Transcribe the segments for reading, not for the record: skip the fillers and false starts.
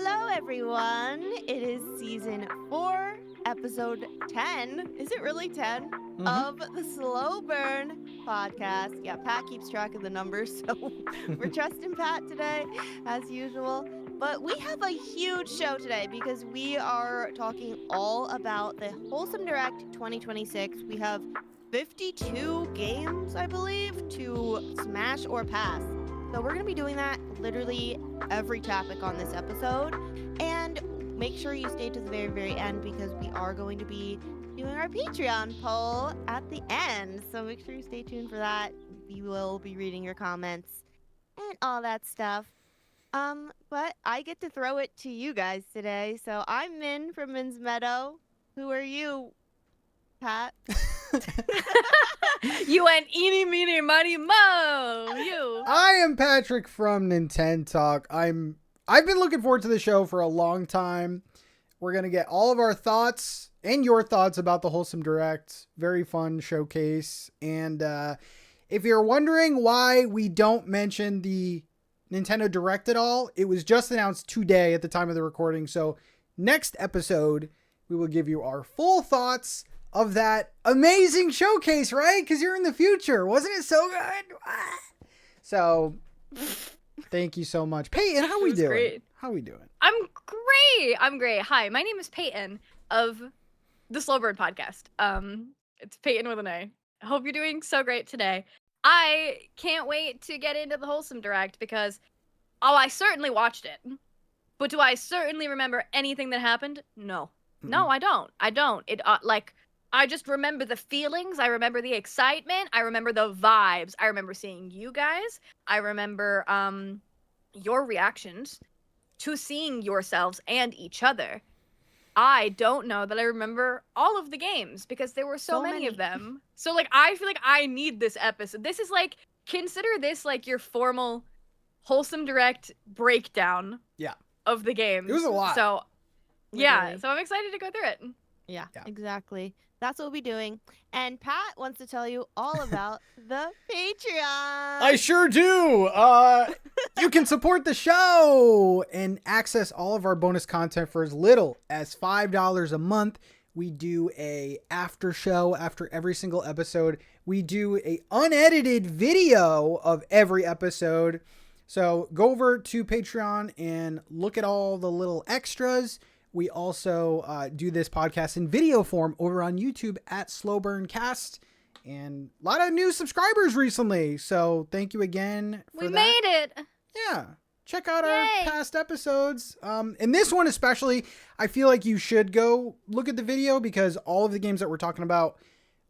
Hello, everyone. It is season 4, episode 10. Is it really 10? Of the Slow Burn podcast. Yeah, Pat keeps track of the numbers, so we're trusting Pat today, as usual. But we have a huge show today because we are talking all about the Wholesome Direct 2026. We have 52 games, I believe, to smash or pass. So we're going to be doing that literally every topic on this episode. And make sure you stay to the very, very end because we are going to be doing our Patreon poll at the end. So make sure you stay tuned for that. We will be reading your comments and all that stuff. But I get to throw it to you guys today. So I'm Min from Min's Meadow. Who are you, Pat? You went eeny, meeny, miny, mo. You. I am Patrick from Nintendo Talk. I've been looking forward to the show for a long time. We're gonna get all of our thoughts and your thoughts about the Wholesome Direct. Very fun showcase. And if you're wondering why we don't mention the Nintendo Direct at all, it was just announced today at the time of the recording. So next episode, we will give you our full thoughts of that amazing showcase, right? Because you're in the future. Wasn't it so good? So, thank you so much. Peyton, how we doing? Great. How we doing? I'm great. Hi, my name is Peyton of the Slow Bird podcast. It's Peyton with an A. I hope you're doing so great today. I can't wait to get into the Wholesome Direct because, I certainly watched it. But do I certainly remember anything that happened? No. Mm-hmm. No, I don't. I just remember the feelings. I remember the excitement. I remember the vibes. I remember seeing you guys. I remember your reactions to seeing yourselves and each other. I don't know that I remember all of the games because there were so many of them. So, I feel like I need this episode. This is consider this your formal Wholesome Direct breakdown of the games. It was a lot. So, yeah. So I'm excited to go through it. Yeah, exactly. That's what we'll be doing. And Pat wants to tell you all about the Patreon. I sure do. You can support the show and access all of our bonus content for as little as $5 a month. We do a after show after every single episode. We do a unedited video of every episode. So go over to Patreon and look at all the little extras. We also do this podcast in video form over on YouTube at Slow Burn Cast, and a lot of new subscribers recently. So thank you again for that. We made it. Yeah. Check out our past episodes. And this one especially, I feel like you should go look at the video because all of the games that we're talking about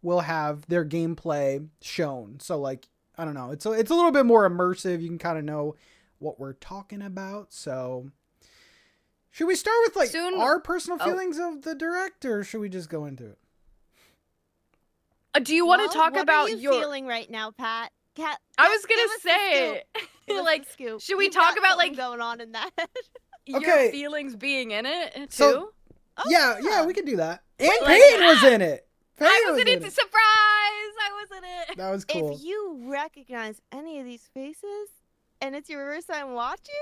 will have their gameplay shown. So I don't know. It's a little bit more immersive. You can kind of know what we're talking about. So should we start with our personal feelings of the Direct, or should we just go into it? Do you want to talk about what are you feeling right now, Pat? I was gonna say, should we talk about going on in that? Your feelings being in it too? So, yeah, we could do that. And Peyton was in it. I was in it. Surprise! I was in it. That was cool. If you recognize any of these faces, and it's your first time watching,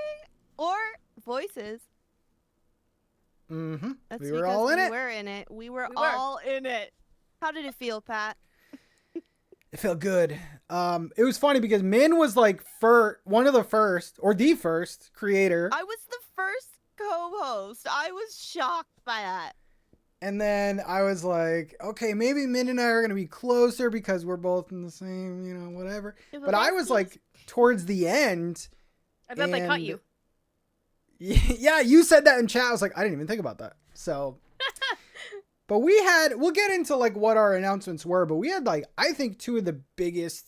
or voices. Mm-hmm. That's we were all in it. We were in it. We were all in it. How did it feel, Pat? It felt good. It was funny because Min was one of the first, or the first creator. I was the first co-host. I was shocked by that. And then I was like, okay, maybe Min and I are going to be closer because we're both in the same, whatever. But I was towards the end. I thought they cut you. Yeah, you said that in chat. I was like, I didn't even think about that. So, but we'll get into what our announcements were, but we had I think 2 of the biggest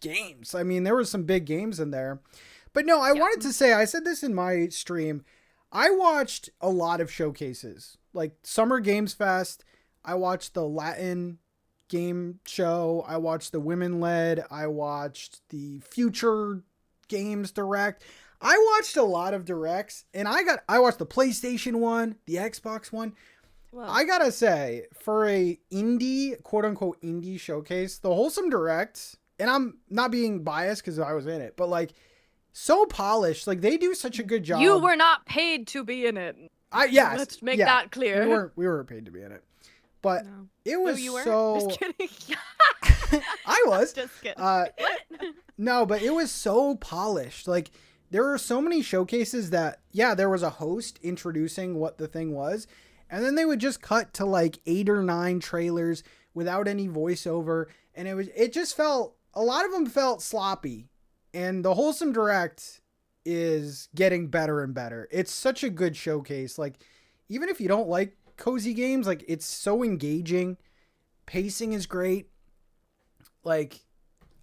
games. I mean, there were some big games in there. But no, I wanted to say, I said this in my stream. I watched a lot of showcases, like Summer Games Fest. I watched the Latin game show. I watched the women led. I watched the Future Games Direct. I watched a lot of directs, and I watched the PlayStation one, the Xbox one. Wow. I gotta say, for a quote unquote indie showcase, the Wholesome Direct, and I'm not being biased because I was in it, but so polished. Like they do such a good job. You were not paid to be in it. Yes. Let's make that clear. We weren't paid to be in it. But No. it was you weren't? so Just kidding. I was. Just kidding. No, but it was so polished. Like there were so many showcases that there was a host introducing what the thing was, and then they would just cut to like 8 or 9 trailers without any voiceover, and it just felt, a lot of them felt sloppy. And the Wholesome Direct is getting better and better. It's such a good showcase. Like even if you don't like cozy games, like it's so engaging. Pacing is great. Like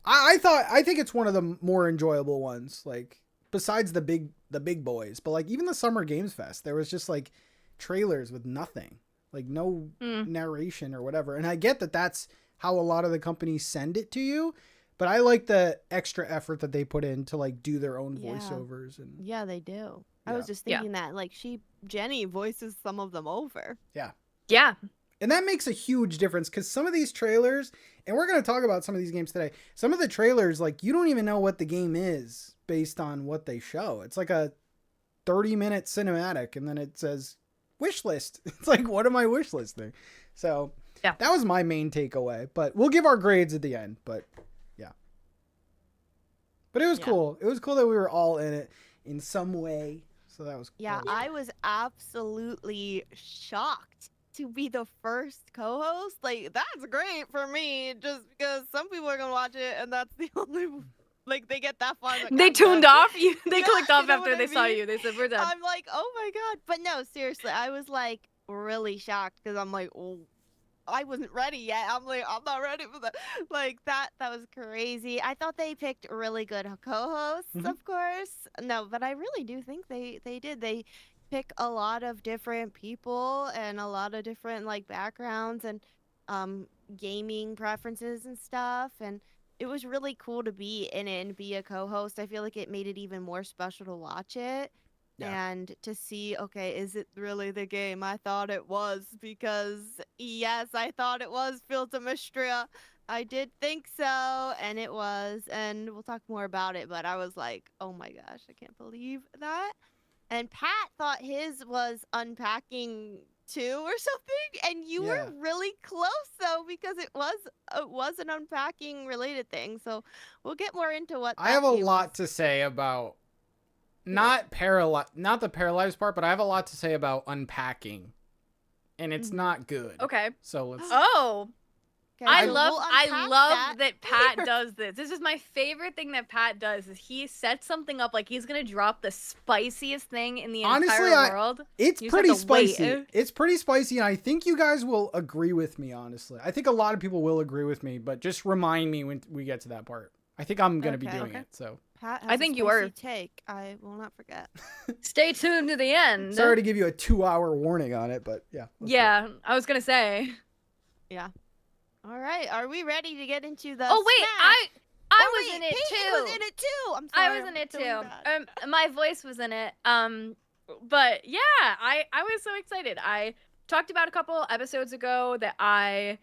I think it's one of the more enjoyable ones, like besides the big boys. But like even the Summer Games Fest, there was just like trailers with nothing, like no narration or whatever. And I get that that's how a lot of the companies send it to you, but I like the extra effort that they put in to like do their own voiceovers. And Yeah, they do. I was just thinking that like Jenny voices some of them over. Yeah. And that makes a huge difference, because some of these trailers, and we're going to talk about some of these games today, some of the trailers, like, you don't even know what the game is based on what they show. It's like a 30-minute cinematic, and then it says, wish list. It's like, what am I wish listing? So, that was my main takeaway. But we'll give our grades at the end. But, yeah. But it was cool. It was cool that we were all in it in some way. So that was cool. Yeah, I was absolutely shocked to be the first co-host. Like, that's great for me, just because some people are gonna watch it and that's the only, like, they get that far. Like, They tuned off. They Yeah, clicked off you know after what they I saw mean? you. They said, we're done. I'm like, oh my god. But no, seriously, I was like really shocked, because I'm like, oh, I wasn't ready yet. I'm like, I'm not ready for that. Like that was crazy. I thought they picked really good co-hosts, of course. No, but I really do think they did. They pick a lot of different people and a lot of different like backgrounds and gaming preferences and stuff, and it was really cool to be in it and be a co-host. I feel like it made it even more special to watch it. And to see, okay, is it really the game I thought it was? Because, yes, I thought it was Fields of Mistria. I did think so, and it was. And we'll talk more about it, but I was like, oh my gosh, I can't believe that. And Pat thought his was Unpacking 2 or something, and you were really close, though, because it was an Unpacking related thing. So we'll get more into what I have a lot to say about... Not the Paralives part, but I have a lot to say about Unpacking, and it's not good. Okay. So let's. Okay, I so love we'll that Pat does this. This is my favorite thing that Pat does, is he sets something up like he's gonna drop the spiciest thing in the entire world. It's You just pretty have to wait. spicy. It's pretty spicy, and I think you guys will agree with me, honestly. I think a lot of people will agree with me, but just remind me when we get to that part. I think I'm gonna be doing it, so. Pat has I think a you are. spicy take. I will not forget. Stay tuned to the end. Sorry to give you a 2-hour warning on it, but yeah. Yeah, I was gonna say. Yeah. All right. Are we ready to get into the? Oh wait, snack? I was in it Peyton too. was in it too. I'm sorry. I was in it feeling too. bad. My voice was in it. But yeah, I was so excited. I talked about a couple episodes ago that I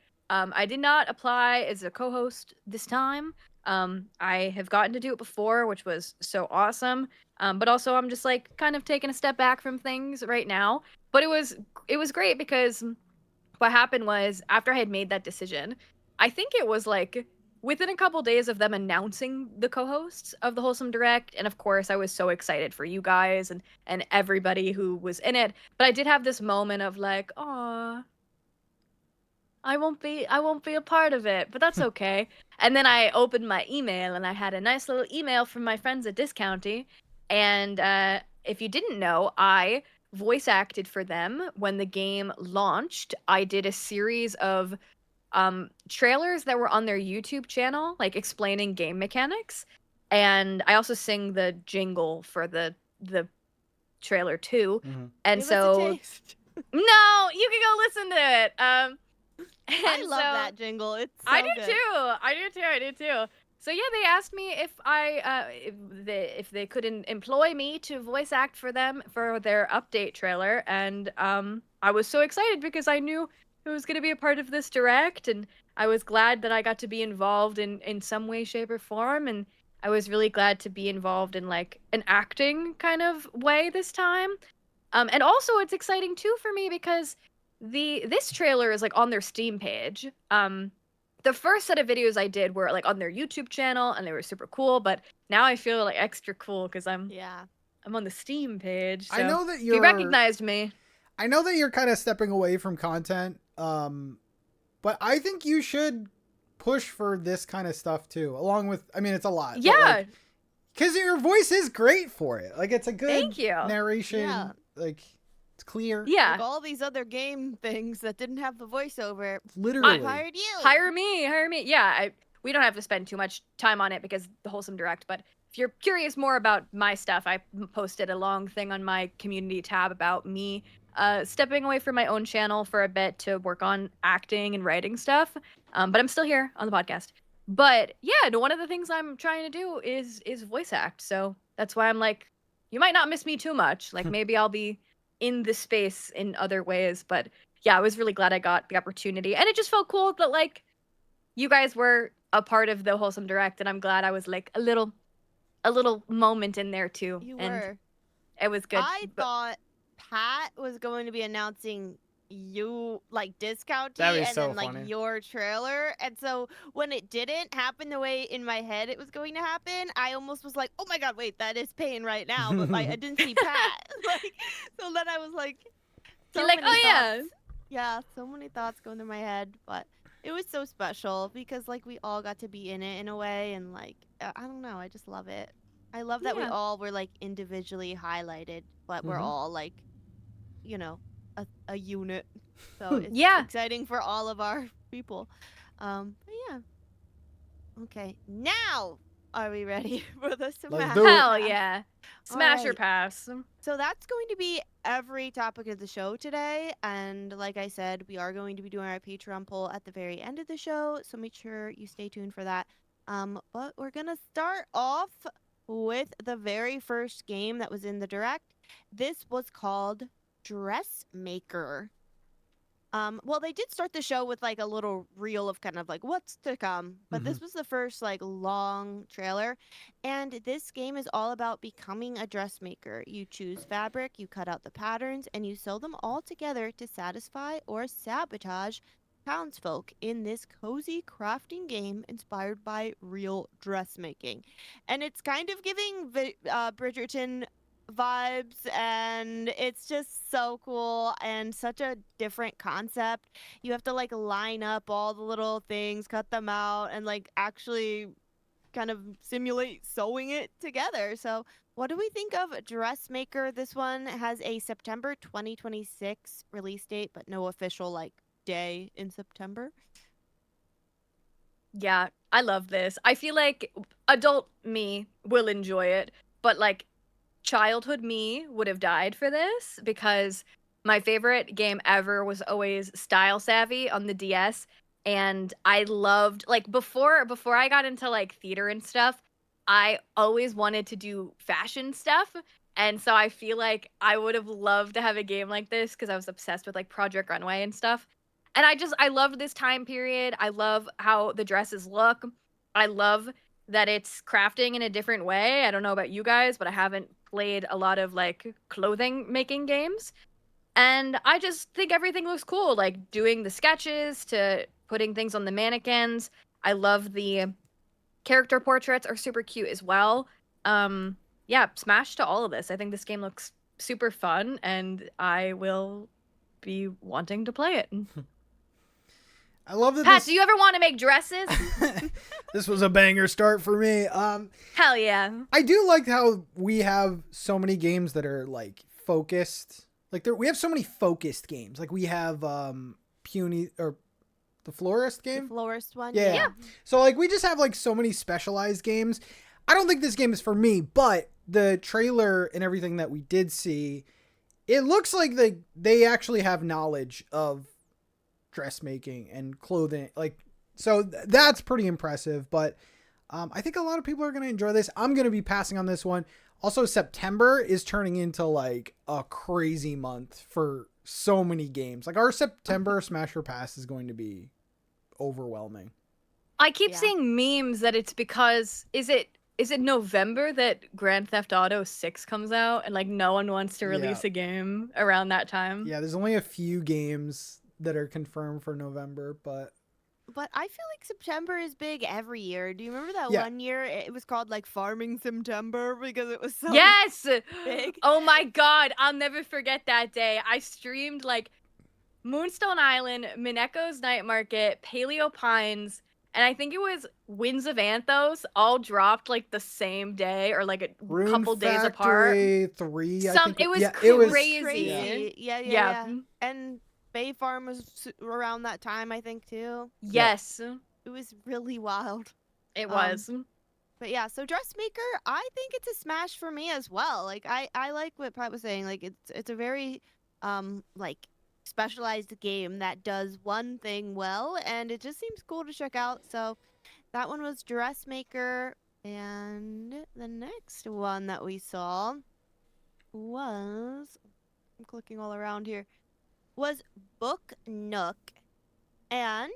did not apply as a co-host this time. I have gotten to do it before, which was so awesome. But also I'm just like kind of taking a step back from things right now. But it was great, because what happened was, after I had made that decision, I think it was like within a couple days of them announcing the co-hosts of the Wholesome Direct, and of course I was so excited for you guys and everybody who was in it. But I did have this moment of like, aw, I won't be a part of it, but that's okay. And then I opened my email, and I had a nice little email from my friends at Discounty. And if you didn't know, I voice acted for them when the game launched. I did a series of trailers that were on their YouTube channel, like explaining game mechanics. And I also sing the jingle for the trailer too. And Give us a taste. no, you can go listen to it. I love that jingle. It's so I do good. too. I do too. So yeah, they asked me if they could employ me to voice act for them for their update trailer, and I was so excited because I knew it was going to be a part of this direct, and I was glad that I got to be involved in some way, shape, or form. And I was really glad to be involved in like an acting kind of way this time. And also it's exciting too for me because this trailer is like on their Steam page. The first set of videos I did were like on their YouTube channel and they were super cool, but now I feel like extra cool because I'm on the Steam page. So I know that if you recognized me. I know that you're kind of stepping away from content, but I think you should push for this kind of stuff too, along with, I mean, it's a lot. Yeah. Because your voice is great for it. Like, it's a good Thank you. narration. Yeah. Like, it's clear. Yeah. Like all these other game things that didn't have the voiceover. Literally. I hired you. Hire me. Yeah, we don't have to spend too much time on it because the Wholesome Direct, but if you're curious more about my stuff, I posted a long thing on my community tab about me stepping away from my own channel for a bit to work on acting and writing stuff. But I'm still here on the podcast. But yeah, one of the things I'm trying to do is voice act. So that's why I'm like, you might not miss me too much. Like maybe I'll be in the space in other ways. But yeah, I was really glad I got the opportunity. And it just felt cool that like you guys were a part of the Wholesome Direct, and I'm glad I was like a little moment in there too. You and were. It was good. I thought Pat was going to be announcing you like discount That'd tea be and so then like funny. your trailer, and so when it didn't happen the way in my head it was going to happen, I almost was like, oh my god, wait, that is paying right now, but like I didn't see Pat. Like, so then I was like, so You're like, many oh yeah. thoughts. Yeah, so many thoughts going through my head, but it was so special because like we all got to be in it in a way, and like I don't know, I just love it. I love that we Yeah. all were like individually highlighted, but we're Mhm. all like, you know, a unit. So it's Yeah. exciting for all of our people. But yeah. Okay, now are we ready for the smash? do it. Hell Pass? yeah. Smash or Alright. pass. So that's going to be every topic of the show today. And like I said, we are going to be doing our Patreon poll at the very end of the show. So make sure you stay tuned for that. But we're going to start off with the very first game that was in the Direct. This was called Dressmaker. Well, they did start the show with like a little reel of kind of like what's to come, but this was the first like long trailer, and this game is all about becoming a dressmaker. You choose fabric, you cut out the patterns, and you sew them all together to satisfy or sabotage townsfolk in this cozy crafting game inspired by real dressmaking. And it's kind of giving Bridgerton vibes, and it's just so cool and such a different concept. You have to like line up all the little things, cut them out, and like actually kind of simulate sewing it together. So what do we think of Dressmaker? This one has a September 2026 release date, but no official like day in September. Yeah, I love this. I feel like adult me will enjoy it, but like childhood me would have died for this because my favorite game ever was always Style Savvy on the DS, and I loved like before I got into like theater and stuff, I always wanted to do fashion stuff. And so I feel like I would have loved to have a game like this because I was obsessed with like Project Runway and stuff. And I loved this time period. I love how the dresses look. I love that it's crafting in a different way. I don't know about you guys, but I haven't played a lot of like clothing making games. And I just think everything looks cool, like doing the sketches to putting things on the mannequins. I love the character portraits are super cute as well. Yeah, smash to all of this. I think this game looks super fun and I will be wanting to play it. I love that. Pat, do you ever want to make dresses? This was a banger start for me. Hell yeah. I do like how we have so many games that are like focused. Like we have so many focused games. Like we have Puny or the Florist game. The florist one. Yeah. So like we just have like so many specialized games. I don't think this game is for me, but the trailer and everything that we did see, it looks like they actually have knowledge of dressmaking and clothing. Like, so that's pretty impressive, but I think a lot of people are going to enjoy this. I'm going to be passing on this one. Also, September is turning into like a crazy month for so many games. Like our September Smash or Pass is going to be overwhelming. I keep Yeah. seeing memes that it's because, is it is it November that Grand Theft Auto 6 comes out and like no one wants to release a game around that time? Yeah, there's only a few games that are confirmed for November, but I feel like September is big every year. Do you remember that Yeah. one year it was called like Farming September because it was so Yes! big? Oh my god, I'll never forget that day. I streamed like Moonstone Island, Mineko's Night Market, Paleo Pines, and I think it was Winds of Anthos all dropped like the same day or like a Rune couple days apart. Factory 3, I think. It was yeah, it was crazy. Crazy. Yeah. Yeah. And Bay Farm was around that time, I think, too. Yes, It was really wild. it was. But yeah, so Dressmaker, I think it's a smash for me as well. Like I like what Pat was saying. Like it's a very like specialized game that does one thing well, and it just seems cool to check out. So that one was Dressmaker, and the next one that we saw was, I'm clicking all around here, was Book Nook. And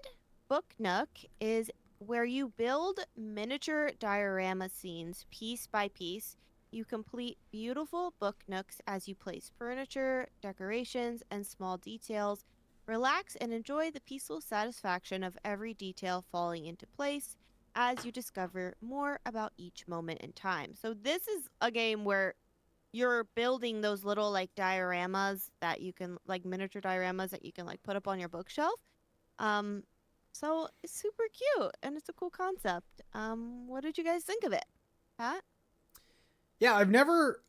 Book Nook is where you build miniature diorama scenes piece by piece. You complete beautiful book nooks as you place furniture, decorations, and small details. Relax and enjoy the peaceful satisfaction of every detail falling into place as you discover more about each moment in time. So this is a game where you're building those little like dioramas that you can, like miniature dioramas that you can like put up on your bookshelf. So it's super cute and it's a cool concept. What did you guys think of it? Pat? Yeah, I've never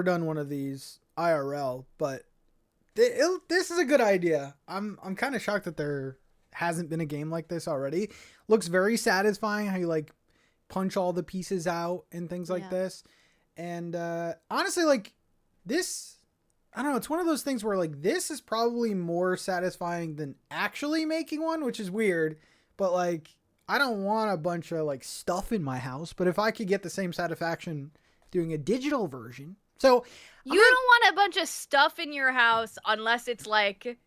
done one of these IRL, but this is a good idea. I'm kind of shocked that there hasn't been a game like this already. Looks very satisfying how you like punch all the pieces out and things like this. And honestly, like this, I don't know, it's one of those things where like this is probably more satisfying than actually making one, which is weird, but like I don't want a bunch of like stuff in my house, but if I could get the same satisfaction doing a digital version. So You don't want a bunch of stuff in your house unless it's like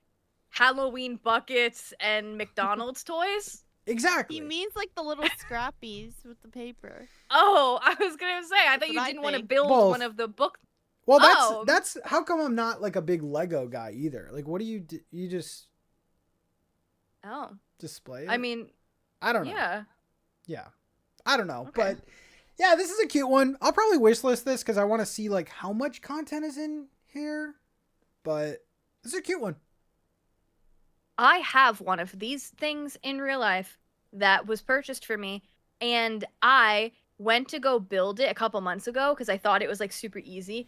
Halloween buckets and McDonald's toys. exactly. He means like the little scrappies with the paper. Oh, I was gonna say, I thought you what I didn't want to think. build Both. one of the book. Well, Oh. that's how come I'm not like a big Lego guy either. Like, what do you do? You just Oh, display it? I mean, I don't know. yeah. I don't know, Okay. but yeah, this is a cute one. I'll probably wishlist this because I want to see like how much content is in here. But this is a cute one. I have one of these things in real life that was purchased for me, and I went to go build it a couple months ago because I thought it was like super easy.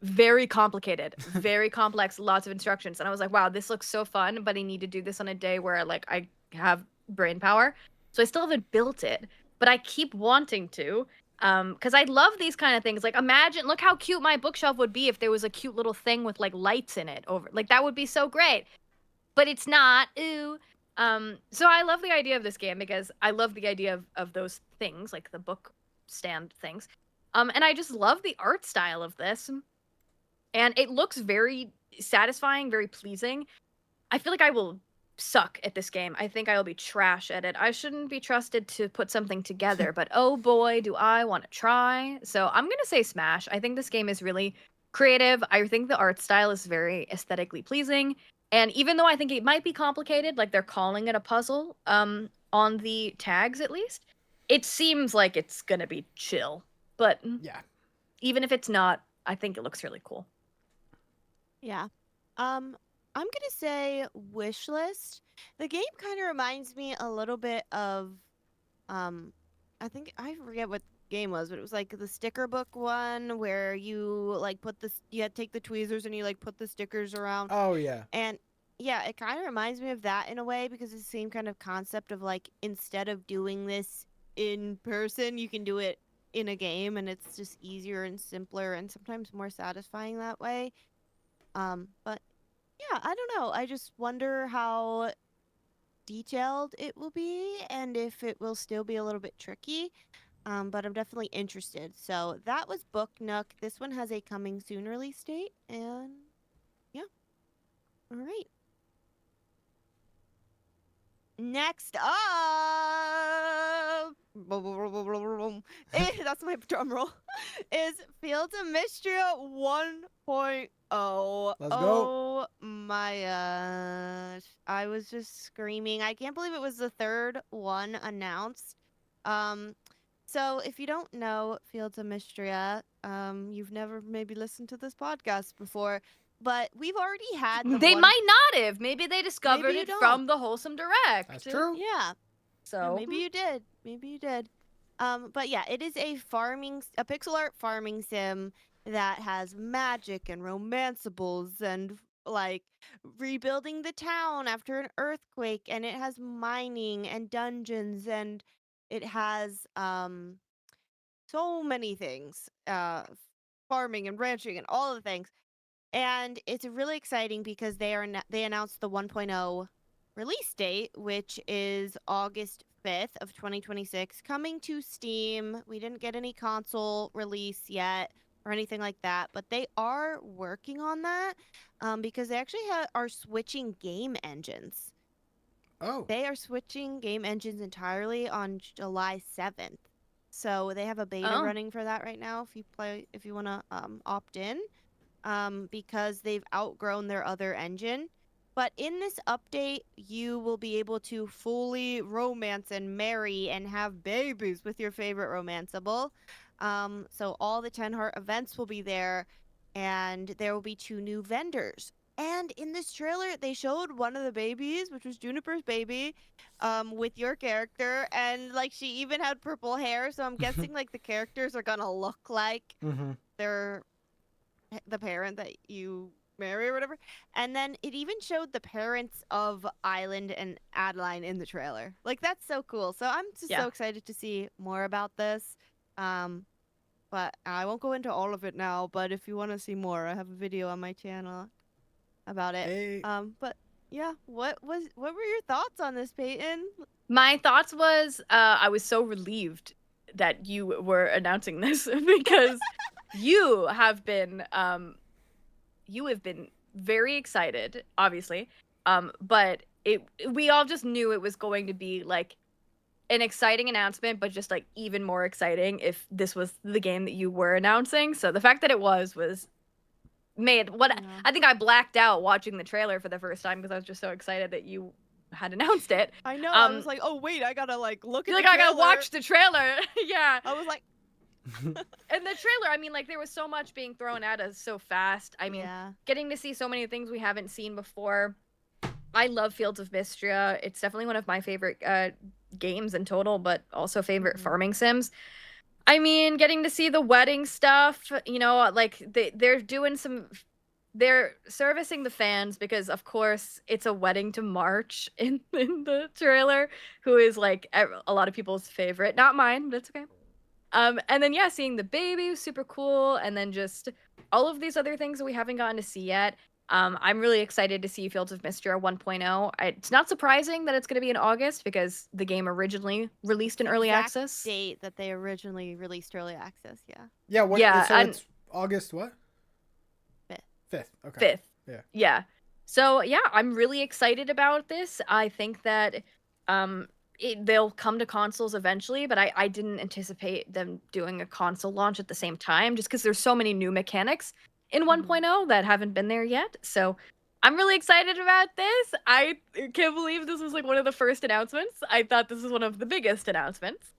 Very complicated, very complex, lots of instructions. And I was like, wow, this looks so fun, but I need to do this on a day where like I have brain power. So I still haven't built it, but I keep wanting to. Because I love these kind of things. Like imagine, look how cute my bookshelf would be if there was a cute little thing with like lights in it over. Like that would be so great. But it's not. Ooh. So I love the idea of this game because I love the idea of those things, like the book stand things. And I just love the art style of this. And it looks very satisfying, very pleasing. I feel like I will suck at this game. I think I will be trash at it. I shouldn't be trusted to put something together, but oh boy, do I want to try. So I'm going to say smash. I think this game is really creative. I think the art style is very aesthetically pleasing. And even though I think it might be complicated, like they're calling it a puzzle, on the tags at least, it seems like it's going to be chill. But Yeah. even if it's not, I think it looks really cool. Yeah. I'm gonna say wish list. The game kind of reminds me a little bit of, I think I forget what game was, but it was like the sticker book one where you like put this, you had to take the tweezers and you like put the stickers around. Oh yeah. And yeah, it kind of reminds me of that in a way because it's the same kind of concept of like instead of doing this in person, you can do it in a game, and it's just easier and simpler and sometimes more satisfying that way. But yeah, I don't know. I just wonder how detailed it will be and if it will still be a little bit tricky. But I'm definitely interested. So that was Book Nook. This one has a coming soon release date, and yeah. All right. Next up, that's my drum roll, is Fields of Mistria 1.0. Let's go. Oh my gosh. I was just screaming. I can't believe it was the third one announced. So if you don't know Fields of Mistria, you've never maybe listened to this podcast before, but we've already had the They one. might not have. Maybe they discovered you it don't. from the Wholesome Direct. That's true. Yeah. So Maybe you did. Maybe you did. But yeah, it is a pixel art farming sim that has magic and romanceables and like rebuilding the town after an earthquake, and it has mining and dungeons, and it has so many things. Farming and ranching and all of the things. And it's really exciting because they announced the 1.0 release date, which is August 5th of 2026, coming to Steam. We didn't get any console release yet or anything like that, but they are working on that because they actually are switching game engines. Oh. They are switching game engines entirely on July 7th. So they have a beta Oh. running for that right now if you want to opt in. Because they've outgrown their other engine. But in this update, you will be able to fully romance and marry and have babies with your favorite romanceable. So all the 10 Heart events will be there, and there will be 2 new vendors. And in this trailer, they showed one of the babies, which was Juniper's baby, with your character, and like she even had purple hair. So I'm guessing like the characters are gonna look like they're the parent that you marry or whatever. And then it even showed the parents of Island and Adeline in the trailer. Like, that's so cool. So I'm just so excited to see more about this. But I won't go into all of it now, but if you want to see more, I have a video on my channel about it. Hey. But yeah, what were your thoughts on this, Peyton? my thoughts was I was so relieved that you were announcing this because you have been very excited, obviously. But we all just knew it was going to be like an exciting announcement, but just like even more exciting if this was the game that you were announcing. So the fact that it was made what I think I blacked out watching the trailer for the first time because I was just so excited that you had announced it. I know. I was like, oh wait, I gotta like look at You're the like, I trailer. gotta watch the trailer. Yeah. I was like, And the trailer, I mean, like, there was so much being thrown at us so fast. I mean, getting to see so many things we haven't seen before. I love Fields of Mistria. It's definitely one of my favorite games in total, but also favorite farming sims. I mean, getting to see the wedding stuff, you know, like, they're servicing the fans because, of course, it's a wedding to March in the trailer, who is, like, a lot of people's favorite. Not mine, but it's okay. And then, yeah, seeing the baby was super cool. And then just all of these other things that we haven't gotten to see yet. I'm really excited to see Fields of Mistria 1.0. It's not surprising that it's going to be in August because the game originally released in early access. Date that they originally released early access, yeah. Yeah, so it's August what? 5th. Okay. 5th. Yeah. So, yeah, I'm really excited about this. I think that they'll come to consoles eventually, but I didn't anticipate them doing a console launch at the same time just because there's so many new mechanics in 1.0 that haven't been there yet. So I'm really excited about this. I can't believe this was like one of the first announcements. I thought this was one of the biggest announcements.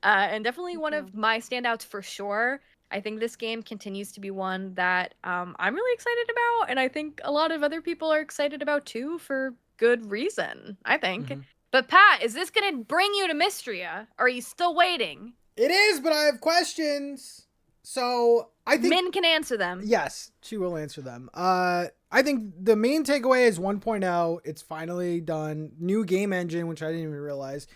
And definitely one of my standouts for sure. I think this game continues to be one that I'm really excited about, and I think a lot of other people are excited about too for good reason, I think. But Pat, is this gonna bring you to Mistria? Or are you still waiting? It is, but I have questions. So I think Min can answer them. Yes, she will answer them. I think the main takeaway is 1.0. It's finally done. New game engine, which I didn't even realize.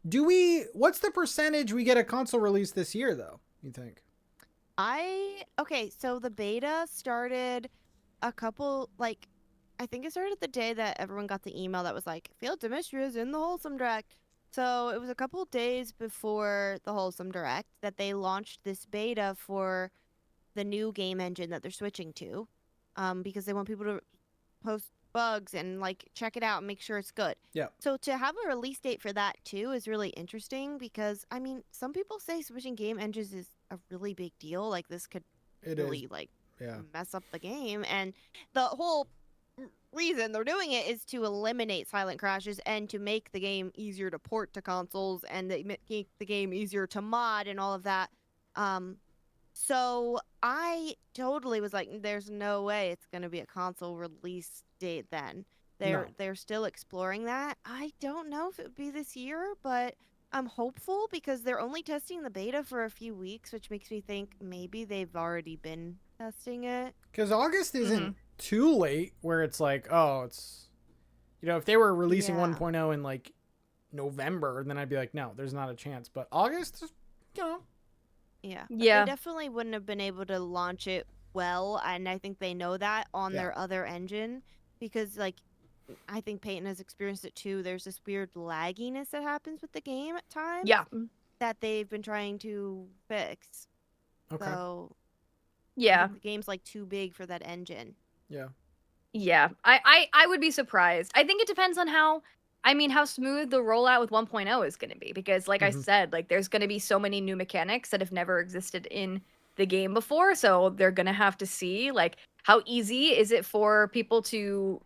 What's the percentage we get a console release this year, though, you think? Okay, so the beta started I think it started the day that everyone got the email that was like, Fields of Mistria is in the Wholesome Direct. So it was a couple days before the Wholesome Direct that they launched this beta for the new game engine that they're switching to, because they want people to bugs and like check it out and make sure it's good. Yeah. So to have a release date for that too is really interesting because I mean, some people say switching game engines is a really big deal. Like this could It really is. like Yeah. mess up the game, and the whole reason they're doing it is to eliminate silent crashes and to make the game easier to port to consoles and make the game easier to mod and all of that. So I totally was like, there's no way it's going to be a console release date then. They're still exploring that. I don't know if it would be this year, but I'm hopeful because they're only testing the beta for a few weeks, which makes me think maybe they've already been testing it. Because August isn't too late where it's like, oh, it's, if they were releasing 1.0 in like November, then I'd be like, no, there's not a chance. But August, Yeah. Yeah. They definitely wouldn't have been able to launch it well, and I think they know that on their other engine because, like, I think Peyton has experienced it too. There's this weird lagginess that happens with the game at times. Yeah. That they've been trying to fix. Okay. So, Yeah. the game's like too big for that engine. Yeah. Yeah. I would be surprised. I think it depends on how smooth the rollout with 1.0 is going to be because like I said, like there's going to be so many new mechanics that have never existed in the game before, so they're going to have to see like how easy is it for people to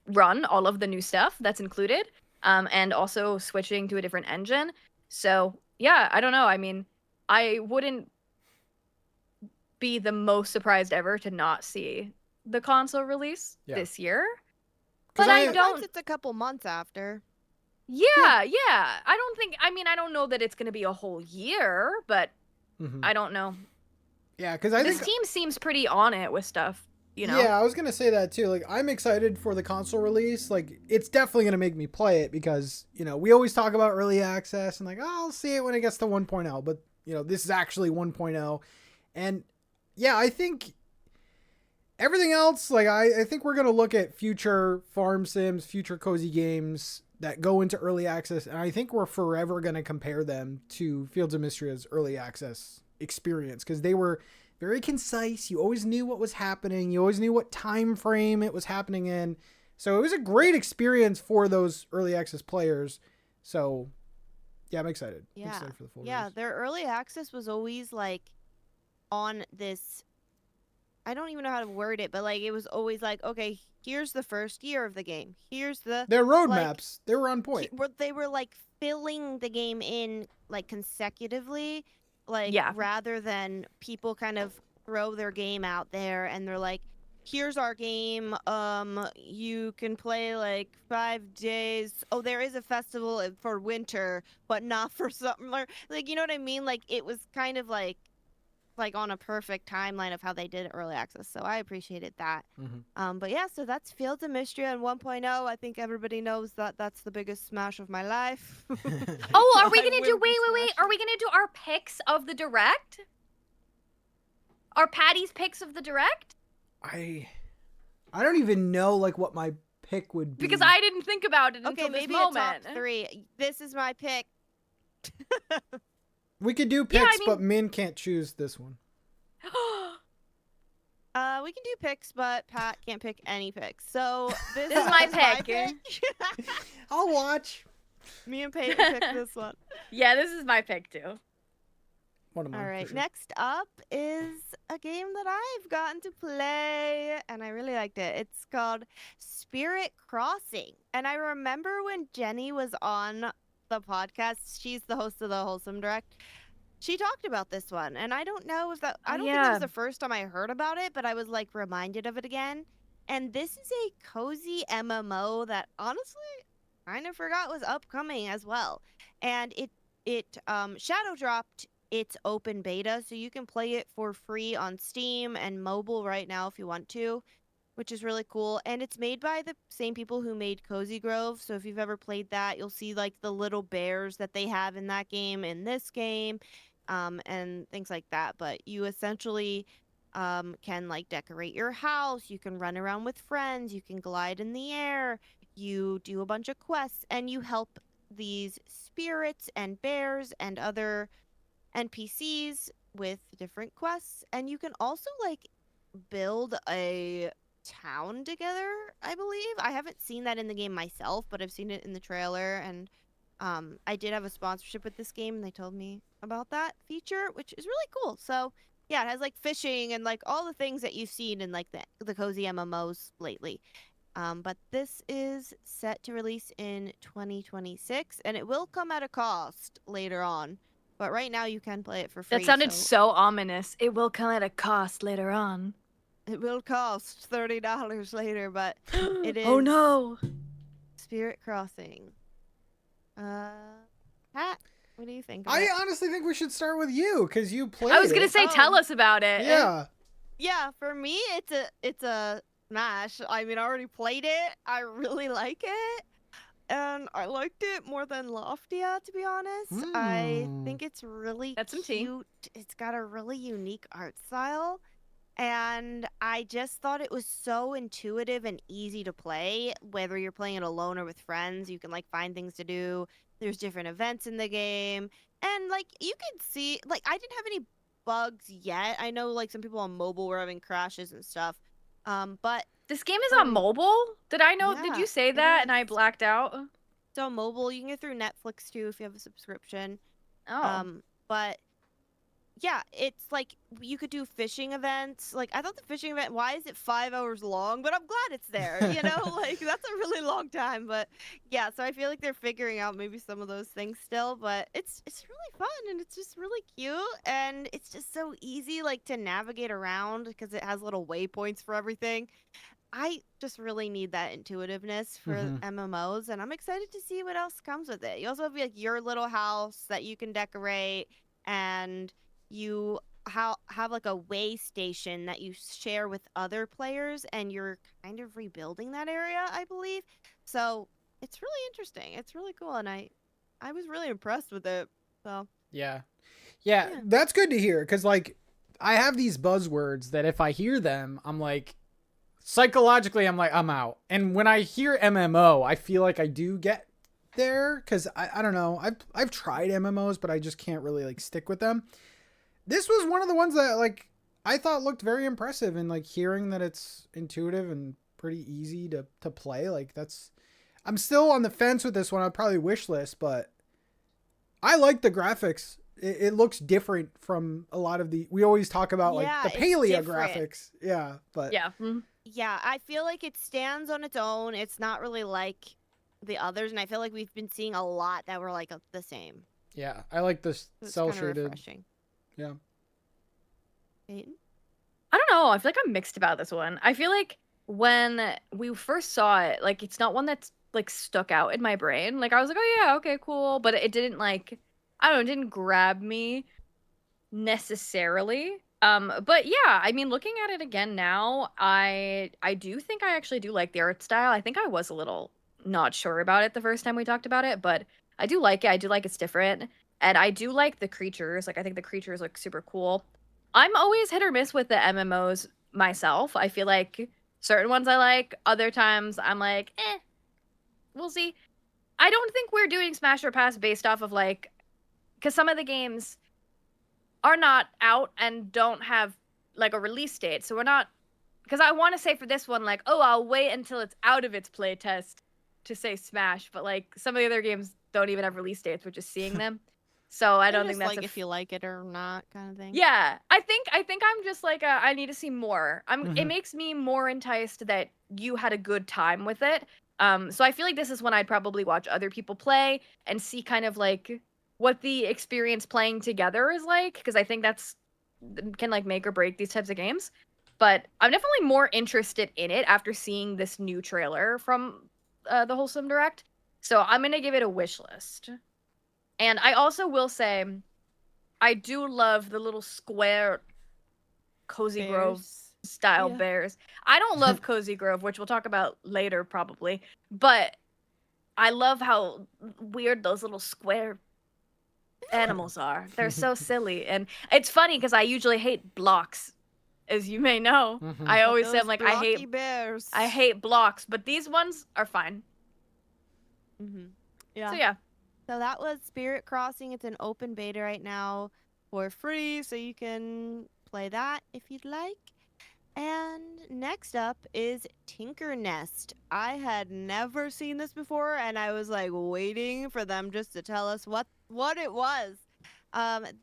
run all of the new stuff that's included, and also switching to a different engine. So, yeah, I don't know. I mean, I wouldn't be the most surprised ever to not see the console release this year. But I don't. It's a couple months after. Yeah. I don't know that it's going to be a whole year, but I don't know. Yeah, because this team seems pretty on it with stuff, Yeah, I was going to say that too. Like, I'm excited for the console release. Like, it's definitely going to make me play it because, we always talk about early access and like, oh, I'll see it when it gets to 1.0. But, this is actually 1.0. And yeah, I think everything else, like, I think we're going to look at future farm sims, future cozy games that go into early access. And I think we're forever going to compare them to Fields of Mistria's early access experience because they were very concise. You always knew what was happening. You always knew what time frame it was happening in. So it was a great experience for those early access players. So yeah, I'm excited. Yeah. I'm excited for the full Yeah, release. their early access was always like on this, I don't even know how to word it, but like it was always like, okay, here's the first year of the game. Here's their roadmaps. They were on point. They were like filling the game in like consecutively, like rather than people kind of throw their game out there and they're like, here's our game. You can play like 5 days. Oh, there is a festival for winter, but not for summer. Like, you know what I mean? Like it was kind of like on a perfect timeline of how they did early access. So I appreciated that. But yeah, so that's Fields of Mistria and 1.0. I think everybody knows that that's the biggest smash of my life. Oh, are we going to do, wait. Are we going to do our picks of the Direct? Our Patty's picks of the Direct? I don't even know like what my pick would be. Because I didn't think about it until this maybe moment. A top 3. This is my pick. We could do picks, but Min can't choose this one. We can do picks, but Pat can't pick any picks. So this is my pick. I'll watch. Me and Peyton picked this one. Yeah, this is my pick too. All right, next up is a game that I've gotten to play, and I really liked it. It's called Spirit Crossing. And I remember when Jenny was on the podcast, she's the host of the Wholesome Direct, she talked about this one, and I don't know if that, I don't think it was the first time I heard about it, but I was like reminded of it again. And this is a cozy MMO that honestly kind of forgot was upcoming as well. And it shadow dropped its open beta, so you can play it for free on Steam and mobile right now if you want to, which is really cool. And it's made by the same people who made Cozy Grove. So if you've ever played that, you'll see like the little bears that they have in that game in this game, and things like that. But you essentially can like decorate your house. You can run around with friends. You can glide in the air. You do a bunch of quests, and you help these spirits and bears and other NPCs with different quests. And you can also like build a town together, I believe. I haven't seen that in the game myself, but I've seen it in the trailer, and I did have a sponsorship with this game, and they told me about that feature, which is really cool. So yeah, it has like fishing and like all the things that you've seen in like the cozy MMOs lately. But this is set to release in 2026, and it will come at a cost later on. But right now you can play it for free. That sounded so so ominous. It will come at a cost later on. it will cost $30 later, but it is Oh no. Spirit Crossing. Pat, what do you think of I it? honestly think we should start with you because you played I was gonna it. say, tell us about it. Yeah. Yeah, for me, it's a smash. I mean, I already played it. I really like it. And I liked it more than Loftia, to be honest. I think it's really That's some tea. cute. It's got a really unique art style. And I just thought it was so intuitive and easy to play. Whether you're playing it alone or with friends, you can like find things to do. There's different events in the game. And like you can see, like I didn't have any bugs yet. I know like some people on mobile were having crashes and stuff. But This game is on mobile? Did I know? Did Yeah, you say it that and I is. blacked out? so mobile, you can get through Netflix too if you have a subscription. Oh. But yeah, it's like you could do fishing events. Like I thought the fishing event, why is it 5 hours long? But I'm glad it's there. You know, like that's a really long time. But yeah, so I feel like they're figuring out maybe some of those things still. But it's really fun and it's just really cute and it's just so easy like to navigate around because it has little waypoints for everything. I just really need that intuitiveness for MMOs, and I'm excited to see what else comes with it. You also have like your little house that you can decorate, and you have like a way station that you share with other players, and you're kind of rebuilding that area, I believe. So it's really interesting. It's really cool, and I was really impressed with it. So Yeah, Yeah. that's good to hear because like I have these buzzwords that if I hear them, I'm like psychologically I'm like I'm out. And when I hear MMO, I feel like I do get there because I don't know. I've tried MMOs, but I just can't really like stick with them. This was one of the ones that like I thought looked very impressive, and like hearing that it's intuitive and pretty easy to play, like that's I'm still on the fence with this one. I'd probably wish list, but I like the graphics. It looks different from a lot of we always talk about like Yeah, the it's paleo different. graphics. Yeah, but Yeah. Yeah, I feel like it stands on its own. It's not really like the others, and I feel like we've been seeing a lot that were like the same. yeah, I like this So it's cell kind of shaded. refreshing. Yeah. Peyton? I don't know. I feel like I'm mixed about this one. I feel like when we first saw it, like it's not one that's like stuck out in my brain. Like I was like, oh yeah, okay, cool, but it didn't like I don't know, it didn't grab me necessarily. But yeah, I mean, looking at it again now, I do think I actually do like the art style. I think I was a little not sure about it the first time we talked about it, but I do like it. I do like it's different, and I do like the creatures. Like I think the creatures look super cool. I'm always hit or miss with the MMOs myself. I feel like certain ones I like, other times I'm like, we'll see. I don't think we're doing Smash or Pass based off of like, because some of the games are not out and don't have like a release date. So we're not, because I want to say for this one, like, oh, I'll wait until it's out of its playtest to say Smash. But like some of the other games don't even have release dates. We're just seeing them. So I don't think that's like if you like it or not kind of thing. Yeah, I think I'm just like I need to see more. It makes me more enticed that you had a good time with it. So I feel like this is when I'd probably watch other people play and see kind of like what the experience playing together is like, because I think that's can like make or break these types of games. But I'm definitely more interested in it after seeing this new trailer from the Wholesome Direct. So I'm gonna give it a wish list. And I also will say, I do love the little square Cozy Grove style bears. I don't love Cozy Grove, which we'll talk about later probably, but I love how weird those little square animals are. They're so silly. And it's funny because I usually hate blocks, as you may know. I always say I'm like I hate bears. I hate blocks, but these ones are fine. Yeah. So yeah. So that was Spirit Crossing. It's an open beta right now for free, so you can play that if you'd like. And next up is Tinkernest. I had never seen this before, and I was like waiting for them just to tell us what it was.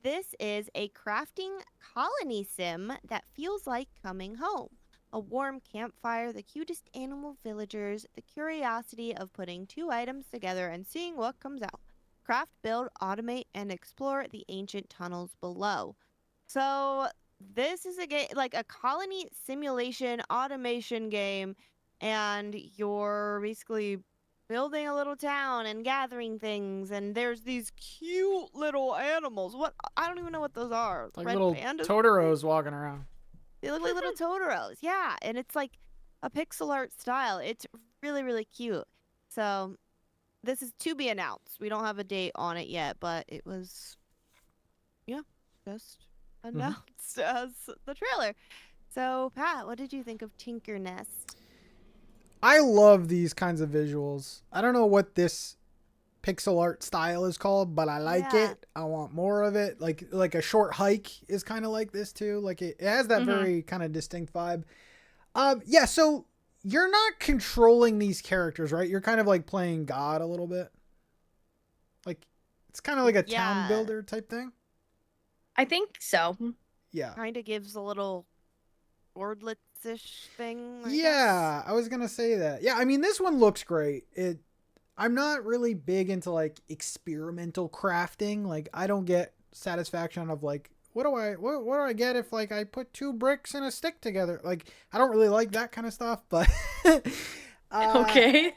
This is a crafting colony sim that feels like coming home. A warm campfire, the cutest animal villagers, the curiosity of putting two items together and seeing what comes out. Craft, build, automate, and explore the ancient tunnels below. So this is a game like a colony simulation automation game, and you're basically building a little town and gathering things, and there's these cute little animals. What, I don't even know what those are. Like Red little pandas? Totoros walking around. They look like little Totoros. Yeah, and it's like a pixel art style. It's really, really cute. So this is to be announced. We don't have a date on it yet, but it was, yeah, just announced as the trailer. So, Pat, what did you think of Tinkernest? I love these kinds of visuals. I don't know what this pixel art style is called, but I like Yeah. it. I want more of it. Like a short hike is kind of like this too. Like it has that very kind of distinct vibe. Yeah, so you're not controlling these characters, right? You're kind of like playing God a little bit. Like it's kind of like a town Yeah. builder type thing. I think so. Yeah. Kind of gives a little Wordlets-ish thing. I guess. Yeah, I was gonna say that. Yeah, I mean this one looks great. I'm not really big into like experimental crafting. Like I don't get satisfaction of like what do I get if like I put two bricks and a stick together? Like I don't really like that kind of stuff. But Okay.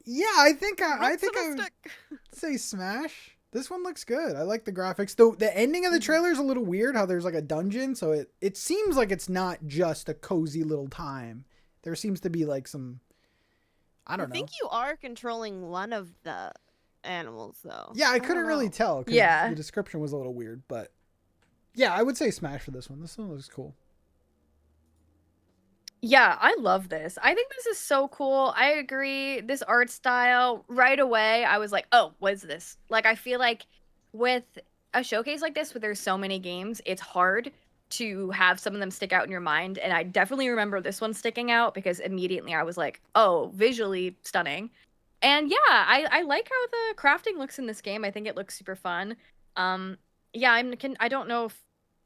yeah, I think I Bricks think of a I would stick. say Smash. This one looks good. I like the graphics. Though the ending of the trailer is a little weird. How there's like a dungeon, so it seems like it's not just a cozy little time. There seems to be like some. I don't know. I think you are controlling one of the animals, though. Yeah, I don't couldn't really know. tell. 'Cause Yeah. the description was a little weird, but yeah, I would say Smash for this one. This one looks cool. Yeah, I love this. I think this is so cool. I agree. This art style, right away, I was like, oh, what is this? Like, I feel like with a showcase like this, where there's so many games, it's hard to have some of them stick out in your mind. And I definitely remember this one sticking out because immediately I was like, oh, visually stunning. And yeah, I like how the crafting looks in this game. I think it looks super fun. Yeah, I don't know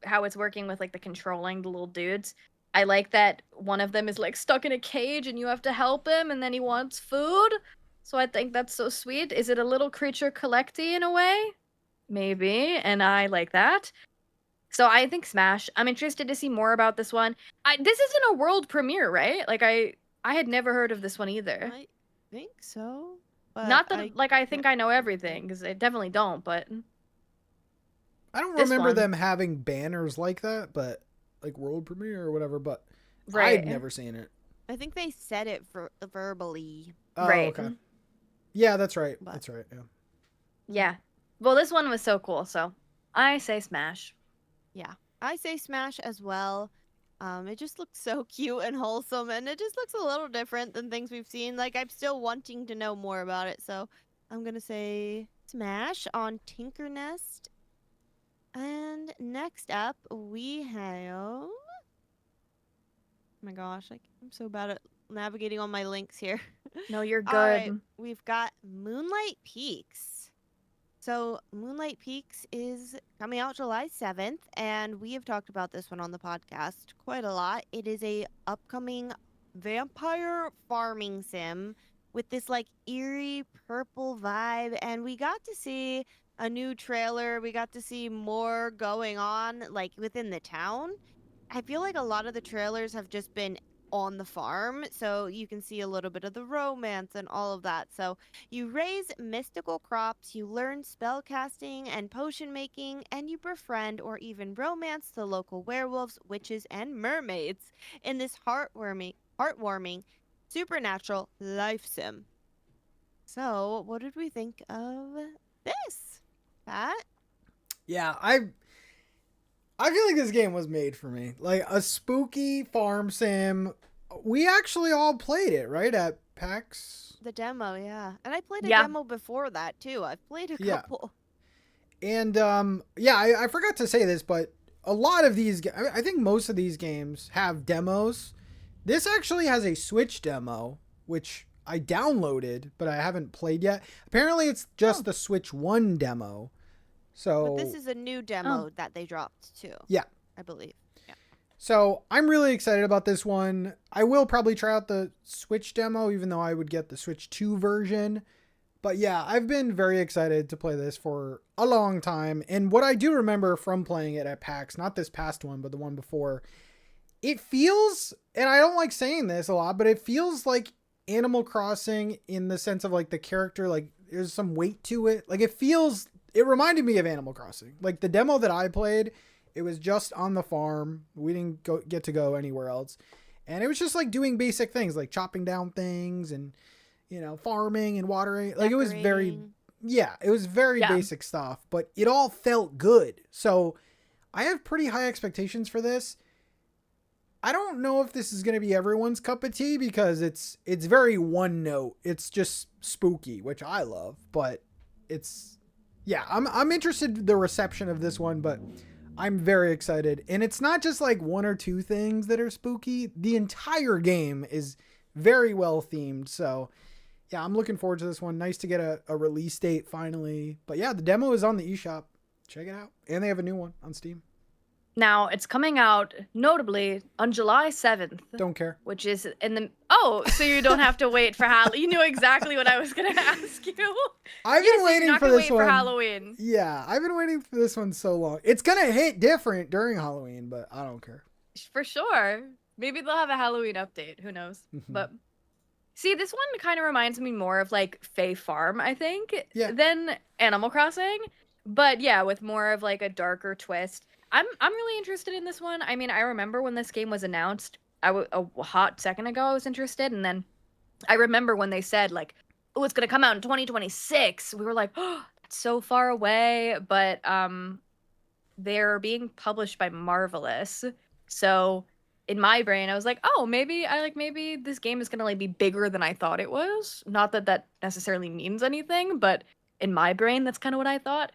how it's working with like the controlling the little dudes. I like that one of them is like stuck in a cage and you have to help him and then he wants food. So I think that's so sweet. Is it a little creature collecty in a way? Maybe. And I like that. So I think Smash. I'm interested to see more about this one. This isn't a world premiere, right? Like I had never heard of this one either. I think so. But Not that I think I know everything because I definitely don't, but I don't This remember one. them having banners like that, but like world premiere or whatever. But Right. I've never seen it. I think they said it verbally. Oh, Right. okay. Yeah, that's right. But- That's right. Yeah. yeah. Well, this one was so cool, so I say Smash. Yeah, I say Smash as well. It just looks so cute and wholesome, and it just looks a little different than things we've seen. Like, I'm still wanting to know more about it, so I'm gonna say Smash on Tinkernest. And next up, we have. Oh my gosh, I'm so bad at navigating on my links here. No, you're good. All right, we've got Moonlight Peaks. So Moonlight Peaks is coming out July 7th, and we have talked about this one on the podcast quite a lot. It is a upcoming vampire farming sim with this like eerie purple vibe, and we got to see a new trailer. We got to see more going on like within the town. I feel like a lot of the trailers have just been on the farm, so you can see a little bit of the romance and all of that. So you raise mystical crops, you learn spell casting and potion making, and you befriend or even romance the local werewolves, witches, and mermaids in this heartwarming supernatural life sim. So what did we think of this, Pat? Yeah, I feel like this game was made for me. Like a spooky farm sim. We actually all played it, right? At PAX. The demo, yeah. And I played a Yeah. demo before that too. I've played a Yeah. couple. And yeah, I forgot to say this, but a lot of these, I think most of these games have demos. This actually has a Switch demo, which I downloaded, but I haven't played yet. Apparently, it's just the Switch 1 demo. So, But this is a new demo that they dropped too. Yeah. I believe. Yeah. So I'm really excited about this one. I will probably try out the Switch demo, even though I would get the Switch 2 version. But yeah, I've been very excited to play this for a long time. And what I do remember from playing it at PAX, not this past one, but the one before, it feels, and I don't like saying this a lot, but it feels like Animal Crossing in the sense of like the character, like there's some weight to it. Like it reminded me of Animal Crossing. Like the demo that I played, it was just on the farm. We didn't get to go anywhere else. And it was just like doing basic things like chopping down things and, farming and watering. Like it was very basic stuff, but it all felt good. So I have pretty high expectations for this. I don't know if this is going to be everyone's cup of tea because it's very one note. It's just spooky, which I love, but I'm interested in the reception of this one, but I'm very excited. And it's not just like one or two things that are spooky. The entire game is very well themed. So yeah, I'm looking forward to this one. Nice to get a release date finally. But yeah, the demo is on the eShop. Check it out. And they have a new one on Steam. Now, it's coming out, notably, on July 7th. Don't care. Which is in the... Oh, so you don't have to wait for Halloween. You knew exactly what I was going to ask you. I've been waiting for this one. For Halloween. Yeah, I've been waiting for this one so long. It's going to hit different during Halloween, but I don't care. For sure. Maybe they'll have a Halloween update. Who knows? But... See, this one kind of reminds me more of like Fae Farm, I think, than Animal Crossing. But yeah, with more of like a darker twist. I'm really interested in this one. I mean, I remember when this game was announced, a hot second ago, I was interested. And then I remember when they said like, oh, it's going to come out in 2026. We were like, oh, that's so far away. But they're being published by Marvelous. So... in my brain, I was like, oh, maybe this game is going to like be bigger than I thought it was. Not that that necessarily means anything, but in my brain, that's kind of what I thought.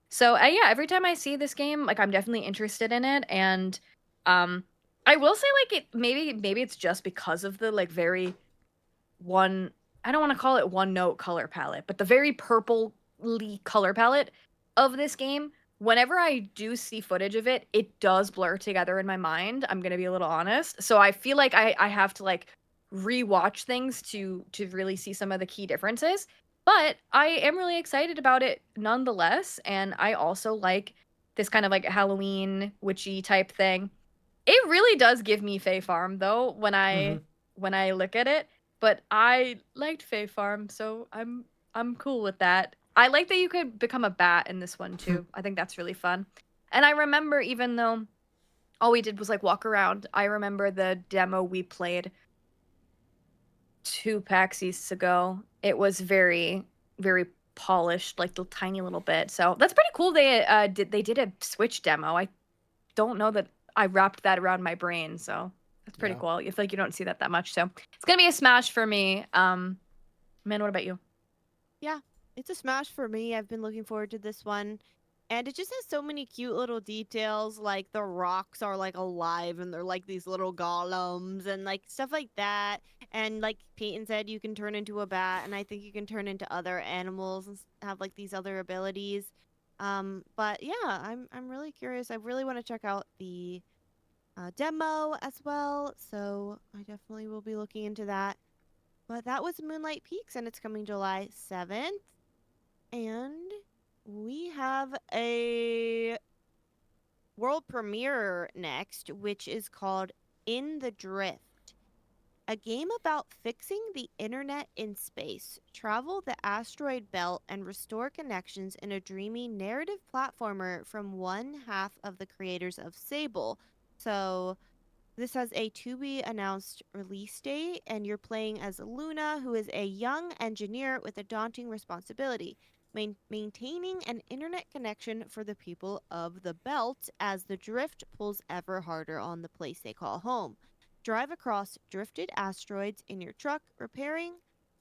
So yeah, every time I see this game, like I'm definitely interested in it. And I will say like maybe it's just because of the like very I don't want to call it one note color palette, but the very purpley color palette of this game. Whenever I do see footage of it, it does blur together in my mind. I'm going to be a little honest. So I feel like I have to like rewatch things to really see some of the key differences. But I am really excited about it nonetheless. And I also like this kind of like Halloween witchy type thing. It really does give me Fae Farm though when I look at it. But I liked Fae Farm, so I'm cool with that. I like that you could become a bat in this one too. I think that's really fun. And I remember even though all we did was like walk around, I remember the demo we played 2 PAX Easts ago. It was very, very polished, like the tiny little bit. So that's pretty cool. They did a Switch demo. I don't know that I wrapped that around my brain, so that's pretty cool. I feel like you don't see that much. So it's gonna be a smash for me. Man, what about you? Yeah. It's a smash for me. I've been looking forward to this one. And it just has so many cute little details. Like the rocks are like alive and they're like these little golems and like stuff like that. And like Peyton said, you can turn into a bat. And I think you can turn into other animals and have like these other abilities. But yeah, I'm really curious. I really want to check out the demo as well. So I definitely will be looking into that. But that was Moonlight Peaks and it's coming July 7th. And we have a world premiere next, which is called In the Drift. A game about fixing the internet in space. Travel the asteroid belt and restore connections in a dreamy narrative platformer from one half of the creators of Sable. So this has a to-be-announced release date, and you're playing as Luna, who is a young engineer with a daunting responsibility. Maintaining an internet connection for the people of the belt as the drift pulls ever harder on the place they call home. Drive across drifted asteroids in your truck, repairing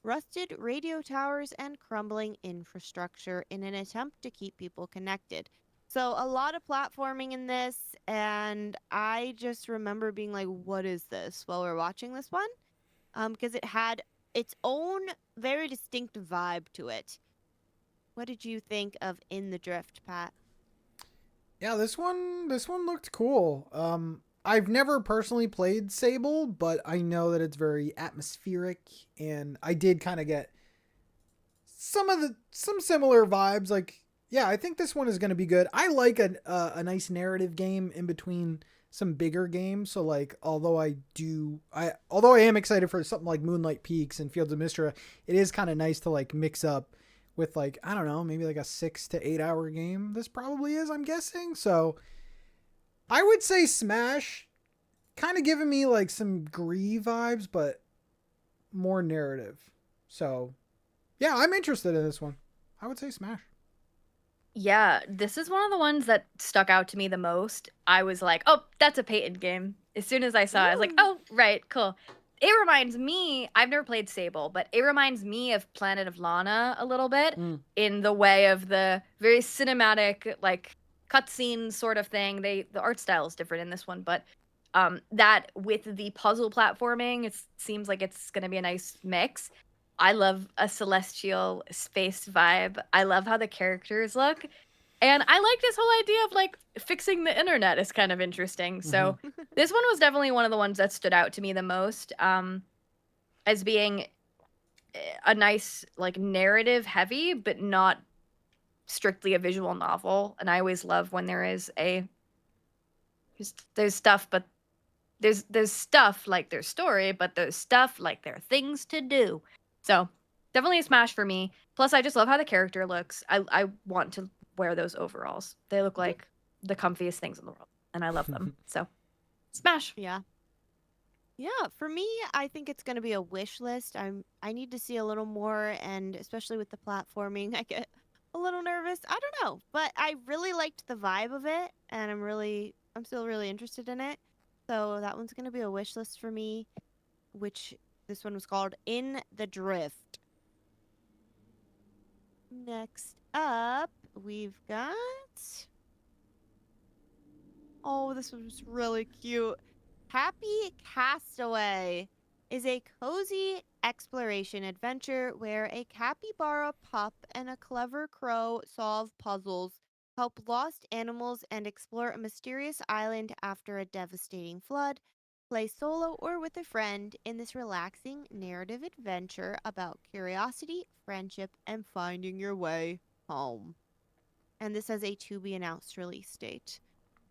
rusted radio towers and crumbling infrastructure in an attempt to keep people connected. So a lot of platforming in this, and I just remember being like, "What is this?" while we are watching this one, because it had its own very distinct vibe to it. What did you think of In the Drift, Pat? Yeah, this one looked cool. I've never personally played Sable, but I know that it's very atmospheric, and I did kind of get some similar vibes. Like, yeah, I think this one is going to be good. I like a nice narrative game in between some bigger games. So like, although I am excited for something like Moonlight Peaks and Fields of Mistria, it is kind of nice to like mix up with like, I don't know, maybe like a 6 to 8 hour game. This probably is, I'm guessing. So I would say Smash, kind of giving me like some Gree vibes, but more narrative. So yeah, I'm interested in this one. I would say Smash. Yeah, this is one of the ones that stuck out to me the most. I was like, oh, that's a Peyton game. As soon as I saw it, I was like, oh, right, cool. It reminds me, I've never played Sable, but it reminds me of Planet of Lana a little bit in the way of the very cinematic, like, cutscene sort of thing. The art style is different in this one, but that with the puzzle platforming, it seems like it's going to be a nice mix. I love a celestial space vibe. I love how the characters look. And I like this whole idea of like fixing the internet is kind of interesting. So this one was definitely one of the ones that stood out to me the most as being a nice like narrative heavy, but not strictly a visual novel. And I always love when there is there's stuff, but there's stuff like there's story, but there's stuff like there are things to do. So definitely a Smash for me. Plus, I just love how the character looks. I want to wear those overalls. They look like the comfiest things in the world, and I love them. So Smash. Yeah. Yeah, for me, I think it's going to be a wish list. I need to see a little more, and especially with the platforming, I get a little nervous. I don't know, but I really liked the vibe of it, and I'm still really interested in it. So that one's going to be a wish list for me, which this one was called In the Drift. Next up, we've got... Oh, this one's really cute. Happy Castaway is a cozy exploration adventure where a capybara pup and a clever crow solve puzzles, help lost animals, and explore a mysterious island after a devastating flood. Play solo or with a friend in this relaxing narrative adventure about curiosity, friendship, and finding your way home. And this has a to be announced release date.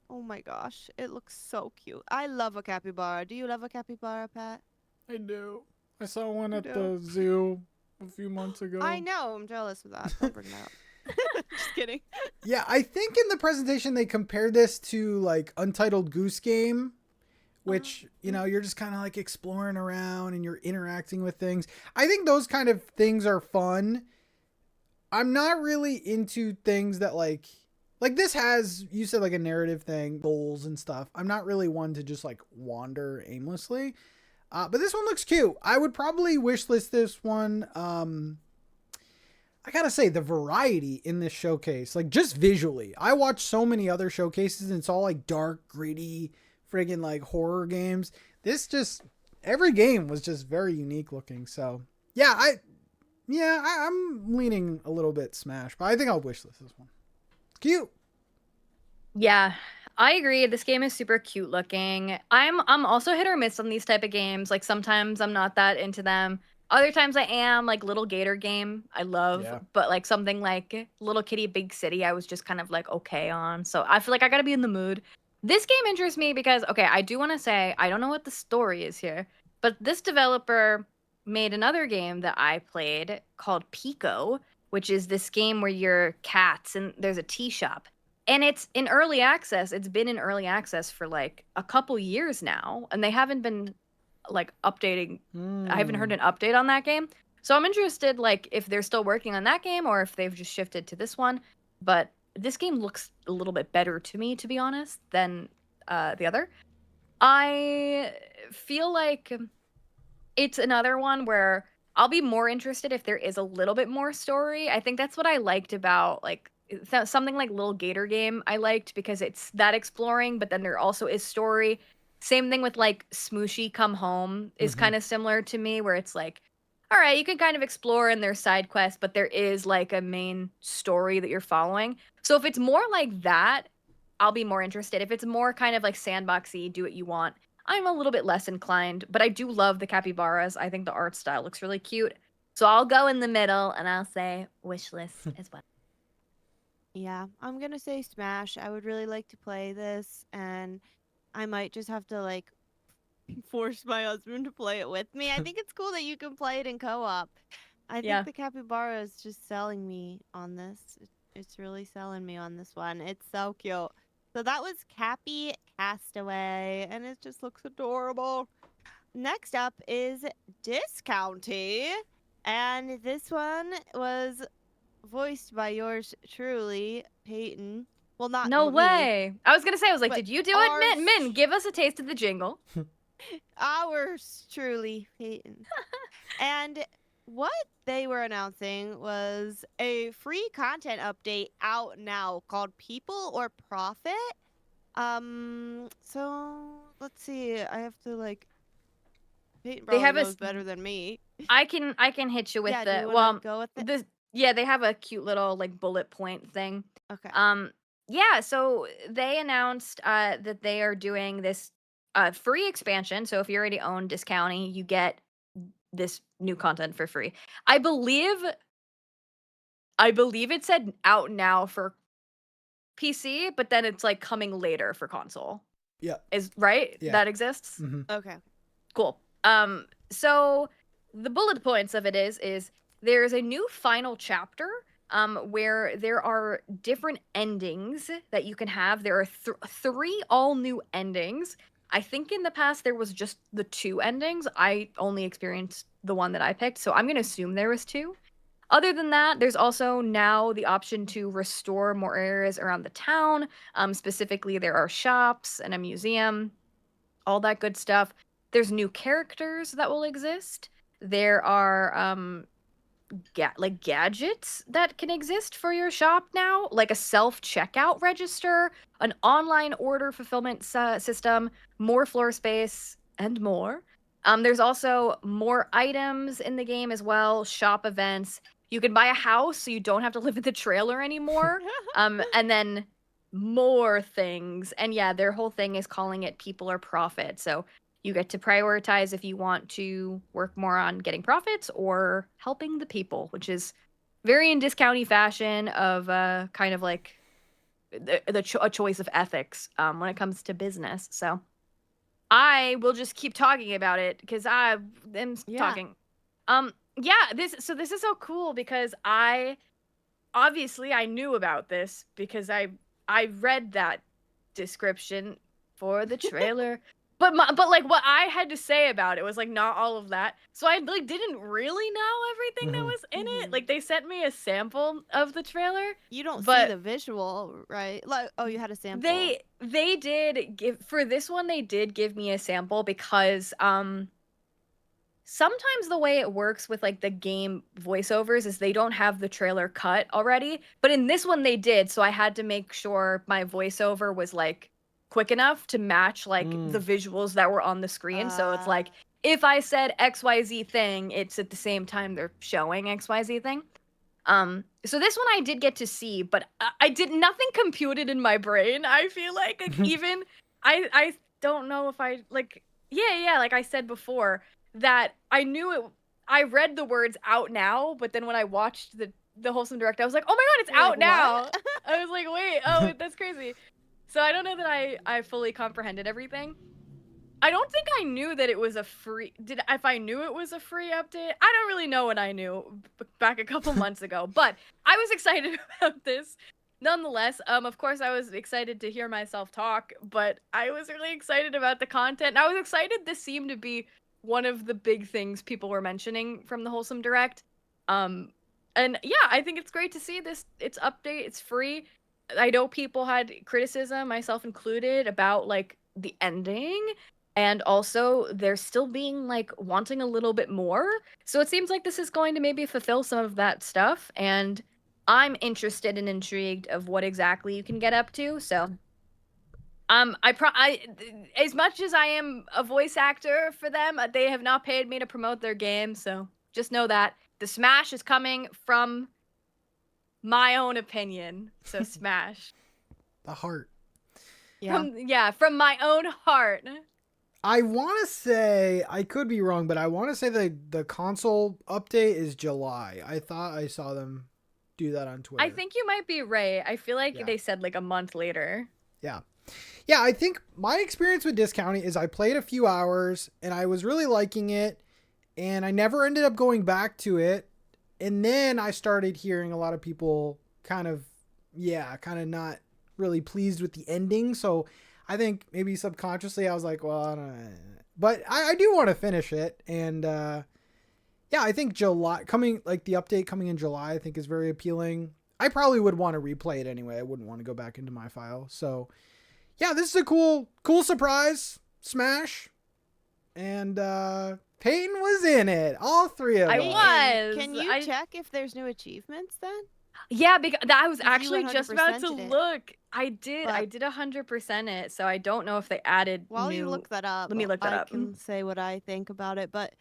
Oh my gosh, it looks so cute. I love a capybara. Do you love a capybara, Pat? I do. I saw one at the zoo a few months ago. I know. I'm jealous of that. Don't bring that up. Just kidding. Yeah, I think in the presentation they compared this to like Untitled Goose Game, which, you know, you're just kind of like exploring around and you're interacting with things. I think those kind of things are fun. I'm not really into things that like this has, you said like a narrative thing, goals and stuff. I'm not really one to just like wander aimlessly. But this one looks cute. I would probably wishlist this one. I gotta say, the variety in this showcase, like just visually, I watched so many other showcases and it's all like dark, gritty, friggin' like horror games. This just, every game was just very unique looking. So yeah, I'm leaning a little bit Smash, but I think I'll wishlist this one. It's cute. Yeah, I agree. This game is super cute looking. I'm also hit or miss on these type of games. Like sometimes I'm not that into them. Other times I am, like Little Gator Game, I love. Yeah. But like something like Little Kitty Big City, I was just kind of like okay on. So I feel like I gotta be in the mood. This game interests me because, okay, I do want to say, I don't know what the story is here, but this developer made another game that I played called Pico, which is this game where you're cats and there's a tea shop. And it's in early access. It's been in early access for like a couple years now, and they haven't been like updating. I haven't heard an update on that game. So I'm interested like if they're still working on that game or if they've just shifted to this one. But this game looks a little bit better to me, to be honest, than the other. I feel like it's another one where I'll be more interested if there is a little bit more story. I think that's what I liked about like something like Little Gator Game I liked because it's that exploring, but then there also is story. Same thing with like Smooshy Come Home is kind of similar to me, where it's like, all right, you can kind of explore in their side quests, but there is like a main story that you're following. So if it's more like that, I'll be more interested. If it's more kind of like sandboxy, do what you want, I'm a little bit less inclined. But I do love the capybaras. I think the art style looks really cute. So I'll go in the middle and I'll say wish list as well. Yeah, I'm gonna say Smash. I would really like to play this, and I might just have to like force my husband to play it with me. I think it's cool that you can play it in co-op. I Yeah. think the capybara is just selling me on this. It's really selling me on this one. It's so cute. So that was Cappy Castaway, and it just looks adorable. Next up is Discounty, and this one was voiced by yours truly, Peyton. Well, not No me. way. I was gonna say, I was like, But did you do it? ours- Min, give us a taste of the jingle. Ours truly, Peyton. And what they were announcing was a free content update out now called People or Profit. So let's see. I have to like. Peyton probably have a knows s- better than me. I can hit you with Yeah, do the you well, wanna go with it? they have a cute little like bullet point thing. Okay. Yeah, so they announced that they are doing this free expansion. So if you already own Discounty, you get this new content for free. I believe it said out now for PC, but then it's like coming later for console. Yeah. Is right? Yeah. That exists? Okay. Cool. So the bullet points of it is there's a new final chapter where there are different endings that you can have. There are three all new endings. I think in the past there was just the two endings. I only experienced the one that I picked, so I'm going to assume there was two. Other than that, there's also now the option to restore more areas around the town. Specifically, there are shops and a museum, all that good stuff. There's new characters that will exist. There are like gadgets that can exist for your shop now, like a self-checkout register, an online order fulfillment system, more floor space, and more. There's also more items in the game as well, shop events. You can buy a house so you don't have to live in the trailer anymore. And then more things. And yeah, their whole thing is calling it people or profit. So you get to prioritize if you want to work more on getting profits or helping the people, which is very in discounty fashion of kind of like a choice of ethics when it comes to business. So I will just keep talking about it because I am talking. This is so cool because I knew about this because I read that description for the trailer. But like what I had to say about it was like not all of that. So I like didn't really know everything that was in it. Like they sent me a sample of the trailer. You don't see but the visual, right? Like, oh, you had a sample. They did give for this one. They did give me a sample because sometimes the way it works with like the game voiceovers is they don't have the trailer cut already. But in this one they did, so I had to make sure my voiceover was like quick enough to match like the visuals that were on the screen. So it's like if I said XYZ thing, it's at the same time they're showing XYZ thing. So this one I did get to see, but I did nothing computed in my brain. I feel like even I don't know if I like like I said before that I knew it. I read the words out now, but then when I watched the Wholesome Direct, I was like, oh my god, it's out now. I was like, wait, oh, that's crazy. So I don't know that I fully comprehended everything. I don't think I knew that it was a free. If I knew it was a free update, I don't really know what I knew back a couple months ago. But I was excited about this, nonetheless. Of course, I was excited to hear myself talk, but I was really excited about the content. And I was excited. This seemed to be one of the big things people were mentioning from the Wholesome Direct. And yeah, I think it's great to see this. It's update. It's free. I know people had criticism, myself included, about like the ending. And also, they're still being like wanting a little bit more. So it seems like this is going to maybe fulfill some of that stuff. And I'm interested and intrigued of what exactly you can get up to. So, I as much as I am a voice actor for them, they have not paid me to promote their game. So just know that the Smash is coming from my own opinion. So Smash. The heart. Yeah. From my own heart. I want to say, I could be wrong, but I want to say the console update is July. I thought I saw them do that on Twitter. I think you might be right. I feel like Yeah. they said like a month later. Yeah. Yeah, I think my experience with discounting is I played a few hours and I was really liking it and I never ended up going back to it. And then I started hearing a lot of people kind of not really pleased with the ending. So I think maybe subconsciously I was like, well, I don't know. But I do want to finish it. And yeah, I think July coming, like the update coming in July, I think is very appealing. I probably would want to replay it anyway. I wouldn't want to go back into my file. So yeah, this is a cool surprise Smash. And Peyton was in it. All three of I us. was. Can you check if there's new achievements then? Yeah, because I was Because you actually just about to 100%'d it. look. I did. I But- did 100% it, so I don't know if they added While new. you look that up, let me look that I up. can say what I think about it. But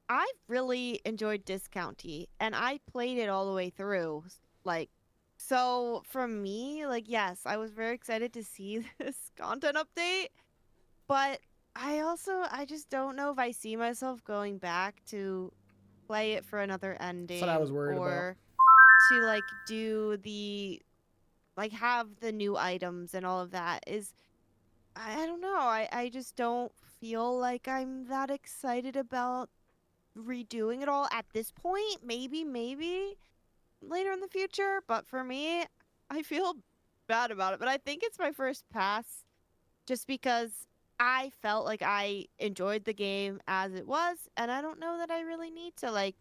I really enjoyed Discounty, and I played it all the way through. Like, so for me, like, yes, I was very excited to see this content update, but I just don't know if I see myself going back to play it for another ending. what I was worried about. or to like do the like have the new items and all of that is I don't know. I just don't feel like I'm that excited about redoing it all at this point. Maybe later in the future, but for me, I feel bad about it. But I think it's my first pass just because I felt like I enjoyed the game as it was, and I don't know that I really need to like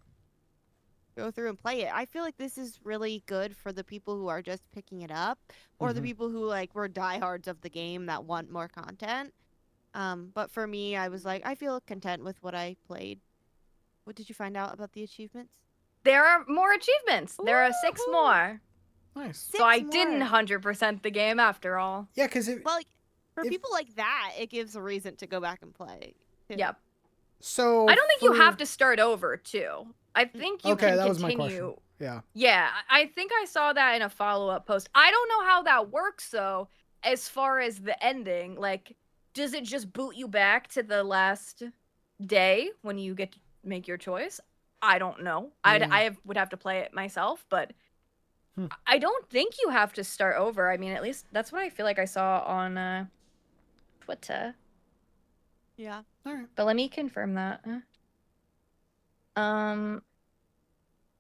go through and play it. I feel like this is really good for the people who are just picking it up or the Mhm. people who like were diehards of the game that want more content. But for me, I was like, I feel content with what I played. What did you find out about the achievements? There are more achievements. There are 6 Woohoo! more. Nice. So I 6 didn't more. 100% the game after all. Yeah, because Well, like, for if- people like that, it gives a reason to go back and play. too. Yep. so I don't think you for- have to start over too. I think you Okay, can that was my continue. question. Yeah. Yeah, I think I saw that in a follow-up post. I don't know how that works though, as far as the ending. Like, does it just boot you back to the last day when you get to make your choice? I don't know. Yeah. I would have to play it myself, but Hmm. I don't think you have to start over. I mean, at least that's what I feel like I saw on Twitter. Yeah. All right. But let me confirm that.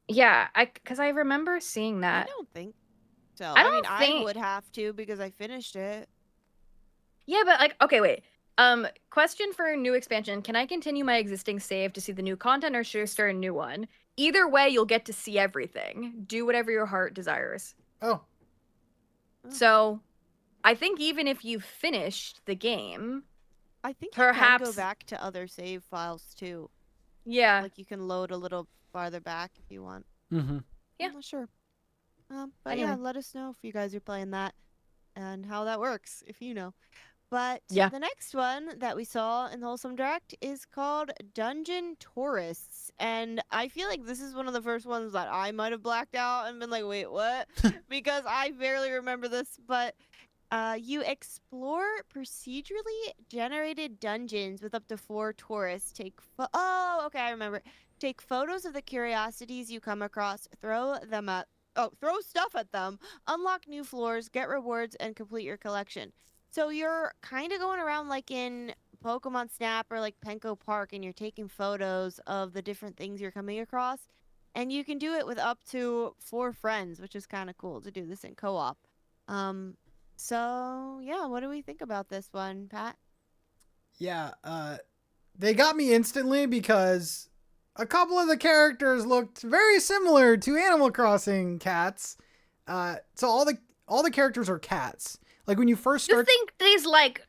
Yeah, because I remember seeing I that. don't think so. I mean, don't think- I would have to because I finished it. Yeah, but like, okay, wait. Question for new expansion. Can I continue my existing save to see the new content or should I start a new one? Either way, you'll get to see everything. Do whatever your heart desires. Oh, So, I think even if you finished the game, I think you can go Perhaps- back to other save files too. yeah. Like you can load a little farther back if you want. mm-hmm. Yeah. I'm not sure. But yeah, Anyway. let us know if you guys are playing that and how that works, if you know. But Yeah. the next one that we saw in the Wholesome Direct is called Dungeon Tourists. And I feel like this is one of the first ones that I might have blacked out and been like, wait, what? Because I barely remember this. But you explore procedurally generated dungeons with up to 4 tourists. Oh, okay, I remember. Take photos of the curiosities you come across, throw stuff at them, unlock new floors, get rewards, and complete your collection. So you're kind of going around like in Pokemon Snap or like Penko Park, and you're taking photos of the different things you're coming across. And you can do it with up to 4 friends, which is kind of cool to do this in co-op. So yeah, what do we think about this one, Pat? Yeah, they got me instantly because a couple of the characters looked very similar to Animal Crossing cats. So all the characters are cats. Like when you first You start, think these like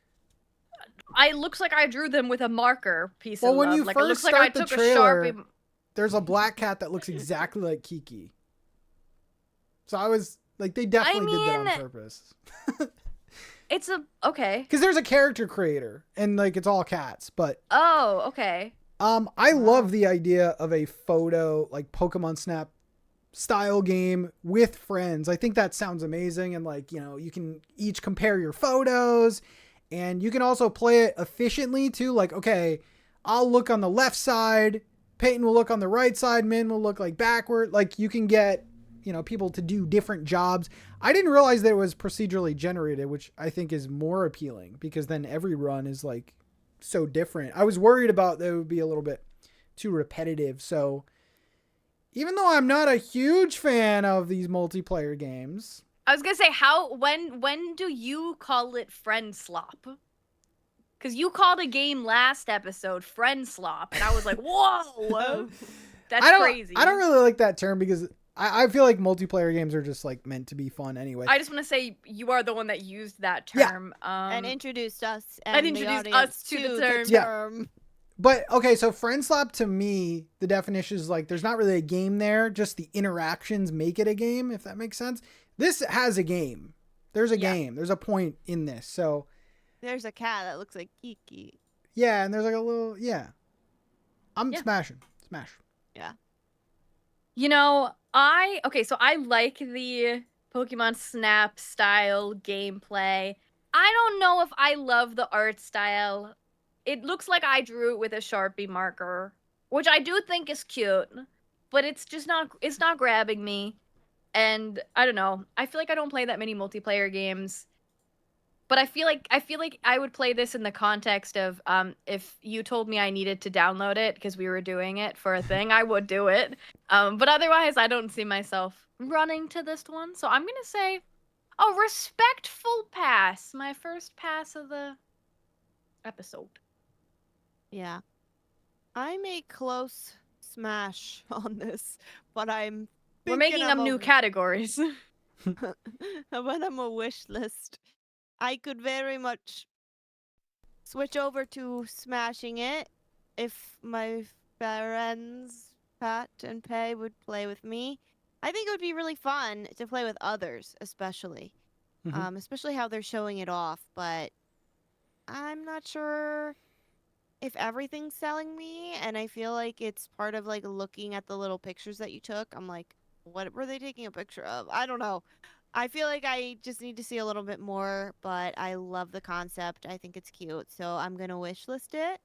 I looks like I drew them with a marker piece Well, of when love. you Like it first looks like I start the took trailer- a Sharpie. there's a black cat that looks exactly like Kiki. So I was like, they definitely did that on purpose. It's okay. Because there's a character creator and like it's all cats, but Oh, okay. I love the idea of a photo like Pokemon Snap style game with friends. I think that sounds amazing. And like, you know, you can each compare your photos and you can also play it efficiently too. Like, okay, I'll look on the left side, Peyton will look on the right side, Min will look like backward. Like you can get, you know, people to do different jobs. I didn't realize that it was procedurally generated, which I think is more appealing because then every run is like so different. I was worried about that it would be a little bit too repetitive. So even though I'm not a huge fan of these multiplayer games, I was gonna say, when do you call it friend slop? Because you called a game last episode friend slop, and I was like, whoa, that's crazy. I don't really like that term because I feel like multiplayer games are just like meant to be fun anyway. I just want to say you are the one that used that term. And introduced us. And introduced us to the term. Yeah. But okay, so friend slap to me, the definition is like there's not really a game there, just the interactions make it a game, if that makes sense. This has a game. There's a game. There's a point in this. So there's a cat that looks like Kiki. Yeah, and there's like a little I'm smashing. Smash. Yeah. You know, I like the Pokemon Snap style gameplay. I don't know if I love the art style. It looks like I drew it with a Sharpie marker, which I do think is cute, but it's not grabbing me. And I don't know. I feel like I don't play that many multiplayer games. But I feel like I would play this in the context of if you told me I needed to download it because we were doing it for a thing, I would do it. But otherwise, I don't see myself running to this one. So I'm going to say a respectful pass. My first pass of the episode. Yeah. I'm a close smash on this, but we're making up new categories. But I'm a wish list. I could very much switch over to smashing it if my friends Pat and Pei would play with me. I think it would be really fun to play with others, especially. Especially how they're showing it off, but I'm not sure if everything's selling me, and I feel like it's part of like looking at the little pictures that you took. I'm like, what were they taking a picture of? I don't know. I feel like I just need to see a little bit more, but I love the concept. I think it's cute, so I'm going to wishlist it.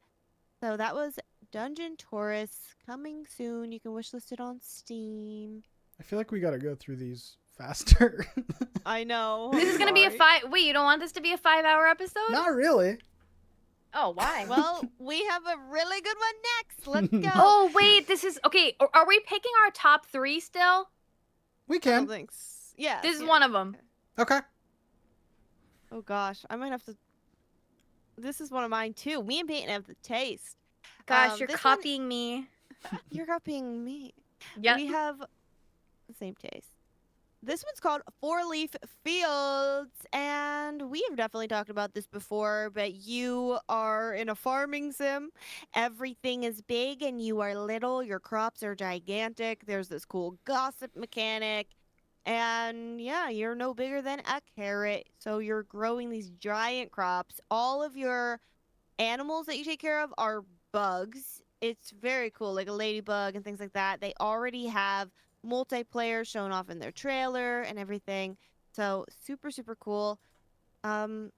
So that was Dungeon Tourist, coming soon. You can wishlist it on Steam. I feel like we got to go through these faster. I know. This is going to be Wait, you don't want this to be a 5-hour episode? Not really. Oh, why? Well, we have a really good one next. Let's go. Oh, wait, this is... Okay, are we picking our top 3 still? We I can. don't think so. Yeah. This is one of them. Okay. Oh gosh, I might have to. This is one of mine too. Me and Peyton have the taste. Gosh, you're copying me. You're copying me. Yeah. We have the same taste. This one's called Fourleaf Fields, and we have definitely talked about this before, but you are in a farming sim. Everything is big and you are little. Your crops are gigantic. There's this cool gossip mechanic. And yeah, you're no bigger than a carrot. So you're growing these giant crops. All of your animals that you take care of are bugs. It's very cool, like a ladybug and things like that. They already have multiplayer shown off in their trailer and everything. So super, super cool. Oh,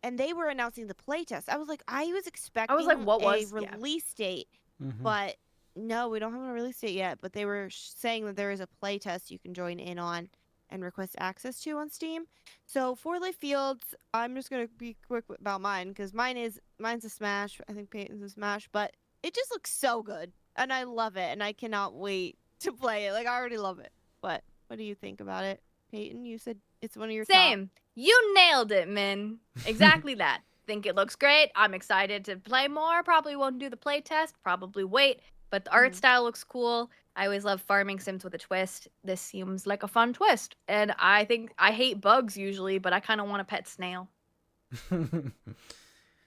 and they were announcing the playtest. I was expecting what a was release date, but no, we don't have a release date yet, but they were saying that there is a playtest you can join in on and request access to on Steam. So Fourleaf Fields, I'm just going to be quick about mine because mine's a smash. I think Peyton's a smash, but it just looks so good and I love it and I cannot wait to play it. Like I already love it. But what do you think about it? Peyton, you said it's one of your Same. You nailed it, Min. Exactly that. Think it looks great. I'm excited to play more. Probably won't do the playtest. Probably wait. But the art style looks cool. I always love farming sims with a twist. This seems like a fun twist. And I think I hate bugs usually, but I kind of want a pet snail.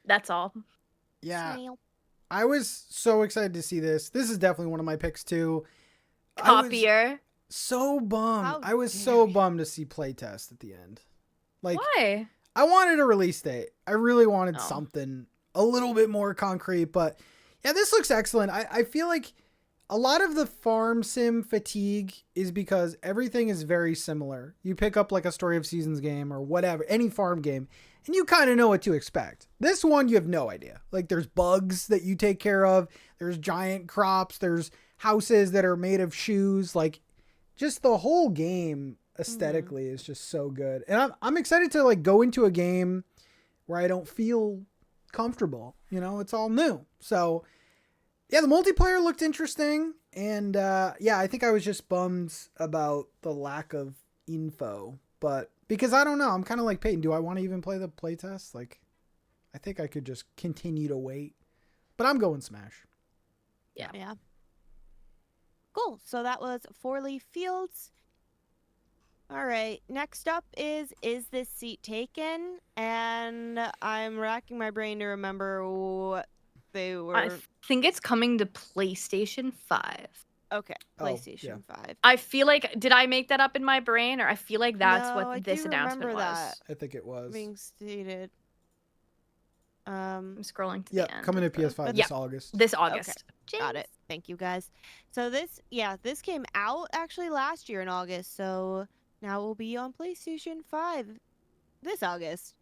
That's all. Yeah. Snail. I was so excited to see this. This is definitely one of my picks too. Copier. So bummed. How I was dare so you. bummed to see playtest at the end. Like, Why? I wanted a release date. I really wanted Oh. something a little bit more concrete, but yeah, this looks excellent. I feel like a lot of the farm sim fatigue is because everything is very similar. You pick up like a Story of Seasons game or whatever, any farm game, and you kind of know what to expect. This one, you have no idea. Like, there's bugs that you take care of. There's giant crops. There's houses that are made of shoes. Like, just the whole game aesthetically is just so good. And I'm excited to like go into a game where I don't feel comfortable. You know, it's all new. So yeah, the multiplayer looked interesting. And yeah, I think I was just bummed about the lack of info. But because I don't know, I'm kind of like Peyton. Do I want to even play the playtest? Like, I think I could just continue to wait. But I'm going Smash. Yeah. Cool. So that was Fourleaf Fields. All right. Next up is this seat taken? And I'm racking my brain to remember what they were. I think it's coming to PlayStation 5. Okay. Oh, PlayStation 5. I feel like, did I make that up in my brain, or I feel like that's No, I what this do announcement remember was. that. I think it was. Being stated. I'm scrolling to Yeah, the end. coming to of the- PS5 Yeah. this August. This August. Got it. Thank you guys. So this came out actually last year in August. So now it will be on PlayStation 5 this August.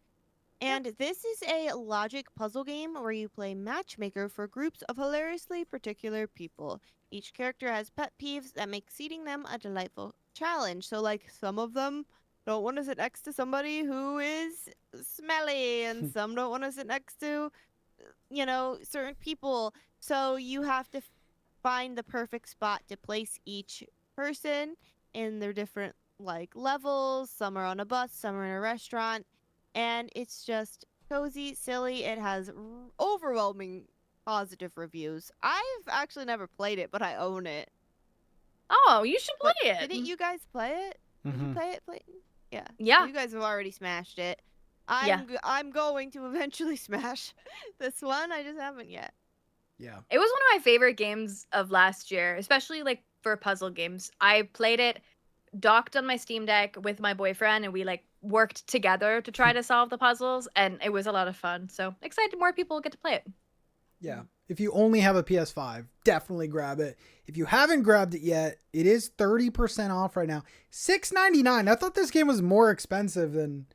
And this is a logic puzzle game where you play matchmaker for groups of hilariously particular people. Each character has pet peeves that make seating them a delightful challenge. So like some of them don't want to sit next to somebody who is smelly and some don't want to sit next to certain people. So you have to find the perfect spot to place each person in their different like levels. Some are on a bus, some are in a restaurant, and it's just cozy, silly. It has overwhelming positive reviews. I've actually never played it, but I own it. Oh, you should play But it. didn't you guys play it? Did you Mhm. play it, Clayton? Yeah. Yeah. You guys have already smashed it. Yeah. I'm going to eventually smash this one. I just haven't yet. Yeah. It was one of my favorite games of last year, especially like for puzzle games. I played it docked on my Steam Deck with my boyfriend, and we like worked together to try to solve the puzzles, and it was a lot of fun. So excited more people get to play it. Yeah. If you only have a PS5, definitely grab it. If you haven't grabbed it yet, it is 30% off right now. $6.99. I thought this game was more expensive than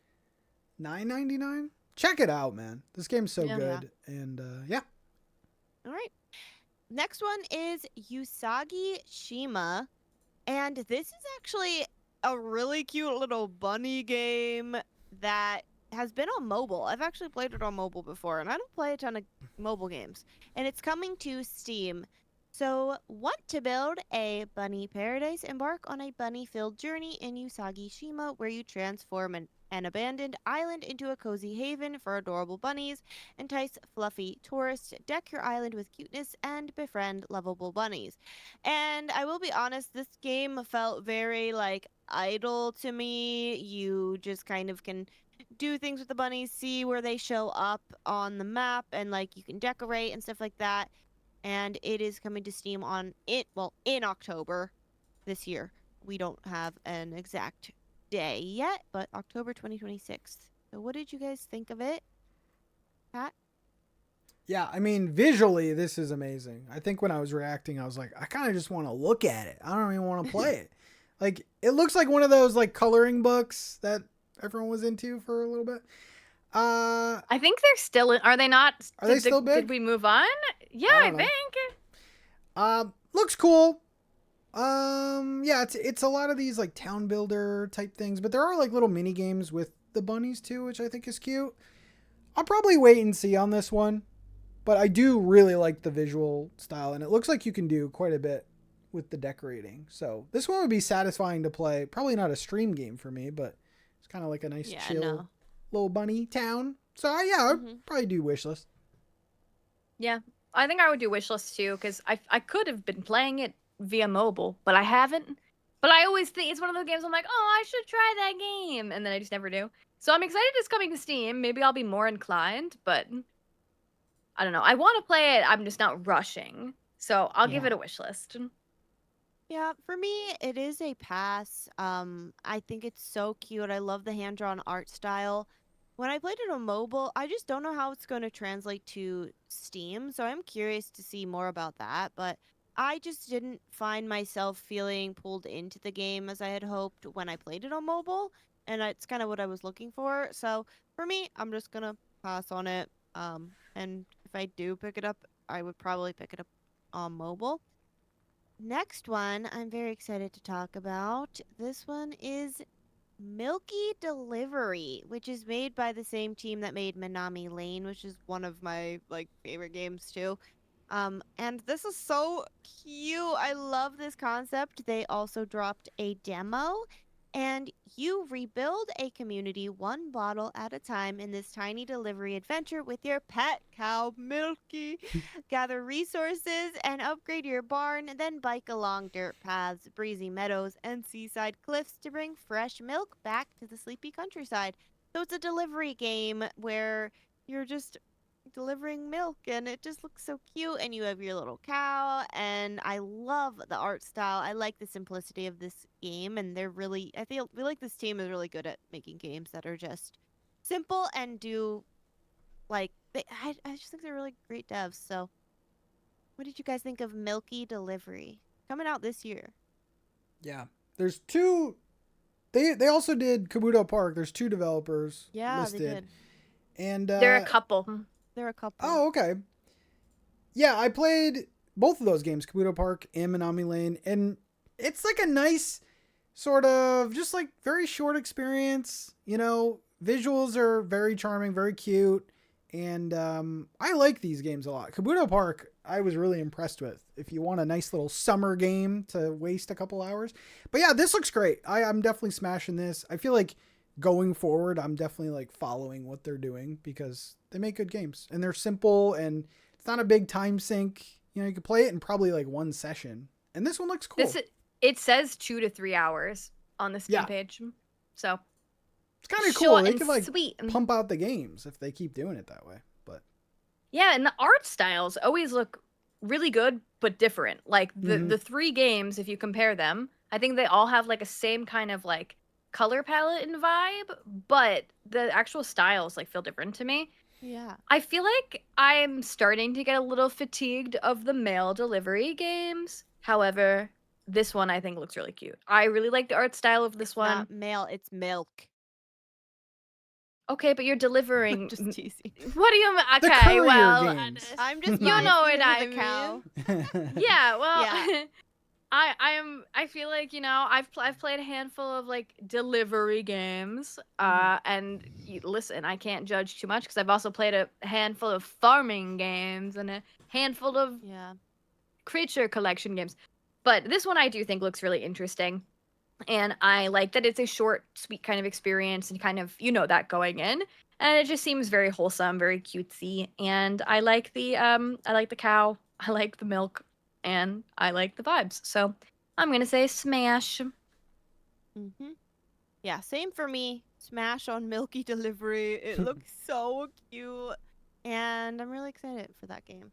$9.99. Check it out, man. This game's so Yeah. good. And yeah. All right. Next one is Usagi Shima. And this is actually a really cute little bunny game that has been on mobile. I've actually played it on mobile before, and I don't play a ton of mobile games. And it's coming to Steam. So, want to build a bunny paradise? Embark on a bunny-filled journey in Usagi Shima, where you transform an abandoned island into a cozy haven for adorable bunnies, entice fluffy tourists, deck your island with cuteness, and befriend lovable bunnies. And I will be honest, this game felt very like idle to me. You just kind of can do things with the bunnies, see where they show up on the map, and like you can decorate and stuff like that. And it is coming to Steam in October this year. We don't have an exact day yet, but October 2026. So what did you guys think of it? Pat? Yeah, I mean, visually, this is amazing. I think when I was reacting, I was like, I kind of just want to look at it. I don't even want to play it. Like, it looks like one of those, like, coloring books that everyone was into for a little bit. I think they're still in. Are they not? Are they still big? Did we move on? Yeah, I I don't know. think. Looks cool. Yeah, it's a lot of these, like, town builder type things, but there are, like, little mini games with the bunnies, too, which I think is cute. I'll probably wait and see on this one. But I do really like the visual style, and it looks like you can do quite a bit with the decorating. So this one would be satisfying to play. Probably not a stream game for me, but it's kind of like a nice chill little bunny town. So yeah, I'd probably do wishlist. Yeah, I think I would do wishlist too, because I could have been playing it via mobile, but I haven't. But I always think it's one of those games I'm like, oh, I should try that game, and then I just never do. So I'm excited it's coming to Steam. Maybe I'll be more inclined, but I don't know. I want to play it. I'm just not rushing. So I'll give it a wish list. Yeah, for me, it is a pass. I think it's so cute. I love the hand-drawn art style. When I played it on mobile, I just don't know how it's going to translate to Steam, so I'm curious to see more about that. But I just didn't find myself feeling pulled into the game as I had hoped when I played it on mobile, and it's kind of what I was looking for. So for me, I'm just gonna pass on it. And if I do pick it up, I would probably pick it up on mobile. Next one, I'm very excited to talk about. This one is Milki Delivery, which is made by the same team that made Minami Lane, which is one of my favorite games too. And this is so cute. I love this concept. They also dropped a demo, and you rebuild a community one bottle at a time in this tiny delivery adventure with your pet cow, Milky. Gather resources and upgrade your barn, then bike along dirt paths, breezy meadows, and seaside cliffs to bring fresh milk back to the sleepy countryside. So it's a delivery game where you're just delivering milk, and it just looks so cute, and you have your little cow, and I love the art style. I like the simplicity of this feel like this team is really good at making games that are just simple and do I just think they're really great devs. So what did you guys think of Milky Delivery coming out this year? Yeah. There's two. They also did Kabuto Park. There's two developers listed. They did. And There are a couple. There are a couple. Oh, okay. Yeah, I played both of those games, Kabuto Park and Minami Lane, and it's like a nice sort of just like very short experience. You know, visuals are very charming, very cute, and I like these games a lot. Kabuto Park, I was really impressed with. If you want a nice little summer game to waste a couple hours, but yeah, this looks great. I'm definitely smashing this. I feel like going forward, I'm definitely like following what they're doing because they make good games and they're simple and it's not a big time sink. You know, you could play it in probably like one session. And this one looks cool. It says 2 to 3 hours on the Steam page. So it's kind of cool. They and could like sweet. pump out the games if they keep doing it that way. But yeah, and the art styles always look really good but different. Like the 3 games, if you compare them, I think they all have like a same kind of like color palette and vibe, but the actual styles like feel different to me. Yeah. I feel like I'm starting to get a little fatigued of the mail delivery games. However, this one I think looks really cute. I really like the art style of this one. Not mail, it's milk. Okay, but you're delivering. Just teasing. What do you mean? The Okay, courier well, games. I'm just you know what I the mean. cow. Yeah, well, Yeah. I feel like, you know, I've played a handful of like delivery games, and listen, I can't judge too much because I've also played a handful of farming games and a handful of creature collection games. But this one I do think looks really interesting, and I like that it's a short, sweet kind of experience and kind of, you know, that going in, and it just seems very wholesome, very cutesy, and I like the cow, I like the milk, and I like the vibes. So I'm gonna say smash. Yeah, same for me. Smash on Milky Delivery. It looks so cute, and I'm really excited for that game.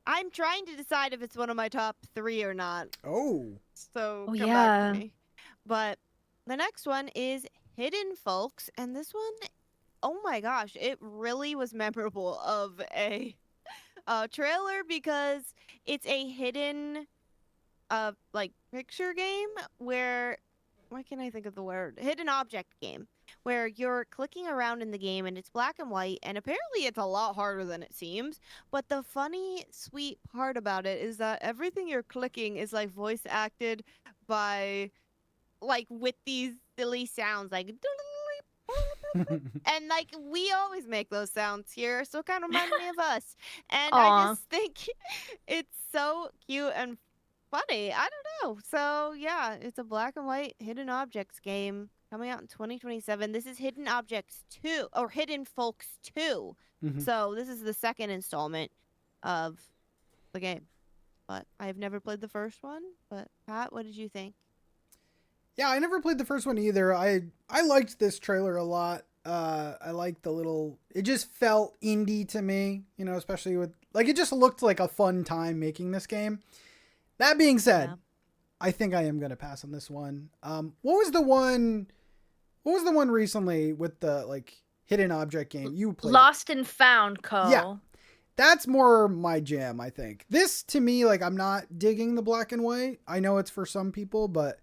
I'm trying to decide if it's one of my top 3 or not. Oh. So come back to me. But the next one is Hidden Folks, and this one, oh my gosh, it really was memorable of a trailer because it's a hidden picture game where, why can't I think of the word? Hidden object game where you're clicking around in the game and it's black and white, and apparently it's a lot harder than it seems. But the funny, sweet part about it is that everything you're clicking is like voice acted by with these silly sounds like and like we always make those sounds here, so it kind of reminds me of us. And I just think it's so cute and funny. I don't know. So yeah, it's a black and white hidden objects game coming out in 2027. This is Hidden Objects 2 or Hidden Folks 2. So this is the second installment of the game. But I've never played the first one. But Pat, what did you think? Yeah, I never played the first one either. I liked this trailer a lot. I liked it just felt indie to me, you know, especially with, it just looked like a fun time making this game. That being said, I think I am gonna pass on this one. What was the one? What was the one recently with the like hidden object game you played? Lost and Found Co. Yeah. That's more my jam, I think. This to me, like, I'm not digging the black and white. I know it's for some people, but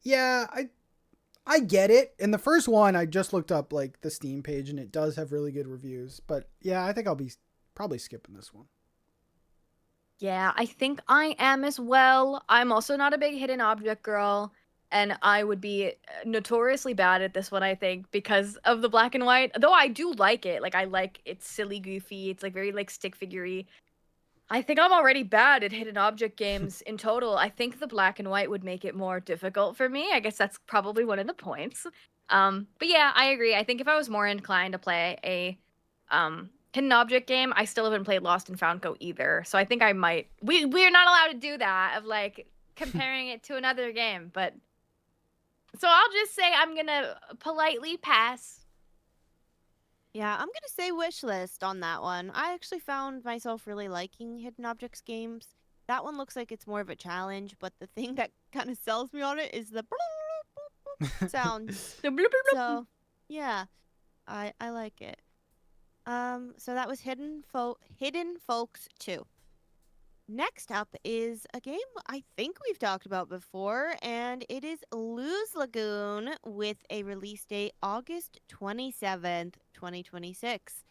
yeah, I get it. And the first one, I just looked up like the Steam page, and it does have really good reviews. But yeah, I think I'll be probably skipping this one. Yeah, I think I am as well. I'm also not a big hidden object girl, and I would be notoriously bad at this one, I think, because of the black and white. Though I do like it. Like, I like it's silly, goofy. It's like very like stick figure-y. I think I'm already bad at hidden object games in total. I think the black and white would make it more difficult for me. I guess that's probably one of the points. But yeah, I agree. I think if I was more inclined to play a hidden object game, I still haven't played Lost and Found Co either. So I think I might. We're not allowed to do that of like comparing it to another game. But so I'll just say I'm gonna politely pass. Yeah, I'm gonna say wish list on that one. I actually found myself really liking hidden objects games. That one looks like it's more of a challenge, but the thing that kind of sells me on it is the sound. The bloop, bloop, bloop. So, yeah, I like it. So that was Hidden Folks 2. Next up is a game I think we've talked about before, and it is Lose Lagoon with a release date August 27th, 2026.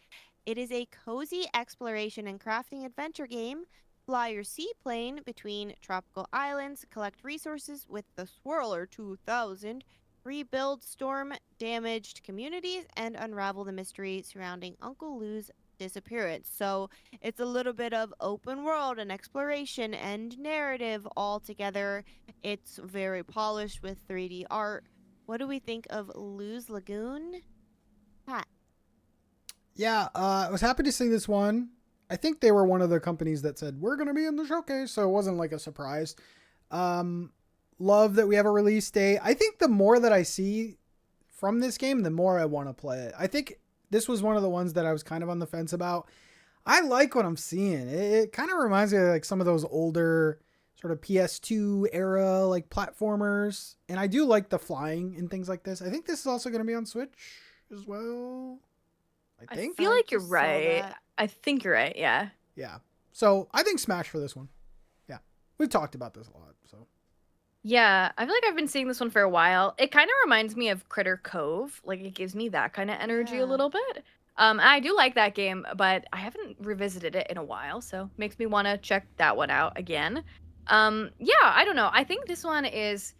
It is a cozy exploration and crafting adventure game. Fly your seaplane between tropical islands, collect resources with the Swirler 2000, rebuild storm-damaged communities, and unravel the mystery surrounding Uncle Lou's disappearance. So it's a little bit of open world and exploration and narrative all together. It's very polished with 3D art. What do we think of Lose Lagoon? Pat. Yeah, I was happy to see this one. I think they were one of the companies that said, we're going to be in the showcase, so it wasn't like a surprise. Love that we have a release date. I think the more that I see from this game, the more I want to play it. I think this was one of the ones that I was kind of on the fence about. I like what I'm seeing. It kind of reminds me of like some of those older sort of PS2 era like platformers. And I do like the flying and things like this. I think this is also going to be on Switch as well. I think. I feel like you're just saw right. that. I think you're right. Yeah. Yeah. So I think Smash for this one. Yeah. We've talked about this a lot. So. Yeah, I feel like I've been seeing this one for a while. It kind of reminds me of Critter Cove. Like, it gives me that kind of energy Yeah. a little bit. And I do like that game, but I haven't revisited it in a while, so makes me want to check that one out again. Yeah, I don't know. I think this one is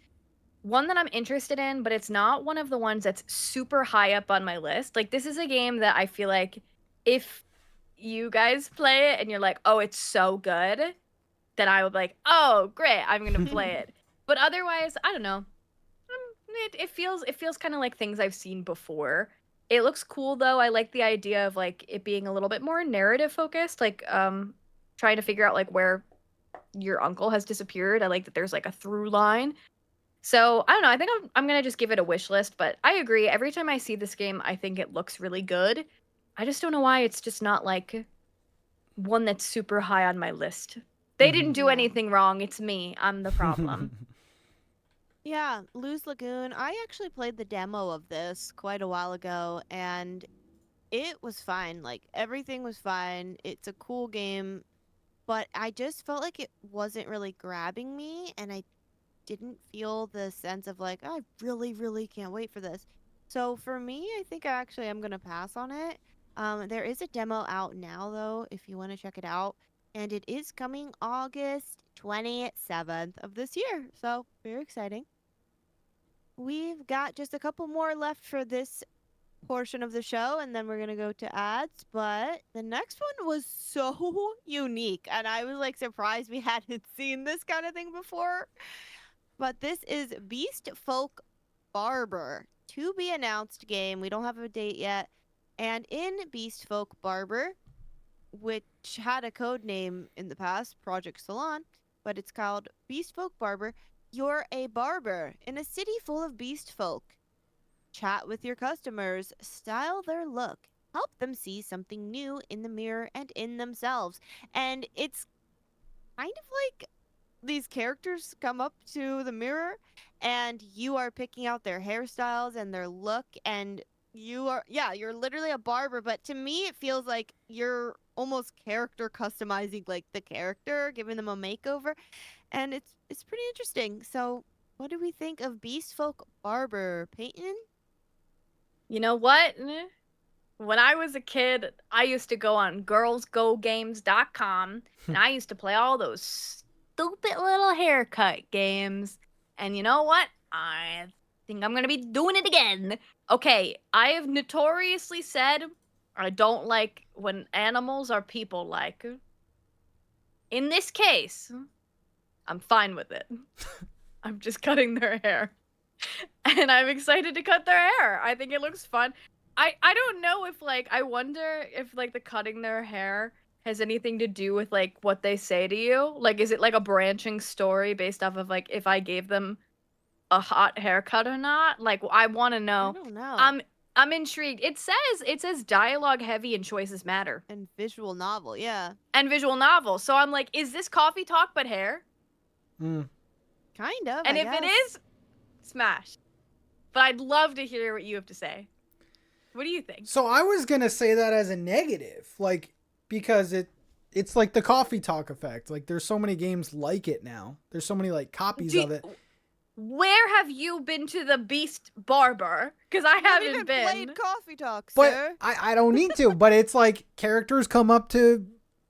one that I'm interested in, but it's not one of the ones that's super high up on my list. Like, this is a game that I feel like if you guys play it and you're like, oh, it's so good, then I would be like, oh, great, I'm going to play it. But otherwise, I don't know. It feels kind of like things I've seen before. It looks cool though. I like the idea of like it being a little bit more narrative focused, like trying to figure out like where your uncle has disappeared. I like that there's like a through line. So I don't know. I think I'm gonna just give it a wish list. But I agree. Every time I see this game, I think it looks really good. I just don't know why it's just not like one that's super high on my list. They didn't do Yeah. anything wrong. It's me. I'm the problem. Yeah, Lose Lagoon. I actually played the demo of this quite a while ago, and it was fine. Like, everything was fine. It's a cool game, but I just felt like it wasn't really grabbing me, and I didn't feel the sense of, like, I really, really can't wait for this. So for me, I think I actually am going to pass on it. There is a demo out now, though, if you want to check it out, and it is coming August 27th of this year, so very exciting. We've got just a couple more left for this portion of the show, and then we're gonna go to ads. But the next one was so unique, and I was like surprised we hadn't seen this kind of thing before. But this is Beast Folk Barber, to be announced game. We don't have a date yet. And in Beast Folk Barber, which had a code name in the past, Project Salon, but it's called Beast Folk Barber. You're a barber in a city full of beast folk. Chat with your customers, style their look, help them see something new in the mirror and in themselves. And it's kind of like these characters come up to the mirror and you are picking out their hairstyles and their look, and you're literally a barber, but to me it feels like you're almost character customizing like the character, giving them a makeover, and it's pretty interesting. So what do we think of Beast Folk Barber, Peyton? You know what? When I was a kid, I used to go on girlsgogames.com and I used to play all those stupid little haircut games. And you know what? I think I'm going to be doing it again. Okay, I have notoriously said I don't like when animals are people-like. In this case, I'm fine with it. I'm just cutting their hair. And I'm excited to cut their hair. I think it looks fun. I don't know if, like, I wonder if, like, the cutting their hair has anything to do with, like, what they say to you. Like, is it, like, a branching story based off of, like, if I gave them a hot haircut or not? Like, I want to know. I don't know. I'm intrigued. It says dialogue heavy and choices matter. And visual novel, yeah. And visual novel. So I'm like, is this coffee talk but hair? Mm. Kind of. And I if it guess. is, smash. But I'd love to hear what you have to say. What do you think? So I was gonna say that as a negative, like, because it's like the coffee talk effect. Like, there's so many games like it now. There's so many like copies of it. Where have you been to the Beast Barber? Because I haven't even been. played Coffee Talk, But sir. I don't need to. But it's like characters come up to,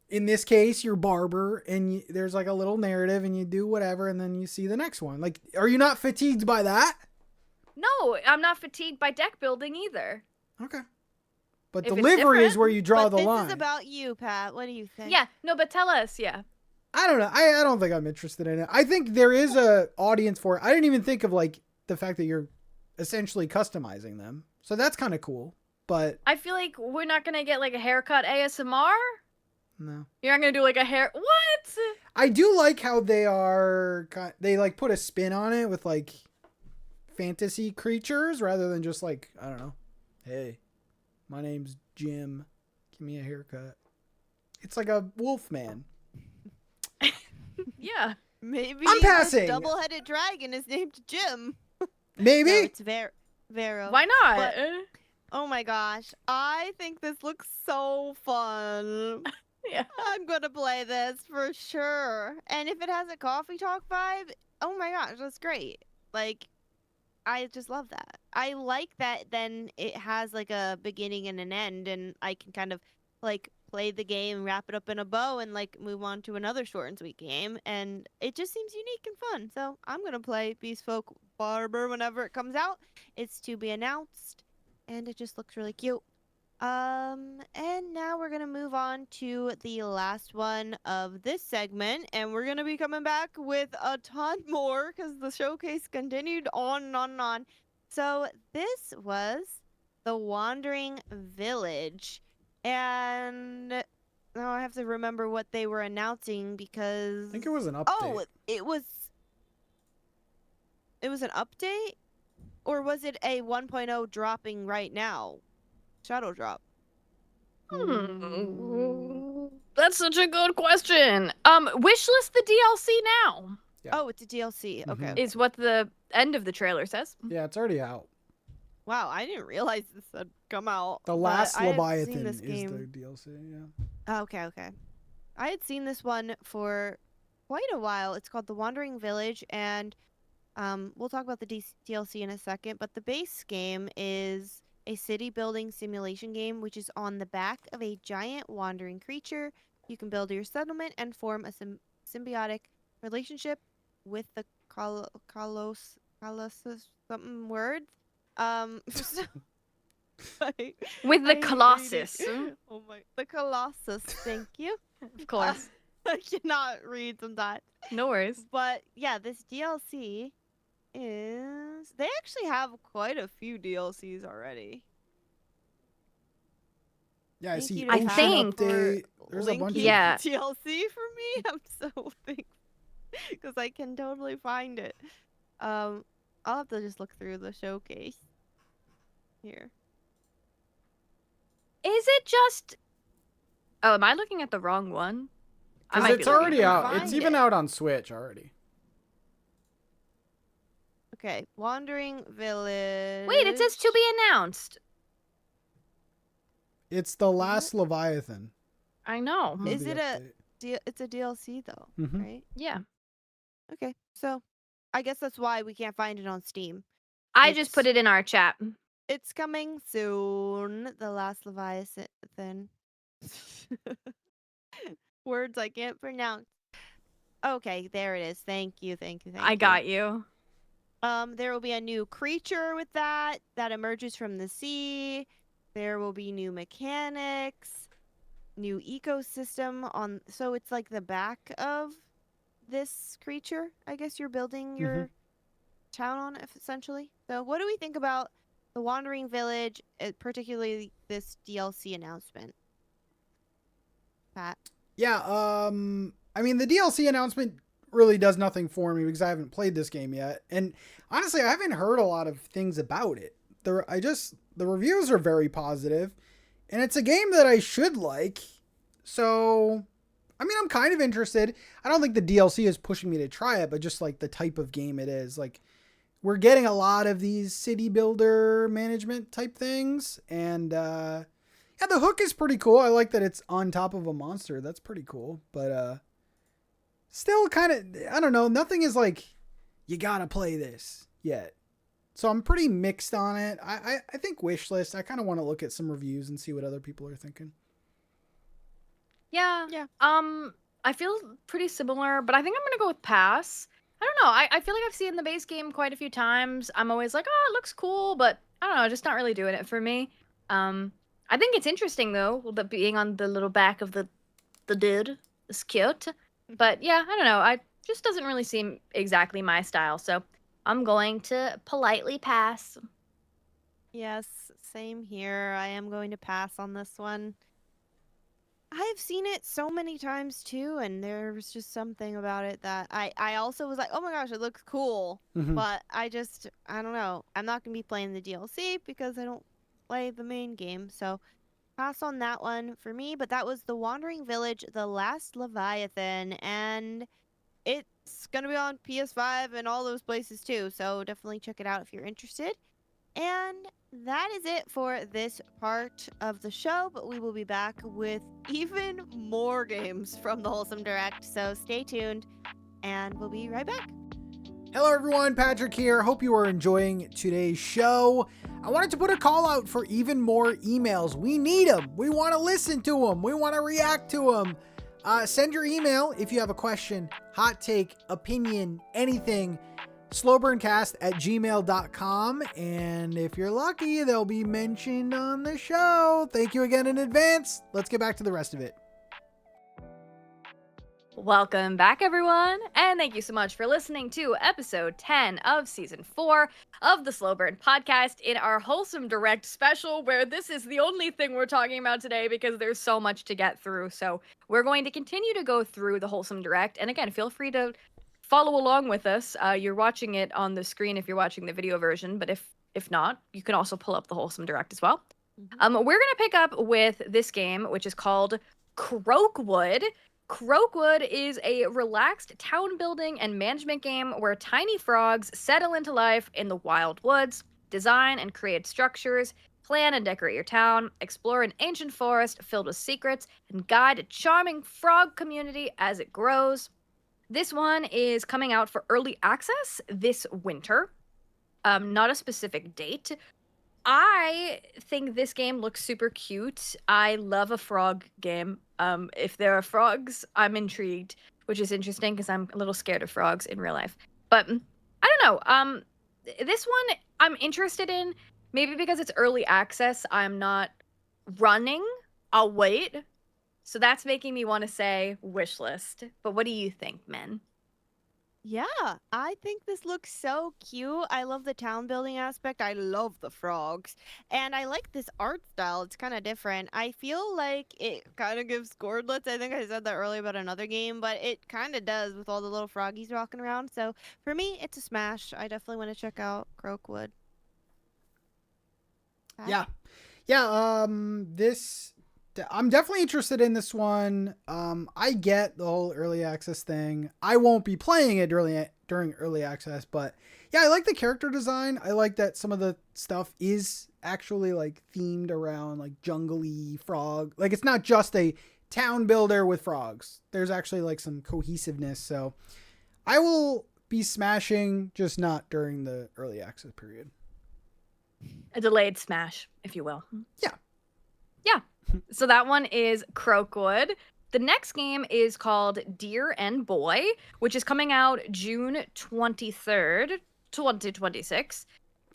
in this case, your barber, and there's like a little narrative, and you do whatever, and then you see the next one. Like, are you not fatigued by that? No, I'm not fatigued by deck building either. Okay. But If it's delivery is different, where you draw but the this line. is about you, Pat. What do you think? Yeah, no, but tell us, yeah. I don't know. I don't think I'm interested in it. I think there is a audience for it. I didn't even think of like the fact that you're essentially customizing them. So that's kind of cool. But I feel like we're not gonna get like a haircut ASMR. no. You're not gonna do like a hair. What? I do like how they like put a spin on it with like fantasy creatures rather than just like, I don't know. Hey, my name's Jim. Give me a haircut. It's like a wolf man. Yeah. Maybe I'm this passing. double-headed dragon is named Jim. Maybe? No, it's Vero. Why not? But- Oh my gosh. I think this looks so fun. Yeah. I'm gonna play this for sure. And if it has a coffee talk vibe, oh my gosh, that's great. Like, I just love that. I like that then it has like a beginning and an end, and I can kind of like play the game, wrap it up in a bow, and like move on to another short and sweet game. And it just seems unique and fun. So I'm gonna play Beast Folk Barber whenever it comes out. It's to be announced, and it just looks really cute. And now we're gonna move on to the last one of this segment, and we're gonna be coming back with a ton more because the showcase continued on and on and on. So this was the Wandering Village, and now I have to remember what they were announcing because I think it was an update. oh, it was an update, or was it a 1.0 dropping right now? Shadow drop. That's such a good question. Wishlist the DLC now. Yeah. Oh, it's a DLC. Okay. Mhm. Is what the end of the trailer says. Yeah, it's already out. Wow, I didn't realize this had come out. The but last I had Leviathan seen this is game. the DLC, yeah. Oh, okay. I had seen this one for quite a while. It's called The Wandering Village, and we'll talk about the DLC in a second. But the base game is a city building simulation game, which is on the back of a giant wandering creature. You can build your settlement and form a symbiotic relationship with the Colossus something words. With the I hate Colossus. reading. Oh my, the Colossus. Thank you. Of course. I cannot read sometimes. No worries. But yeah, this DLC is. They actually have quite a few DLCs already. Yeah, I Thank see. you to I Ocean think- update. There's a bunch linking of Yeah. DLC for me. I'm so thankful because I can totally find it. I'll have to just look through the showcase here. Is it just? Oh, am I looking at the wrong one? I Because might be it's looking already for it. out. It's Find even it. out on Switch already. Okay, Wandering Village. Wait, it says to be announced. It's the last Leviathan. I know. Is the it update. It's a DLC though, Mhm. right? Yeah. Okay, so I guess that's why we can't find it on Steam. I just put It's- it in our chat. It's coming soon. The last Leviathan. Words I can't pronounce. Okay, there it is. Thank you, thank you, thank you. I got you. There will be a new creature with that emerges from the sea. There will be new mechanics, new ecosystem on. So it's like the back of this creature. I guess you're building your town on, essentially. So, what do we think about the Wandering Village, particularly this DLC announcement? Pat. Yeah, I mean the DLC announcement really does nothing for me because I haven't played this game yet. And honestly, I haven't heard a lot of things about it. The reviews are very positive, and it's a game that I should like. So, I mean, I'm kind of interested. I don't think the DLC is pushing me to try it, but just like the type of game it is. Like, we're getting a lot of these city builder management type things, and yeah, the hook is pretty cool. I like that it's on top of a monster. That's pretty cool. But still kind of, I don't know. Nothing is like, you gotta play this yet. So I'm pretty mixed on it. I think wishlist. I kind of want to look at some reviews and see what other people are thinking. Yeah. Yeah. I feel pretty similar, but I think I'm gonna go with pass. I don't know. I feel like I've seen the base game quite a few times. I'm always like, oh, it looks cool, but I don't know, just not really doing it for me. I think it's interesting though, the being on the little back of the dude is cute. But yeah, I don't know. I just doesn't really seem exactly my style, so I'm going to politely pass. Yes, same here. I am going to pass on this one. I've seen it so many times too, and there was just something about it that I also was like, oh my gosh, it looks cool. Mhm. But I don't know. I'm not going to be playing the DLC because I don't play the main game. So pass on that one for me. But that was The Wandering Village, The Last Leviathan. And it's going to be on PS5 and all those places too. So definitely check it out if you're interested. And that is it for this part of the show, but we will be back with even more games from the Wholesome Direct, so stay tuned, and we'll be right back. Hello everyone, Patrick here. Hope you are enjoying today's show. I wanted to put a call out for even more emails. We need them. We want to listen to them. We want to react to them. Send your email if you have a question, hot take, opinion, anything. slowburncast@gmail.com, and if you're lucky, they'll be mentioned on the show. Thank you again in advance. Let's get back to the rest of it. Welcome back, everyone, and thank you so much for listening to episode 10 of season 4 of the Slow Burn podcast in our Wholesome Direct special, where this is the only thing we're talking about today because there's so much to get through. So we're going to continue to go through the Wholesome Direct, and again, feel free to follow along with us. You're watching it on the screen if you're watching the video version, but if not, you can also pull up the Wholesome Direct as well. We're gonna pick up with this game, which is called Croakwood. Croakwood is a relaxed town building and management game where tiny frogs settle into life in the wild woods, design and create structures, plan and decorate your town, explore an ancient forest filled with secrets, and guide a charming frog community as it grows. This one is coming out for early access this winter. Not a specific date. I think this game looks super cute. I love a frog game. If there are frogs, I'm intrigued, which is interesting because I'm a little scared of frogs in real life. But I don't know. This one I'm interested in, maybe because it's early access. I'm not running. I'll wait. So that's making me want to say wishlist. But what do you think, men? Yeah, I think this looks so cute. I love the town building aspect. I love the frogs. And I like this art style. It's kind of different. I feel like it kind of gives Scoredlets. I think I said that earlier about another game, but it kind of does with all the little froggies walking around. So for me, it's a smash. I definitely want to check out Croakwood. Yeah. Yeah, this I'm definitely interested in this one. I get the whole early access thing. I won't be playing it during early access, but yeah, I like the character design. I like that some of the stuff is actually like themed around like jungly frog. Like it's not just a town builder with frogs. There's actually like some cohesiveness. So I will be smashing, just not during the early access period. A delayed smash, if you will. Yeah. Yeah. So that one is Croakwood. The next game is called Deer and Boy, which is coming out June 23rd, 2026.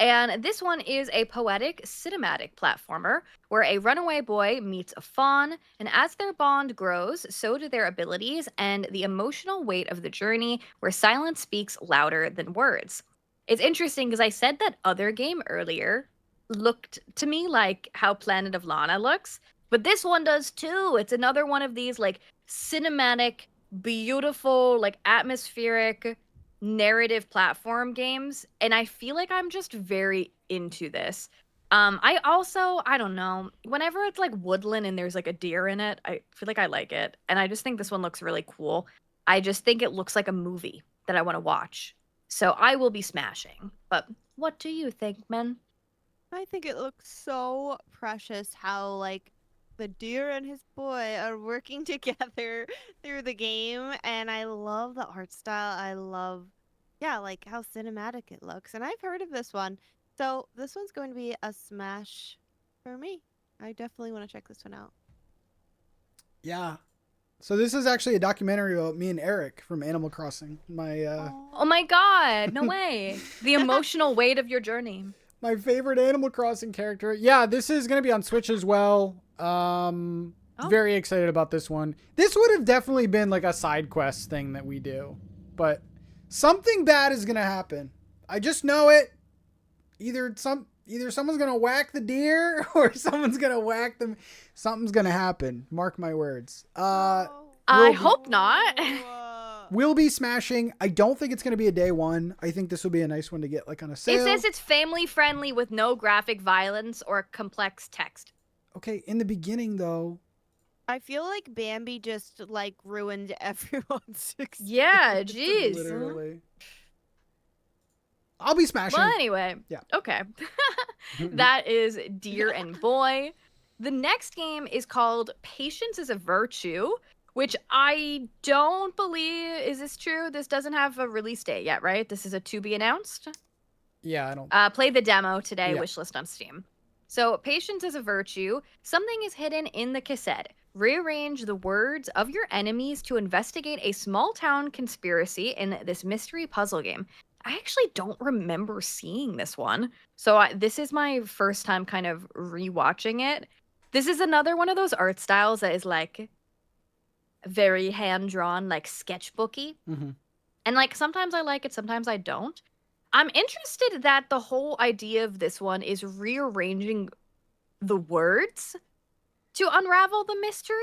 And this one is a poetic cinematic platformer where a runaway boy meets a fawn, and as their bond grows, so do their abilities and the emotional weight of the journey where silence speaks louder than words. It's interesting because I said that other game earlier looked to me like how Planet of Lana looks, but this one does too. It's another one of these like cinematic, beautiful, like atmospheric narrative platform games, and I feel like I'm just very into this. I don't know, whenever it's like woodland and there's like a deer in it, I feel like I like it, and I just think this one looks really cool. I just think it looks like a movie that I want to watch, so I will be smashing. But what do you think, men? I think it looks so precious how like the deer and his boy are working together through the game, and I love the art style. I love, yeah, like how cinematic it looks. And I've heard of this one, so this one's going to be a smash for me. I definitely want to check this one out. Yeah. So this is actually a documentary about me and Eric from Animal Crossing. Oh my god, no way. The emotional weight of your journey. My favorite Animal Crossing character. Yeah, this is going to be on Switch as well. Very excited about this one. This would have definitely been like a side quest thing that we do, but something bad is going to happen. I just know it. Either someone's going to whack the deer or someone's going to whack them. Something's going to happen. Mark my words. I hope not. We'll be smashing. I don't think it's going to be a day one. I think this will be a nice one to get like on a sale. It says it's family friendly with no graphic violence or complex text. Okay, in the beginning though. I feel like Bambi just like ruined everyone's experience. Yeah, jeez. Literally. I'll be smashing. Well, anyway. Yeah. Okay. That is Deer and Boy. The next game is called Patience is a Virtue, which I don't believe, is this true? This doesn't have a release date yet, right? This is a to be announced? Yeah, I don't. Play the demo today, Yeah. wishlist on Steam. So, Patience is a Virtue. Something is hidden in the cassette. Rearrange the words of your enemies to investigate a small town conspiracy in this mystery puzzle game. I actually don't remember seeing this one. So, this is my first time kind of rewatching it. This is another one of those art styles that is like very hand-drawn, like sketchbooky. Mm-hmm. And like sometimes I like it, sometimes I don't. I'm interested that the whole idea of this one is rearranging the words to unravel the mystery.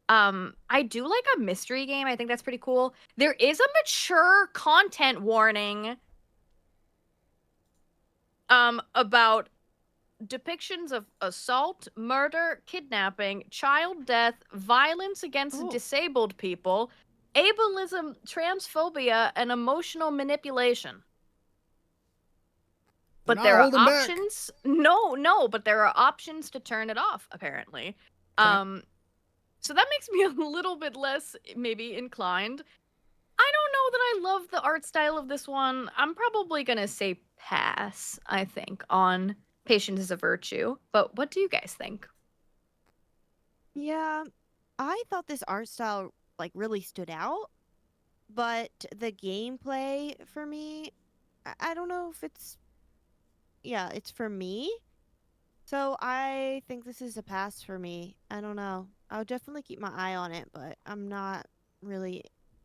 I do like a mystery game. I think that's pretty cool. There is a mature content warning about depictions of assault, murder, kidnapping, child death, violence against disabled people, ableism, transphobia, and emotional manipulation. But there are options. No, but there are options to turn it off, apparently. Okay. So that makes me a little bit less maybe inclined. I don't know that I love the art style of this one. I'm probably gonna say pass, I think, on Patience is a Virtue. But what do you guys think? Yeah, I thought this art style like really stood out, but the gameplay for me, I don't know if it's for me. So I think this is a pass for me. I don't know. I'll definitely keep my eye on it, but I'm not really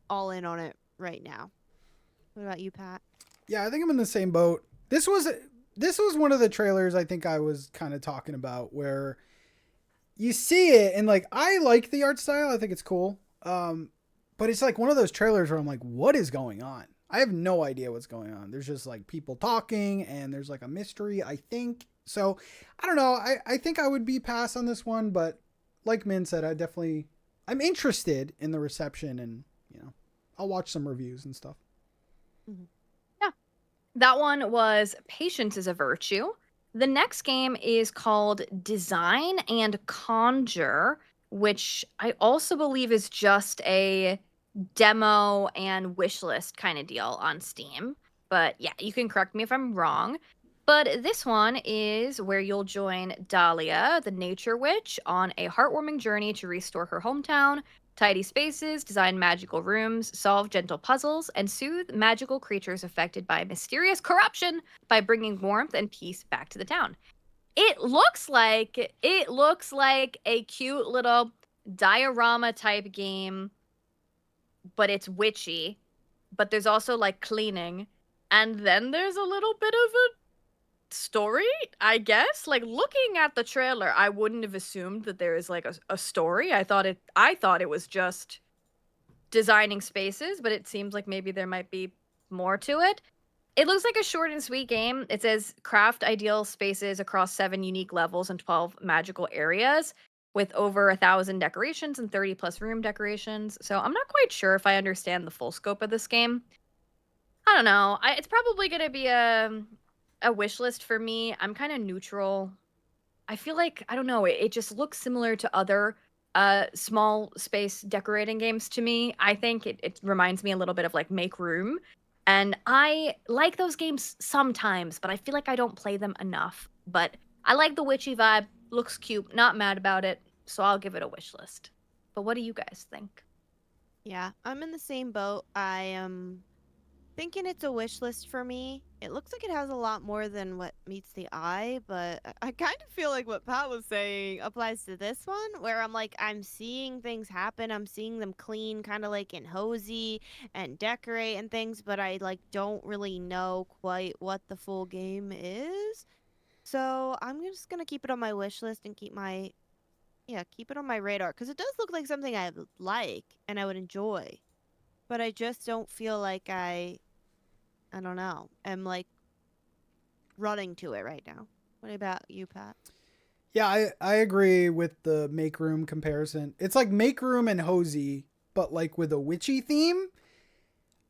all in on it right now. What about you, Pat? Yeah, I think I'm in the same boat. This was one of the trailers I think I was kind of talking about where you see it and like I like the art style. I think it's cool. But it's like one of those trailers where I'm like, what is going on? I have no idea what's going on. There's just like people talking and there's like a mystery, I think. So I don't know. I think I would be pass on this one, but like Min said, I'm interested in the reception, and I'll watch some reviews and stuff. Yeah. That one was Patience is a Virtue. The next game is called Design and Conjure, which I also believe is just a demo and wishlist kind of deal on Steam. But yeah, you can correct me if I'm wrong. But this one is where you'll join Dahlia, the nature witch, on a heartwarming journey to restore her hometown, tidy spaces, design magical rooms, solve gentle puzzles, and soothe magical creatures affected by mysterious corruption by bringing warmth and peace back to the town. It looks like a cute little diorama type game, but it's witchy. But there's also like cleaning, and then there's a little bit of a story, I guess. Like, looking at the trailer, I wouldn't have assumed that there is like a story. I thought it was just designing spaces, but it seems like maybe there might be more to it. It looks like a short and sweet game. It says craft ideal spaces across 7 unique levels and 12 magical areas with over 1,000 decorations and 30 plus room decorations. So I'm not quite sure if I understand the full scope of this game. I don't know. It's probably going to be a wish list for me. I'm kind of neutral. I feel like, I don't know, it just looks similar to other small space decorating games to me. I think it reminds me a little bit of like Make Room. And I like those games sometimes, but I feel like I don't play them enough. But I like the witchy vibe. Looks cute. Not mad about it. So I'll give it a wish list. But what do you guys think? Yeah, I'm in the same boat. I am thinking it's a wish list for me. It looks like it has a lot more than what meets the eye, but I kind of feel like what Pat was saying applies to this one, where I'm seeing things happen. I'm seeing them clean, kind of like in Hosey and decorate and things, but I don't really know quite what the full game is. So I'm just gonna keep it on my wish list and keep it on my radar, because it does look like something I would like and I would enjoy. But I just don't feel like I don't know, am running to it right now. What about you, Pat? Yeah, I agree with the Make Room comparison. It's like Make Room and Hosey, but like with a witchy theme.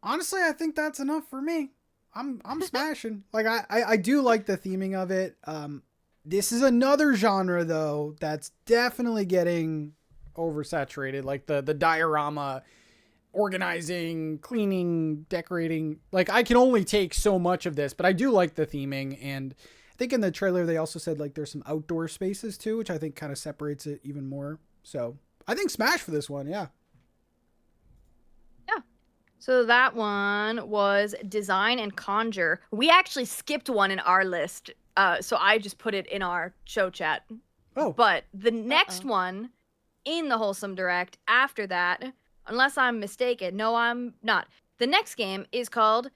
Honestly, I think that's enough for me. I'm smashing. Like I do like the theming of it. This is another genre though that's definitely getting oversaturated. Like the diorama, organizing, cleaning, decorating. Like, I can only take so much of this, but I do like the theming. And I think in the trailer they also said like there's some outdoor spaces too, which I think kind of separates it even more. So I think smash for this one. Yeah. So that one was Design and Conjure. We actually skipped one in our list, so I just put it in our show chat. Oh. But the next one in the Wholesome Direct after that, unless I'm mistaken, no, I'm not. The next game is called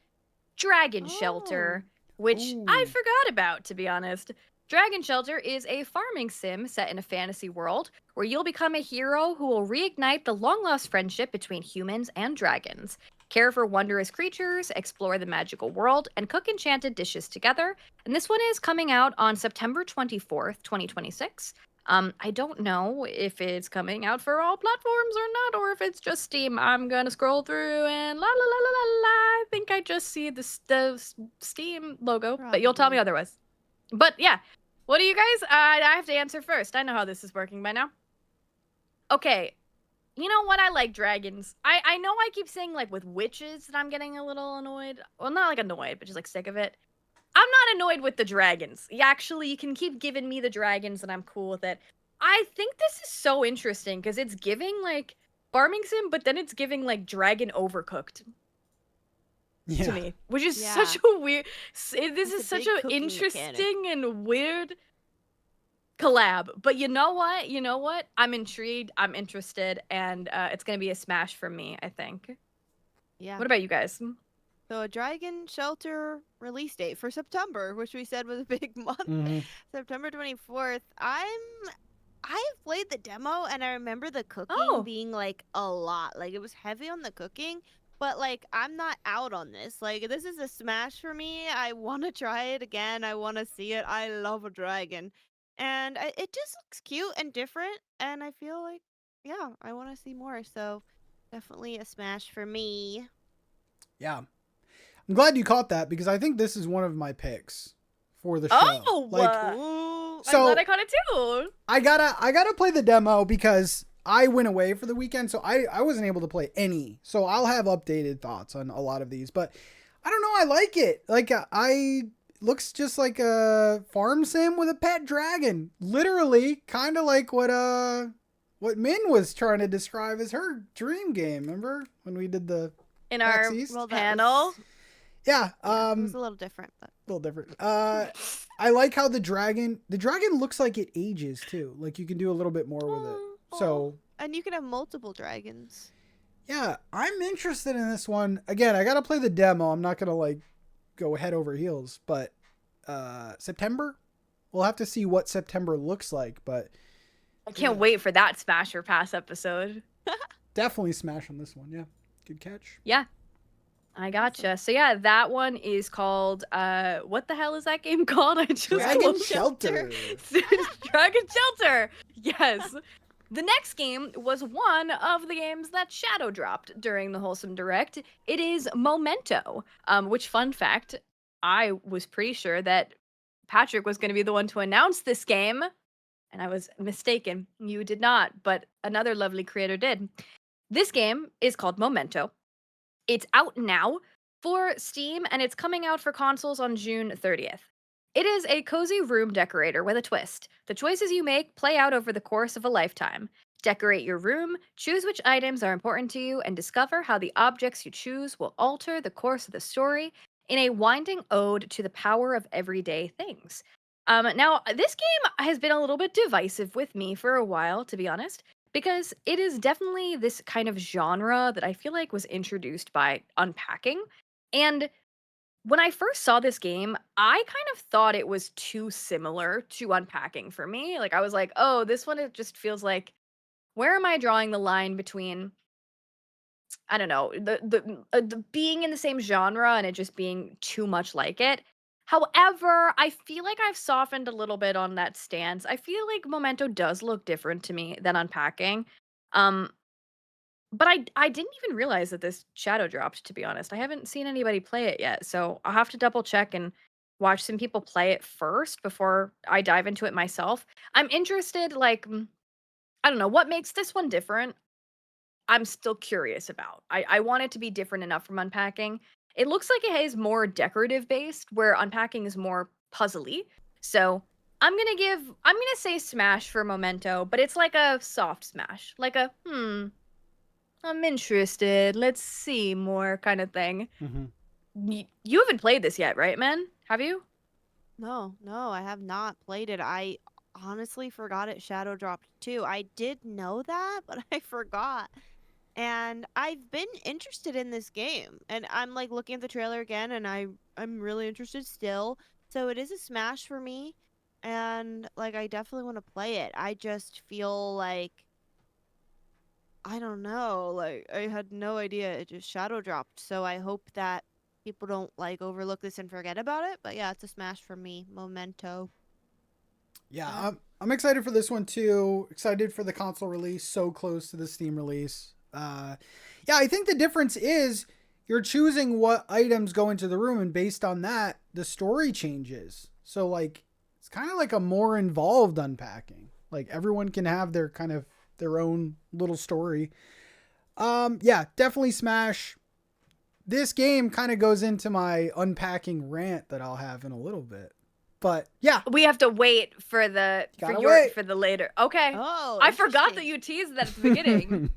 Dragon Shelter, which I forgot about, to be honest. Dragon Shelter is a farming sim set in a fantasy world where you'll become a hero who will reignite the long-lost friendship between humans and dragons, care for wondrous creatures, explore the magical world, and cook enchanted dishes together. And this one is coming out on September 24th, 2026. I don't know if it's coming out for all platforms or not, or if it's just Steam. I'm gonna scroll through and la la la la la la. I think I just see the Steam logo, but you'll tell me otherwise. But yeah, what do you guys? I have to answer first. I know how this is working by now. Okay, you know what? I like dragons. I know I keep saying like with witches that I'm getting a little annoyed. Well, not like annoyed, but just like sick of it. I'm not annoyed with the dragons. Actually, you can keep giving me the dragons and I'm cool with it. I think this is so interesting because it's giving like farming sim, but then it's giving like dragon overcooked to me, which is such a weird. This is such an interesting and weird collab. But you know what? You know what? I'm intrigued. I'm interested, and it's gonna be a smash for me, I think. Yeah. What about you guys? So a Dragon Shelter release date for September, which we said was a big month. September 24th. I've played the demo and I remember the cooking being like a lot. Like it was heavy on the cooking, but like I'm not out on this. Like this is a smash for me. I want to try it again. I want to see it. I love a dragon. And it just looks cute and different. And I feel like, yeah, I want to see more. So definitely a smash for me. Yeah. I'm glad you caught that because I think this is one of my picks for the show. Oh, Ooh. I'm So glad I caught it too. I gotta play the demo because I went away for the weekend, so I wasn't able to play any. So I'll have updated thoughts on a lot of these, but I don't know. I like it. Like looks just like a farm sim with a pet dragon. Literally, kind of like what Min was trying to describe as her dream game. Remember when we did the In our PAX East? Well, that panel. Yeah, it was a little different. But... a little different. I like how the dragon looks like it ages too. Like you can do a little bit more with it. So, and you can have multiple dragons. yeah, I'm interested in this one. Again, I got to play the demo. I'm not going to like go head over heels, but September, we'll have to see what September looks like, but I can't wait for that Smash or Pass episode. definitely smash on this one. Yeah. Good catch. Yeah. I gotcha. So yeah, that one is called what the hell is that game called? I just Dragon looked- Shelter. Dragon Shelter. Yes. The next game was one of the games that shadow dropped during the Wholesome Direct. It is Momento. Which, fun fact, I was pretty sure that Patrick was going to be the one to announce this game, and I was mistaken. You did not, but another lovely creator did. This game is called Momento. It's out now for Steam, and it's coming out for consoles on June 30th. It is a cozy room decorator with a twist. The choices you make play out over the course of a lifetime. Decorate your room, choose which items are important to you, and discover how the objects you choose will alter the course of the story in a winding ode to the power of everyday things. Now, this game has been a little bit divisive with me for a while, to be honest, because it is definitely this kind of genre that I feel like was introduced by Unpacking. And when I first saw this game, I kind of thought it was too similar to Unpacking for me. Like, I was like, oh, this one, it just feels like, where am I drawing the line between, I don't know, the being in the same genre and it just being too much like it? However, I feel like I've softened a little bit on that stance. I feel like Momento does look different to me than Unpacking. But I didn't even realize that this shadow dropped, to be honest. I haven't seen anybody play it yet, so I'll have to double check and watch some people play it first before I dive into it myself. I'm interested, like, I don't know, what makes this one different? I'm still curious about. I want it to be different enough from Unpacking. It looks like it is more decorative based, where Unpacking is more puzzly. So I'm gonna say smash for Momento, but it's like a soft smash. Like a I'm interested. Let's see more kind of thing. You haven't played this yet, right, man? Have you? No, I have not played it. I honestly forgot it shadow dropped too. I did know that, but I forgot. And I've been interested in this game. And I'm like looking at the trailer again and I'm really interested still. So it is a smash for me. And like I definitely want to play it. I just feel like I don't know, like I had no idea it just shadow dropped. So I hope that people don't like overlook this and forget about it. But yeah, it's a smash for me. Momento. Yeah, I'm excited for this one too. Excited for the console release, so close to the Steam release. Yeah, I think the difference is you're choosing what items go into the room, and based on that, the story changes. So like, it's kind of like a more involved Unpacking. Like everyone can have their kind of their own little story. Yeah, definitely smash. This game kind of goes into my Unpacking rant that I'll have in a little bit. But yeah, we have to wait for the for the later. Okay. Oh, I forgot that you teased that at the beginning.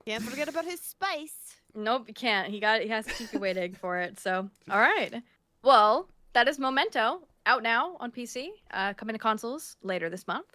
Can't forget about his spice. Nope, you can't. He has to keep you waiting for it. So, all right. Well, that is Momento, out now on PC, coming to consoles later this month.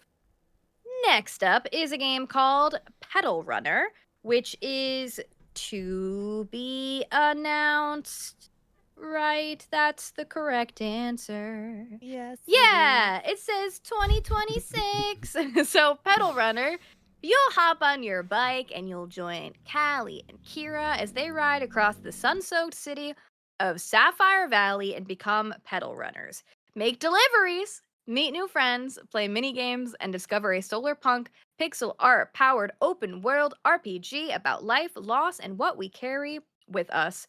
Next up is a game called Petal Runner, which is to be announced. Right, that's the correct answer. Yes. Yeah, it says 2026. So, Petal Runner, you'll hop on your bike and you'll join Callie and Kira as they ride across the sun-soaked city of Sapphire Valley and become Petal Runners. Make deliveries Meet new friends, play mini games, and discover a solar punk, pixel art powered open world RPG about life, loss, and what we carry with us.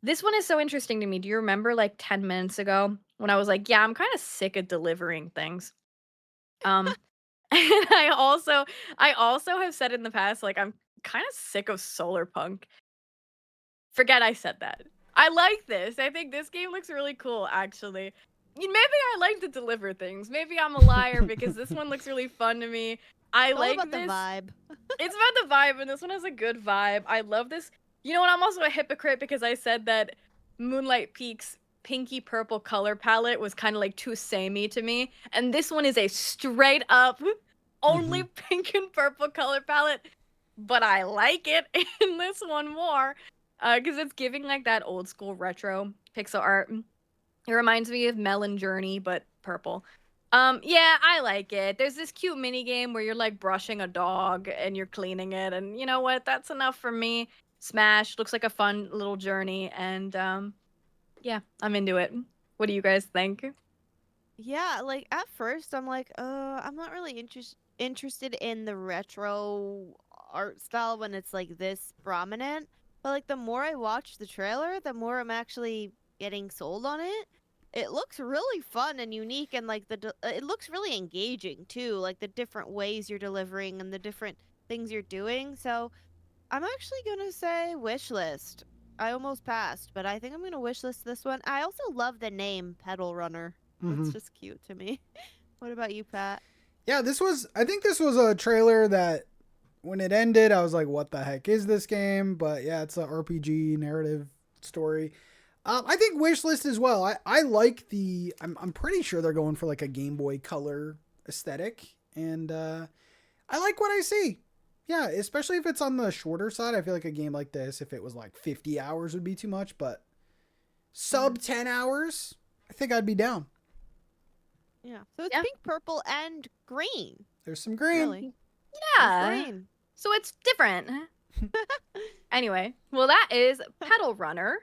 This one is so interesting to me. Do you remember like 10 minutes ago when I was like, yeah, I'm kind of sick of delivering things? Um, and I also have said in the past, like, I'm kind of sick of solar punk. Forget I said that. I like this. I think this game looks really cool, actually. Maybe I like to deliver things. Maybe I'm a liar because this one looks really fun to me. I It's all like about this. the vibe. It's about the vibe, and this one has a good vibe. I love this. You know what? I'm also a hypocrite because I said that Moonlight Peaks pinky purple color palette was kind of like too samey to me, and this one is a straight up only pink and purple color palette. But I like it in this one more because it's giving like that old school retro pixel art. It reminds me of Melon Journey, but purple. Yeah, I like it. There's this cute mini game where you're like brushing a dog and you're cleaning it, and you know what? That's enough for me. Smash looks like a fun little journey, and yeah, I'm into it. What do you guys think? Yeah, like at first I'm like, I'm not really interested in the retro art style when it's like this prominent. But like the more I watch the trailer, the more I'm actually getting sold on it. It looks really fun and unique, and like it looks really engaging too, like the different ways you're delivering and the different things you're doing. So I'm actually gonna say wish list. I almost passed, but I think I'm gonna wish list this one. I also love the name Petal Runner. That's just cute to me. What about you, Pat? Yeah, I think this was a trailer that when it ended, I was like, what the heck is this game? But yeah, it's an RPG narrative story. I think wishlist as well. I like I'm pretty sure they're going for like a Game Boy Color aesthetic. And I like what I see. Yeah, especially if it's on the shorter side. I feel like a game like this, if it was like 50 hours would be too much. But sub 10 hours, I think I'd be down. Yeah. So it's pink, purple, and green. There's some green. Really? Yeah. Green. So it's different. Anyway, well, that is Petal Runner.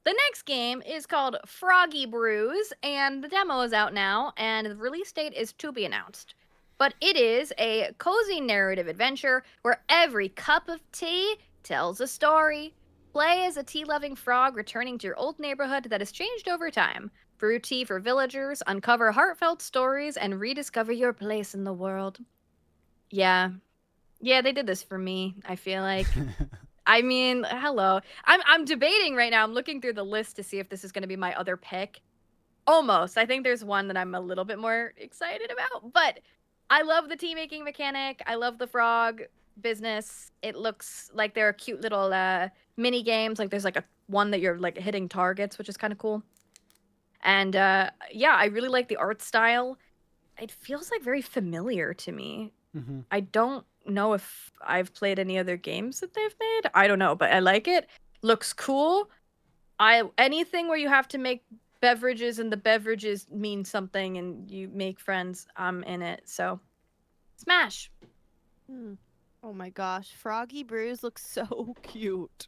The next game is called Froggy Brews, and the demo is out now, and the release date is to be announced. But it is a cozy narrative adventure where every cup of tea tells a story. Play as a tea-loving frog returning to your old neighborhood that has changed over time. Brew tea for villagers, uncover heartfelt stories, and rediscover your place in the world. Yeah, they did this for me, I feel like. I mean, hello. I'm debating right now. I'm looking through the list to see if this is going to be my other pick. Almost. I think there's one that I'm a little bit more excited about, but I love the tea making mechanic. I love the frog business. It looks like there are cute little mini games. Like there's like one that you're like hitting targets, which is kind of cool. And yeah, I really like the art style. It feels like very familiar to me. I don't know if I've played any other games that they've made. I don't know, but I like it. Looks cool. Anything where you have to make beverages and the beverages mean something and you make friends, I'm in it. So smash. Oh my gosh, Froggy Brews looks so cute.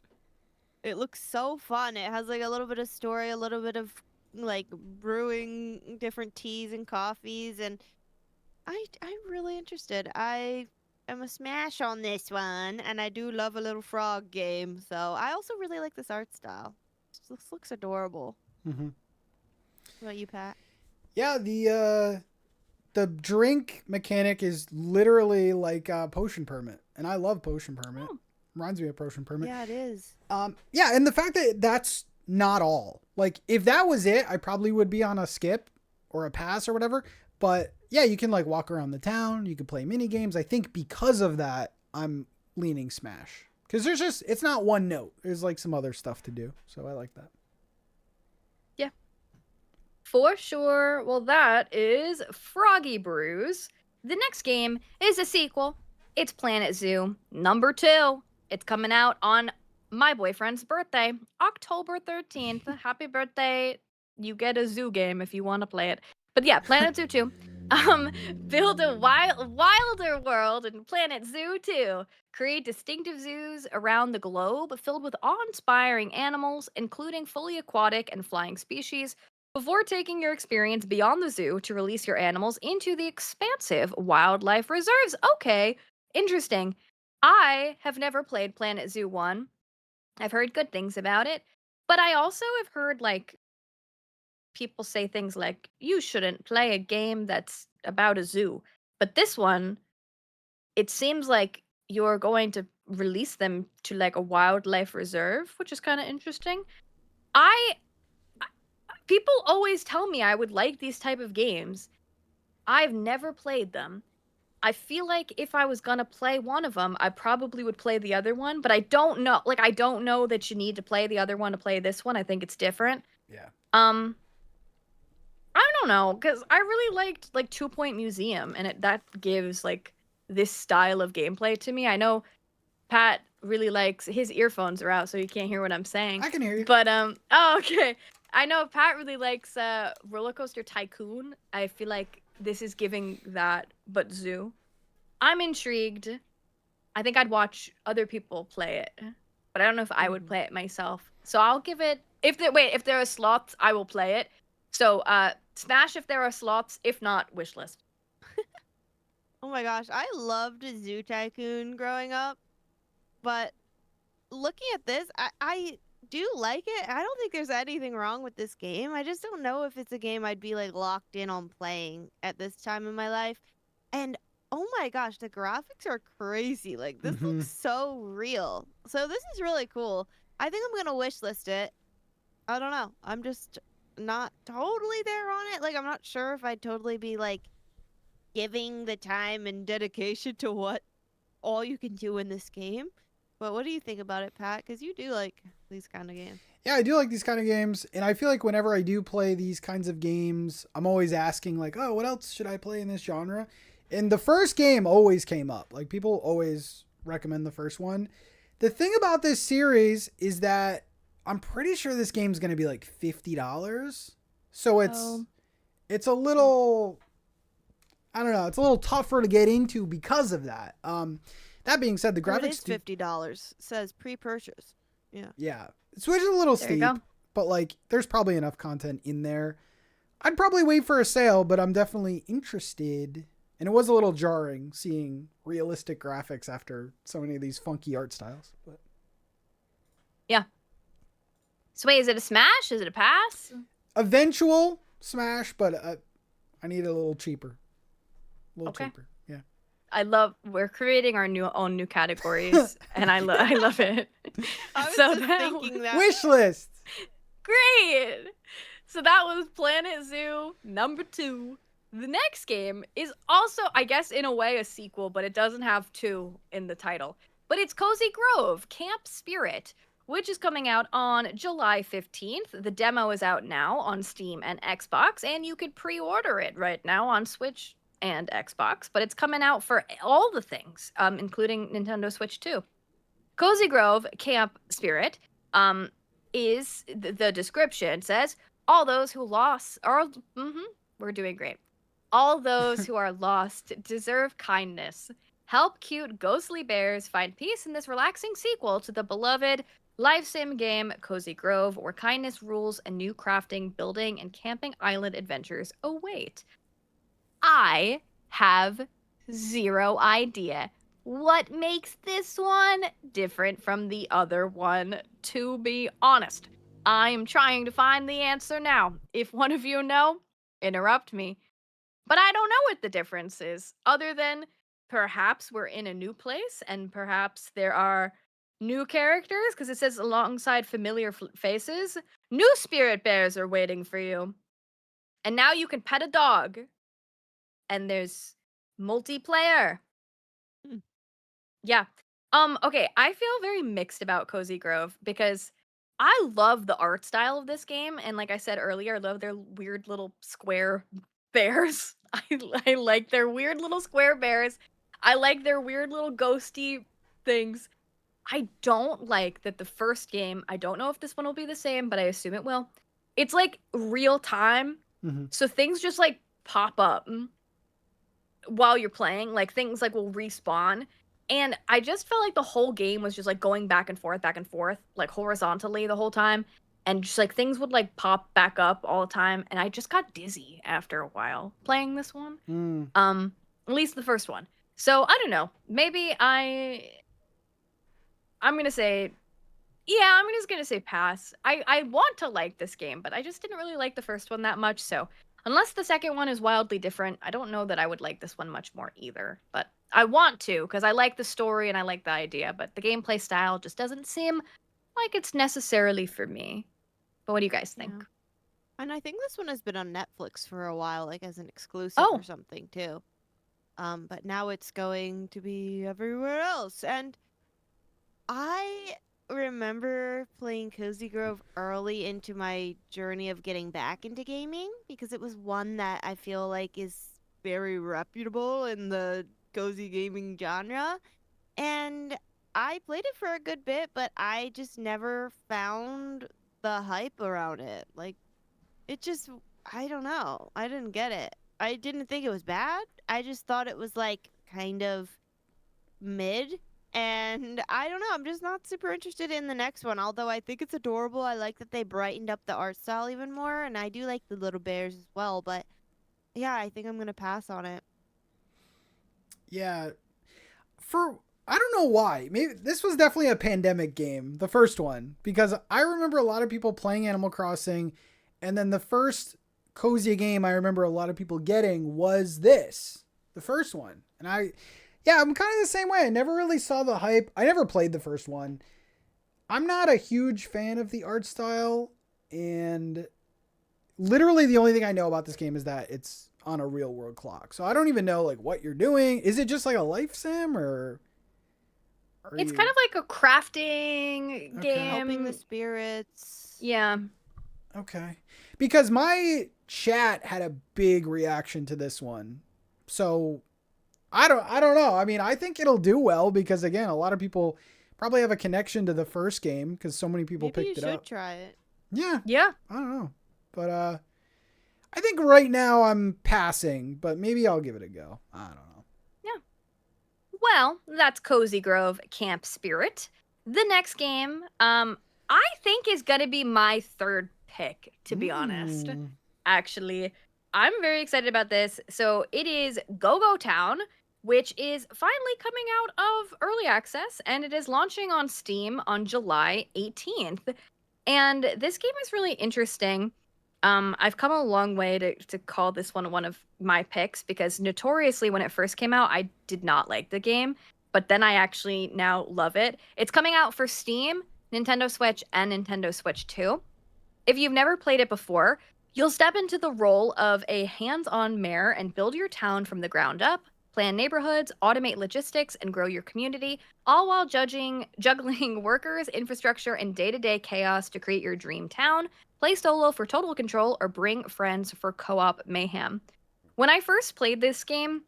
It looks so fun. It has like a little bit of story, a little bit of like brewing different teas and coffees, and I'm really interested. I am a smash on this one, and I do love a little frog game. So I also really like this art style. This looks adorable. What about you, Pat? Yeah, the drink mechanic is literally like Potion Permit, and I love Potion Permit. Reminds me of Potion Permit. Yeah, it is. Yeah, and the fact that that's not all. Like, if that was it, I probably would be on a skip or a pass or whatever. But yeah, you can like walk around the town. You can play mini games. I think because of that, I'm leaning Smash. Because it's not one note. There's like some other stuff to do. So I like that. Yeah. For sure. Well, that is Froggy Brews. The next game is a sequel. It's Planet Zoo #2. It's coming out on my boyfriend's birthday, October 13th. Happy birthday. You get a zoo game if you want to play it. But yeah, Planet Zoo 2. Build a wilder world in Planet Zoo 2. Create distinctive zoos around the globe filled with awe-inspiring animals, including fully aquatic and flying species. before taking your experience beyond the zoo to release your animals into the expansive wildlife reserves. Okay, interesting. I have never played Planet Zoo 1. I've heard good things about it, but I also have heard like people say things like you shouldn't play a game that's about a zoo. But this one, it seems like you're going to release them to like a wildlife reserve, which is kind of interesting. I People always tell me I would like these type of games. I've never played them. I feel like if I was gonna play one of them, I probably would play the other one, but I don't know. Like, I don't know that you need to play the other one to play this one. I think it's different. Yeah. I don't know, because I really liked like 2 Point Museum, and that gives like this style of gameplay to me. I know Pat really likes his earphones are out, so you can't hear what I'm saying. I can hear you. But oh, okay. I know Pat really likes Roller Coaster Tycoon. I feel like this is giving that, but zoo. I'm intrigued. I think I'd watch other people play it, but I don't know if I would play it myself. So I'll give it. If there are slots, I will play it. So Smash if there are slots. If not, wishlist. Oh my gosh, I loved Zoo Tycoon growing up, but looking at this, I do like it. I don't think there's anything wrong with this game. I just don't know if it's a game I'd be like locked in on playing at this time in my life. And oh my gosh, the graphics are crazy. Like this looks so real. So this is really cool. I think I'm gonna wishlist it. I don't know. I'm just not totally there on it. Like I'm not sure if I'd totally be like giving the time and dedication to what all you can do in this game. But what do you think about it, Pat? Because you do like these kind of games. Yeah, I do like these kind of games, and I feel like whenever I do play these kinds of games, I'm always asking like, oh, what else should I play in this genre? And the first game always came up. Like people always recommend the first one. The thing about this series is that I'm pretty sure this game's going to be like $50. So it's a little, I don't know, it's a little tougher to get into because of that. That being said, the graphics... It is $50. Says pre-purchase. Yeah. Yeah. Switch is a little There you steep, go. but like there's probably enough content in there. I'd probably wait for a sale, but I'm definitely interested. And it was a little jarring seeing realistic graphics after so many of these funky art styles. But Yeah. So wait, is it a smash? Is it a pass? eventual Smash, but I need it a little cheaper. A little Okay. cheaper. Yeah. We're creating our own new categories, and I love it. I was So just that thinking that. Wish list. Great. So that was Planet Zoo #2. The next game is also, I guess, in a way, a sequel, but it doesn't have 2 in the title. But it's Cozy Grove Camp Spirit, which is coming out on July 15th. The demo is out now on Steam and Xbox, and you could pre-order it right now on Switch and Xbox, but it's coming out for all the things, including Nintendo Switch 2. Cozy Grove Camp Spirit is, the description says, all those who lost are, we're doing great. All those who are lost deserve kindness. Help cute ghostly bears find peace in this relaxing sequel to the beloved life sim game Cozy Grove, where kindness rules and new crafting, building, and camping island adventures await. I have zero idea what makes this one different from the other one, to be honest. I'm trying to find the answer now. If one of you know, interrupt me. But I don't know what the difference is, other than perhaps we're in a new place and perhaps there are new characters, because it says alongside familiar faces, new spirit bears are waiting for you. And now you can pet a dog. And there's multiplayer. Yeah. Okay, I feel very mixed about Cozy Grove because I love the art style of this game, and like I said earlier, I love their weird little square bears. I like their weird little square bears. I like their weird little ghosty things. I don't like that the first game, I don't know if this one will be the same, but I assume it will. It's like real time. So things just like pop up while you're playing, like things like will respawn. And I just felt like the whole game was just like going back and forth, like horizontally the whole time. and just like things would like pop back up all the time, and I just got dizzy after a while playing this one. At least the first one. So I don't know. Maybe I'm gonna say, yeah, I'm just gonna say pass. I want to like this game, but I just didn't really like the first one that much. So unless the second one is wildly different, I don't know that I would like this one much more either. But I want to, because I like the story and I like the idea, but the gameplay style just doesn't seem like it's necessarily for me. But what do you guys think? Yeah. And I think this one has been on Netflix for a while, like as an exclusive Oh. or something too. But now it's going to be everywhere else. And I remember playing Cozy Grove early into my journey of getting back into gaming because it was one that I feel like is very reputable in the cozy gaming genre. And I played it for a good bit, but I just never found the hype around it. Like, it just, I don't know. I didn't get it. I didn't think it was bad. I just thought it was like kind of mid. And I don't know. I'm just not super interested in the next one. Although I think it's adorable. I like that they brightened up the art style even more. And I do like the little bears as well. But yeah, I think I'm going to pass on it. Yeah. I don't know why. Maybe this was definitely a pandemic game, the first one, because I remember a lot of people playing Animal Crossing, and then the first cozy game I remember a lot of people getting was this, the first one. And I'm kind of the same way. I never really saw the hype. I never played the first one. I'm not a huge fan of the art style, and literally the only thing I know about this game is that it's on a real world clock. So I don't even know like what you're doing. Is it just like a life sim, or It's kind of like a crafting game. Helping the spirits. Yeah. Okay. Because my chat had a big reaction to this one. So I don't know. I mean, I think it'll do well because again, a lot of people probably have a connection to the first game because so many people Maybe picked it you up. should try it. Yeah. Yeah. I don't know. But I think right now I'm passing, but maybe I'll give it a go. I don't know. Well, that's Cozy Grove Camp Spirit. The next game, I think is gonna be my third pick, to be honest. Actually, I'm very excited about this. So it is Go-Go Town, which is finally coming out of early access, and it is launching on Steam on July 18th. And this game is really interesting. I've come a long way to call this one of my picks because notoriously when it first came out, I did not like the game, but then I actually now love it. It's coming out for Steam, Nintendo Switch, and Nintendo Switch 2. If you've never played it before, you'll step into the role of a hands-on mayor and build your town from the ground up, plan neighborhoods, automate logistics, and grow your community, all while juggling workers, infrastructure, and day-to-day chaos to create your dream town. Play solo for total control, or bring friends for co-op mayhem. When I first played this game,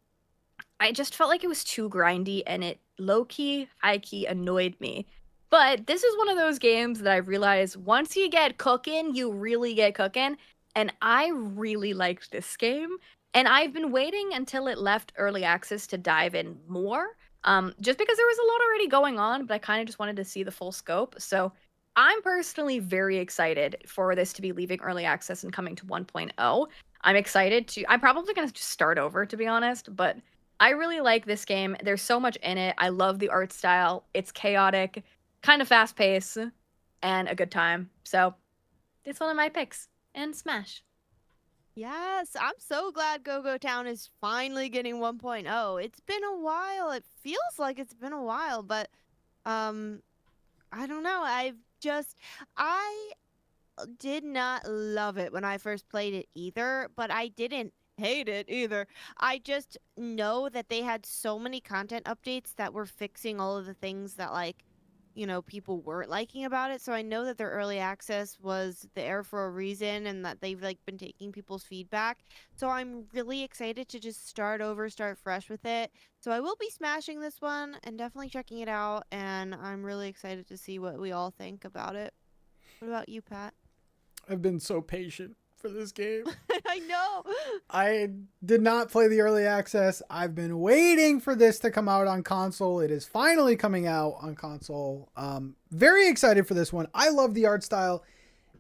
I just felt like it was too grindy, and it low-key, high-key annoyed me. But this is one of those games that I realized once you get cooking, you really get cooking, and I really liked this game. And I've been waiting until it left early access to dive in more, just because there was a lot already going on, but I kind of just wanted to see the full scope. So I'm personally very excited for this to be leaving early access and coming to 1.0. I'm excited I'm probably going to just start over, to be honest, but I really like this game. There's so much in it. I love the art style. It's chaotic, kind of fast paced, and a good time. So it's one of my picks. And Smash. Yes, I'm so glad Go-Go Town is finally getting 1.0. It's been a while. It feels like it's been a while, but I don't know. I did not love it when I first played it either, but I didn't hate it either. I just know that they had so many content updates that were fixing all of the things that people weren't liking about it. So I know that their early access was there for a reason and that they've been taking people's feedback. So I'm really excited to just start fresh with it. So I will be smashing this one and definitely checking it out. And I'm really excited to see what we all think about it. What about you, Pat? I've been so patient for this game. I know. I did not play the early access. I've been waiting for this to come out on console. It is finally coming out on console. Very excited for this one. I love the art style.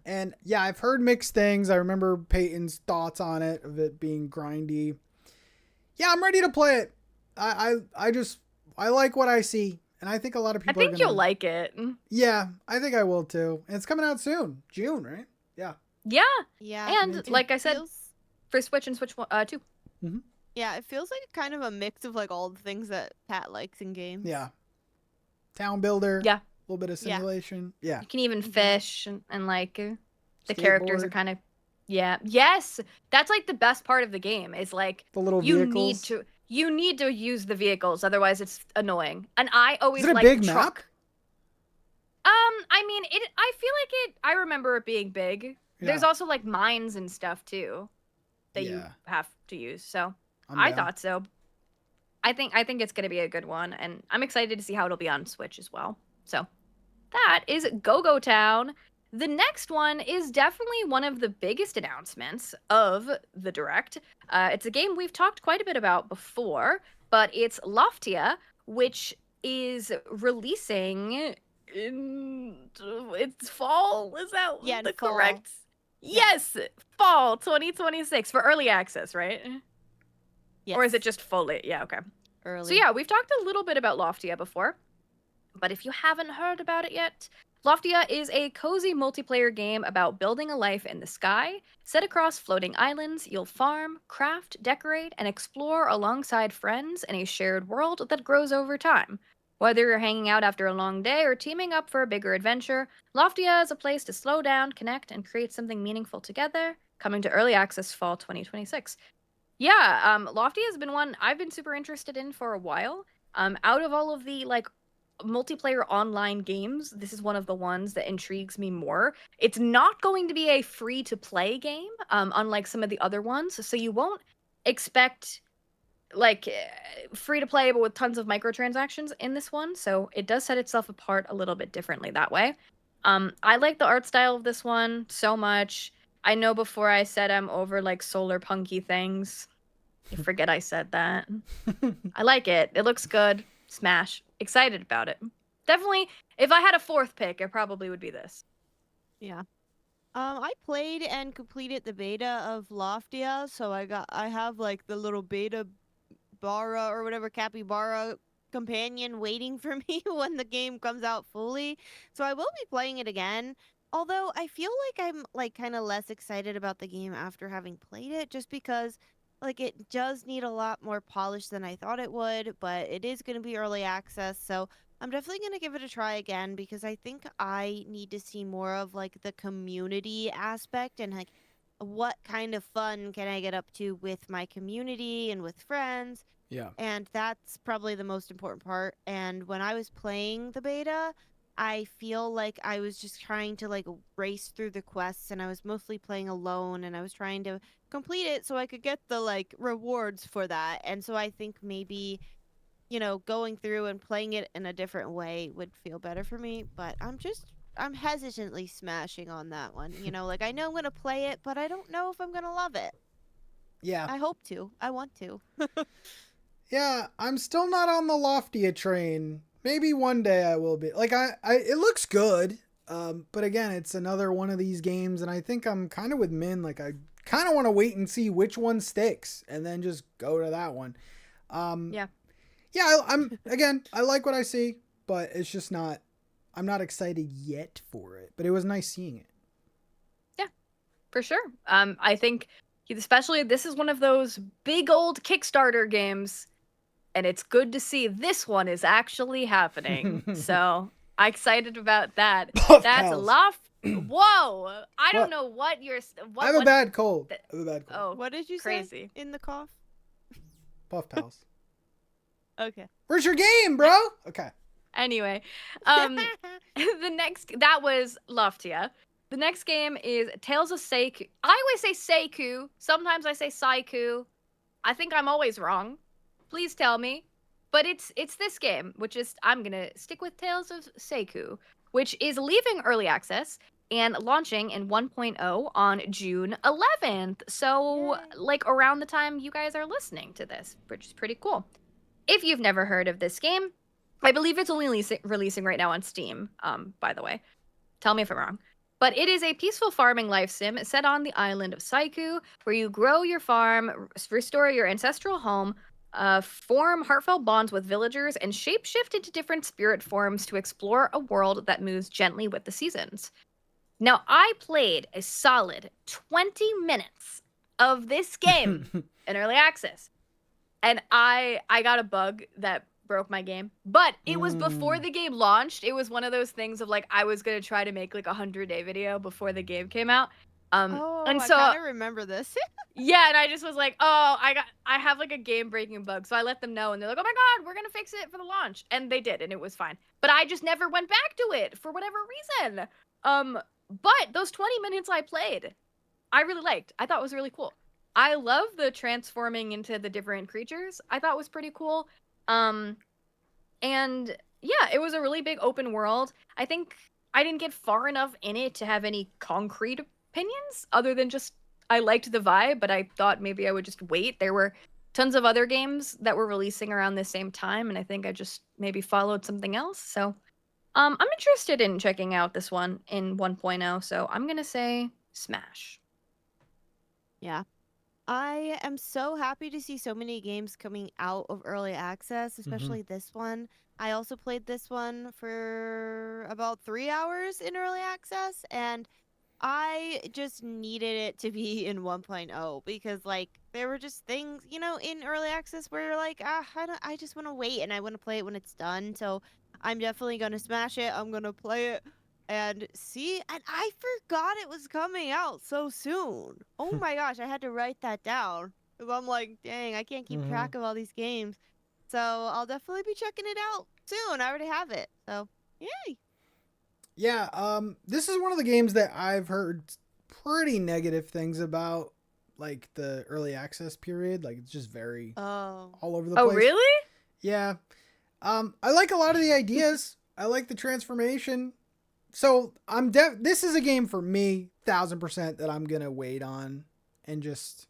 And yeah, I've heard mixed things. I remember Peyton's thoughts on it, of it being grindy. Yeah, I'm ready to play it. I like what I see. And I think a lot of people I think you'll like it. Yeah, I think I will too. And it's coming out soon. June, right? Yeah. Yeah. Yeah. And like I said, for Switch and Switch 2. Mm-hmm. Yeah, it feels like kind of a mix of like all the things that Pat likes in games. Yeah. Town builder. Yeah. A little bit of simulation. Yeah. You can even fish and like the Skateboard. characters are kind of Yes. That's like the best part of the game is like The little vehicles. You need to use the vehicles, otherwise it's annoying. And I always Is it a like big truck. map? I mean, I feel like it. I remember it being big. Yeah. There's also like mines and stuff too that you Yeah. have to use. So I'm down. thought so. I think it's gonna be a good one, and I'm excited to see how it'll be on Switch as well. So that is Go-Go Town. The next one is definitely one of the biggest announcements of the Direct. It's a game we've talked quite a bit about before, but it's Loftia, which is releasing in it's fall. Is that Yeah, in the fall. correct? Yes, fall 2026 for early access, right? Yes. Or is it just fully? Yeah, okay. early? So yeah, we've talked a little bit about Loftia before, but if you haven't heard about it yet, Loftia is a cozy multiplayer game about building a life in the sky. Set across floating islands, you'll farm, craft, decorate, and explore alongside friends in a shared world that grows over time. Whether you're hanging out after a long day or teaming up for a bigger adventure, Loftia is a place to slow down, connect, and create something meaningful together. Coming to early access fall 2026. Yeah, Loftia has been one I've been super interested in for a while. Out of all of the like multiplayer online games, this is one of the ones that intrigues me more. It's not going to be a free to play game, unlike some of the other ones, so you won't expect like free to play but with tons of microtransactions in this one, so it does set itself apart a little bit differently that way. I like the art style of this one so much. I know before I said I'm over like solar punky things. I forget I said that. I like it. It looks good. Smash. Excited about it. Definitely, if I had a fourth pick, it probably would be this. Yeah. I played and completed the beta of Loftia, so I have like the little beta Bara or whatever capybara companion waiting for me when the game comes out fully. So I will be playing it again. Although I feel like I'm like kind of less excited about the game after having played it, just because like it does need a lot more polish than I thought it would, but it is going to be early access, so I'm definitely going to give it a try again because I think I need to see more of like the community aspect and like what kind of fun can I get up to with my community and with friends. Yeah. And that's probably the most important part. And when I was playing the beta, I feel like I was just trying to like race through the quests, and I was mostly playing alone, and I was trying to complete it so I could get the like rewards for that. And so I think maybe, you know, going through and playing it in a different way would feel better for me, but I'm hesitantly smashing on that one. You know, like I know I'm going to play it, but I don't know if I'm going to love it. Yeah. I hope to. I want to. Yeah, I'm still not on the Loftia train. Maybe one day I will be. Like I it looks good. But again, it's another one of these games, and I think I'm kind of with Min. Like I kind of want to wait and see which one sticks, and then just go to that one. Yeah. Yeah, I like what I see, but it's just not. I'm not excited yet for it. But it was nice seeing it. Yeah, for sure. I think especially this is one of those big old Kickstarter games, and it's good to see this one is actually happening. So I'm excited about that. That's Whoa! I don't know what you're. I have a bad cold. Oh, What did you crazy. say in the cough? Puff pals. Okay. Where's your game, bro? Okay. Anyway, that was Loftia. The next game is Tales of Seikyu. I always say Seikyu. Sometimes I say Seikyu. I think I'm always wrong. Please tell me. But it's this game, which is I'm gonna stick with Tales of Seikyu, which is leaving early access and launching in 1.0 on June 11th. So like around the time you guys are listening to this, which is pretty cool. If you've never heard of this game, I believe it's only releasing right now on Steam, by the way. Tell me if I'm wrong. But it is a peaceful farming life sim set on the island of Seikyu, where you grow your farm, restore your ancestral home, form heartfelt bonds with villagers, and shapeshift into different spirit forms to explore a world that moves gently with the seasons. Now, I played a solid 20 minutes of this game in early access, and I got a bug that broke my game, but it was before the game launched. It was one of those things of like I was gonna try to make like a 100-day video before the game came out. And so I kind of remember this. yeah, and I just was like, oh, I have like a game breaking bug, so I let them know, and they're like, oh my god, we're gonna fix it for the launch, and they did, and it was fine. But I just never went back to it for whatever reason. But those 20 minutes I played, I really liked. I thought it was really cool. I love the transforming into the different creatures. I thought was pretty cool. And yeah, it was a really big open world. I think I didn't get far enough in it to have any concrete opinions other than just I liked the vibe, but I thought maybe I would just wait. There were tons of other games that were releasing around the same time, and I think I just maybe followed something else. So I'm interested in checking out this one in 1.0, so I'm gonna say smash. Yeah. I am so happy to see so many games coming out of early access, especially this one. I also played this one for about 3 hours in early access, and I just needed it to be in 1.0 because, like, there were just things, you know, in early access where you're like, I just want to wait and I want to play it when it's done. So I'm definitely going to smash it. I'm going to play it and see. And I forgot it was coming out so soon. Oh my gosh, I had to write that down because I'm like, dang, I can't keep track of all these games. So I'll definitely be checking it out soon. I already have it. So, yay. Yeah, this is one of the games that I've heard pretty negative things about, like the early access period. Like it's just very all over the place. Oh, really? Yeah. I like a lot of the ideas. I like the transformation. So this is a game for me, 1000% that I'm gonna wait on and just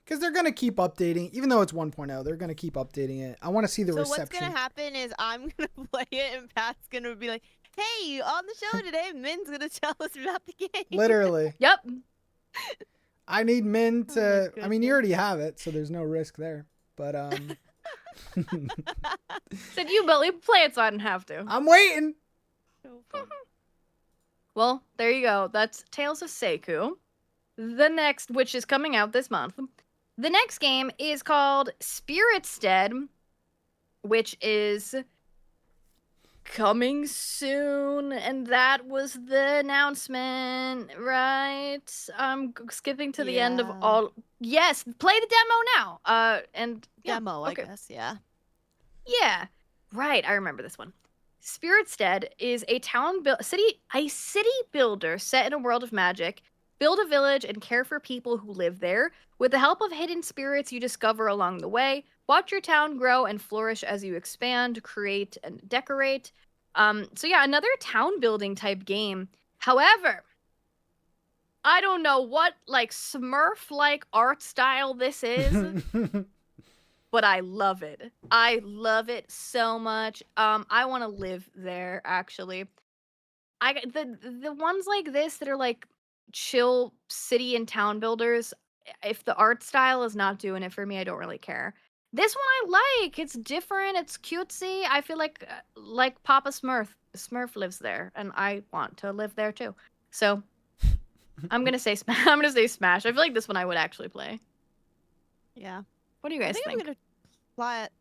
because they're gonna keep updating, even though it's 1.0, they're gonna keep updating it. I want to see the reception. So what's gonna happen is I'm gonna play it and Pat's gonna be like, hey, on the show today, Min's gonna tell us about the game. Literally. Yep. I need Min to. Oh I mean, you already have it, so there's no risk there. But Said you, Billy, play it so I didn't have to. I'm waiting. So fun. Well, there you go. That's Tales of Seikyu. The next, which is coming out this month. The next game is called Spiritstead, which is coming soon, and that was the announcement, right? I'm skipping to the end of all. Yes, play the demo now. And yeah, Demo, okay. I guess, yeah. Yeah, right. I remember this one. Spiritstead is a city builder set in a world of magic. Build a village and care for people who live there. With the help of hidden spirits you discover along the way, watch your town grow and flourish as you expand, create, and decorate. So yeah, another town building type game. However, I don't know what like Smurf-like art style this is, but I love it. I love it so much. I want to live there actually. The ones like this that are like chill city and town builders, if the art style is not doing it for me, I don't really care. This one I like. It's different. It's cutesy. I feel like Papa Smurf lives there, and I want to live there too. So I'm gonna say smash. I'm gonna say smash. I feel like this one I would actually play. Yeah. What do you guys I think think? I'm gonna play it.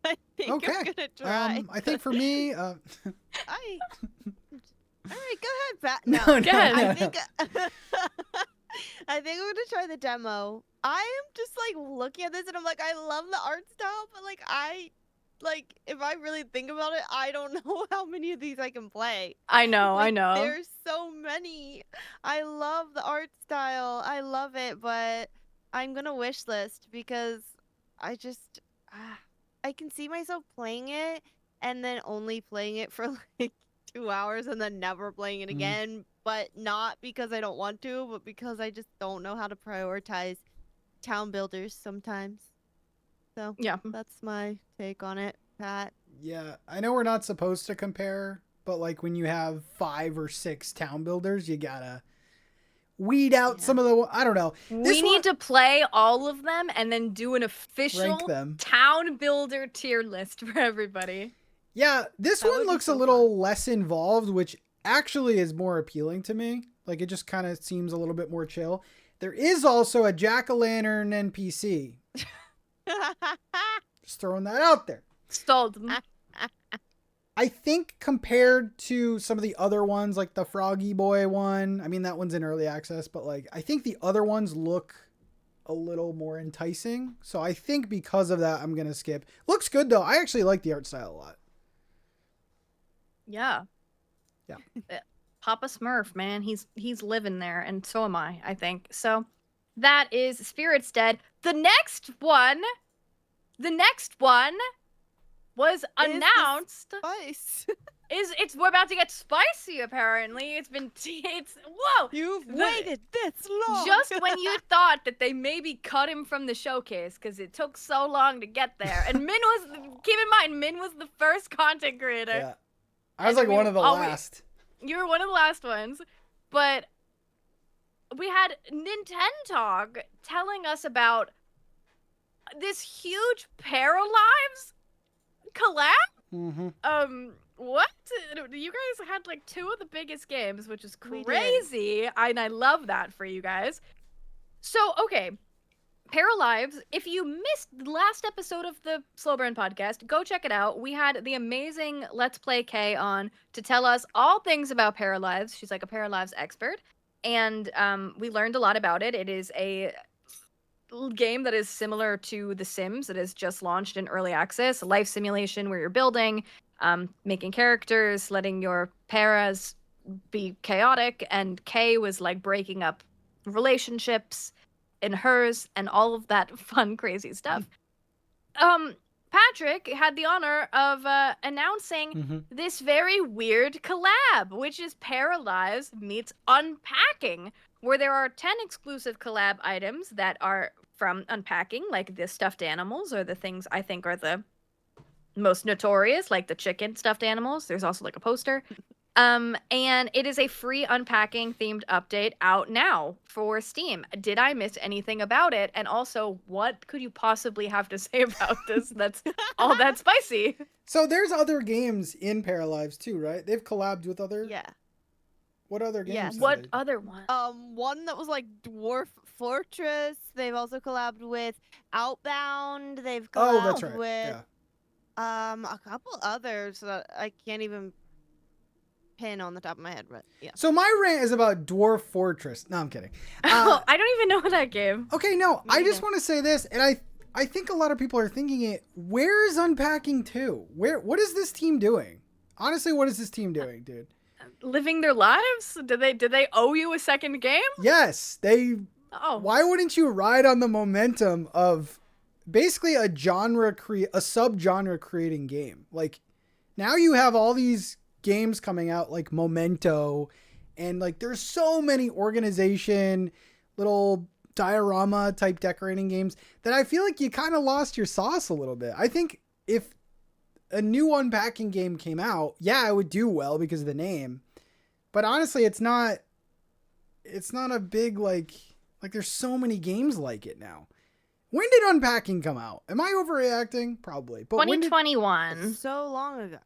I think Okay. I'm gonna try. I think for me, All right, go ahead, Pat. No, No, go ahead. I think I think I'm gonna try the demo. I am just like looking at this and I'm like, I love the art style, but like if I really think about it, I don't know how many of these I can play. I know. Like, I know. There's so many. I love the art style. I love it, but I'm gonna wish list because I just I can see myself playing it and then only playing it for like 2 hours and then never playing it again, but not because I don't want to, but because I just don't know how to prioritize town builders sometimes. So Yeah. that's my take on it, Pat. yeah, I know we're not supposed to compare but like when you have 5 or 6 town builders, you gotta weed out some of the, I don't know. We need to play all of them and then do an official them. town builder tier list for everybody. Yeah, this That one would be looks so a little less involved, which actually is more appealing to me. Like, it just kind of seems a little bit more chill. There is also a jack-o'-lantern NPC. Just throwing that out there. Sold. I think compared to some of the other ones, like the Froggy Boy one, I mean, that one's in early access, but like, I think the other ones look a little more enticing. So I think because of that, I'm going to skip. Looks good though. I actually like the art style a lot. Yeah. Yeah. Papa Smurf, man, he's living there, and so am I think. So that is Spiritstead. The next one was announced. Spice. We're about to get spicy apparently. It's whoa. You've waited this long. Just when you thought that they maybe cut him from the showcase because it took so long to get there. And keep in mind, Min was the first content creator. Yeah. I was like one of the last. You were one of the last ones. But we had Nintendo telling us about this huge Paralives collab. Mm-hmm. What? You guys had like 2 of the biggest games, which is We did. crazy. And I love that for you guys. So, okay. Paralives, if you missed the last episode of the Slow Burn podcast, go check it out. We had the amazing Let's Play Kay on to tell us all things about Paralives. She's like a Paralives expert. And we learned a lot about it. It is a game that is similar to The Sims. That is just launched in early access. A life simulation where you're building, making characters, letting your paras be chaotic. And Kay was like breaking up relationships in hers and all of that fun, crazy stuff. Patrick had the honor of announcing this very weird collab, which is Paralives meets Unpacking, where there are 10 exclusive collab items that are from Unpacking, like the stuffed animals or the things I think are the most notorious, like the chicken stuffed animals. There's also like a poster. And it is a free Unpacking themed update out now for Steam. Did I miss anything about it? And also, what could you possibly have to say about this that's all that spicy? So there's other games in Paralives too, right? They've collabed with other. Yeah. What other games? Yes. have What they- other one? One that was like Dwarf Fortress. They've also collabed with Outbound. They've collabed Oh, that's right. with Yeah. a couple others that I can't even pin on the top of my head, but yeah. So my rant is about Dwarf Fortress. No, I'm kidding. Oh, I don't even know that game. Okay, no, I just neither. want to say this, and I think a lot of people are thinking it. Where is Unpacking 2? What is this team doing? Honestly, what is this team doing, dude? Living their lives? Did they owe you a second game? Yes, they. Oh. Why wouldn't you ride on the momentum of basically a sub-genre creating game? Like, now you have all these games coming out like Momento, and like there's so many organization little diorama type decorating games that I feel like you kind of lost your sauce a little bit. I think if a new Unpacking game came out, yeah, it would do well because of the name. But honestly, it's not a big like there's so many games like it now. When did Unpacking come out? Am I overreacting? Probably. But 2021. So long ago.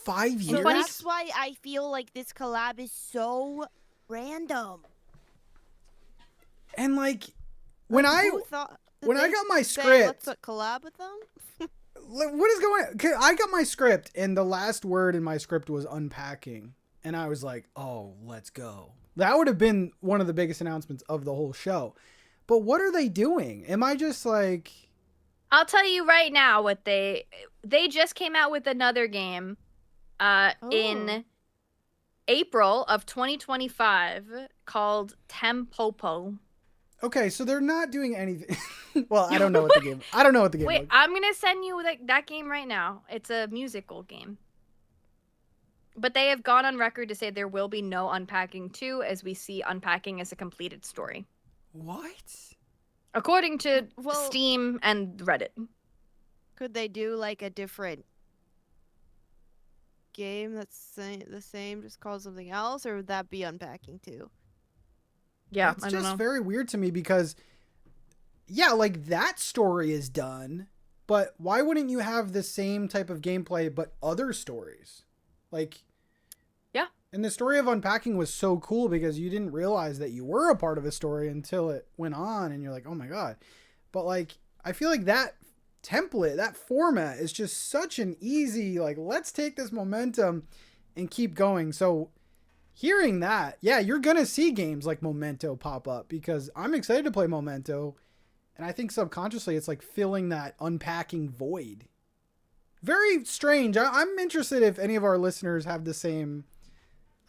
5 So years? that's why I feel like this collab is so random. And like when I Who thought that when I they got my say, script, let's collab with them? what is going on? 'Cause I got my script and the last word in my script was Unpacking. And I was like, oh, let's go. That would have been one of the biggest announcements of the whole show. But what are they doing? Am I just like... I'll tell you right now what they just came out with another game in April of 2025 called Tempopo. Okay, so they're not doing anything. Well, I don't know what the game. I don't know what the game. Wait, was. I'm gonna send you that game right now. It's a musical game. But they have gone on record to say there will be no Unpacking 2, as we see Unpacking as a completed story. What? According to Well- Steam and Reddit. Could they do like a different game that's the same, just called something else, or would that be Unpacking too? Yeah, It's I don't just know. very weird to me because, yeah, like that story is done, but why wouldn't you have the same type of gameplay but other stories? Like, Yeah. and the story of Unpacking was so cool because you didn't realize that you were a part of a story until it went on, and you're like, oh my god. But like, I feel like that template, that format is just such an easy, like, let's take this momentum and keep going. So hearing that, yeah, you're gonna see games like Momento pop up because I'm excited to play Momento, and I think subconsciously it's like filling that Unpacking void. Very strange. I'm interested if any of our listeners have the same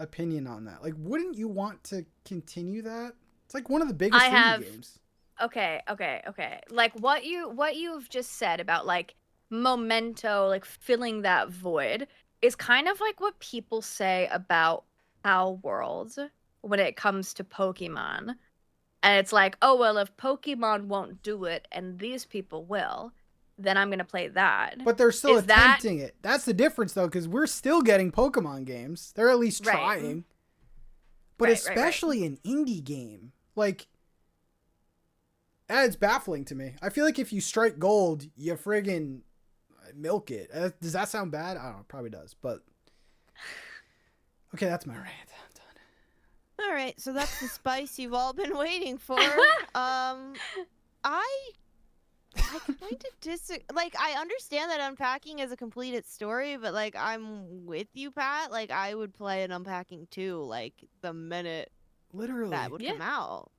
opinion on that. Like, wouldn't you want to continue that? It's like one of the biggest indie games. Okay. Like what you've just said about like Momento, like filling that void, is kind of like what people say about Pal World when it comes to Pokemon. And it's like, oh well, if Pokemon won't do it and these people will, then I'm gonna play that. But they're still Is that- attempting it. That's the difference, though, because we're still getting Pokemon games. They're at least Right. trying. But Right. especially an indie game. Like, it's baffling to me. I feel like if you strike gold, you friggin' milk it. Does that sound bad? I don't know. It probably does. But, okay, that's my rant. I'm done. All right, so that's the spice you've all been waiting for. I kind of like, I understand that Unpacking is a completed story, but like, I'm with you, Pat. Like, I would play an Unpacking too, like the minute Literally. that would come out.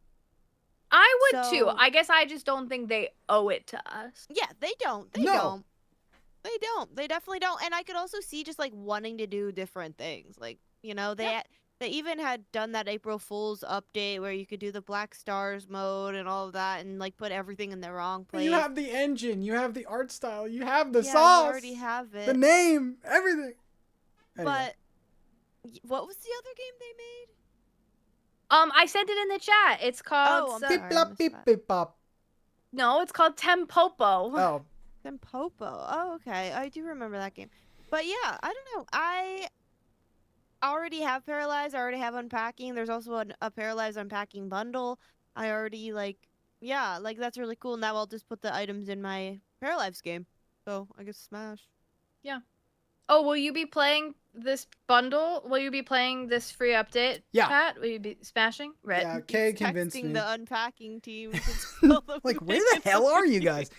I would too. So- I guess I just don't think they owe it to us. Yeah, they don't. They No. don't. They don't. They definitely don't. And I could also see just like wanting to do different things. Like, you know, they even had done that April Fool's update where you could do the Black Stars mode and all of that and like put everything in the wrong place. You have the engine. You have the art style. You have the yeah, sauce. you already have it. The name. Everything. Anyway. But what was the other game they made? I sent it in the chat. It's called Oh, I'm so- sorry. Beep, blop, beep, that. beep, bop. No, it's called Tempopo. Oh. Then Popo. Oh, okay. I do remember that game. But yeah, I don't know. I already have Paralives. I already have Unpacking. There's also a Paralives Unpacking bundle. I already like that's really cool. Now I'll just put the items in my Paralives game. So I guess Smash. Oh, will you be playing this bundle? Will you be playing this free update? Yeah. Pat, will you be smashing? Right. Yeah, Kay convinced Texting me. the Unpacking team. to tell them Like, where when the hell are you guys?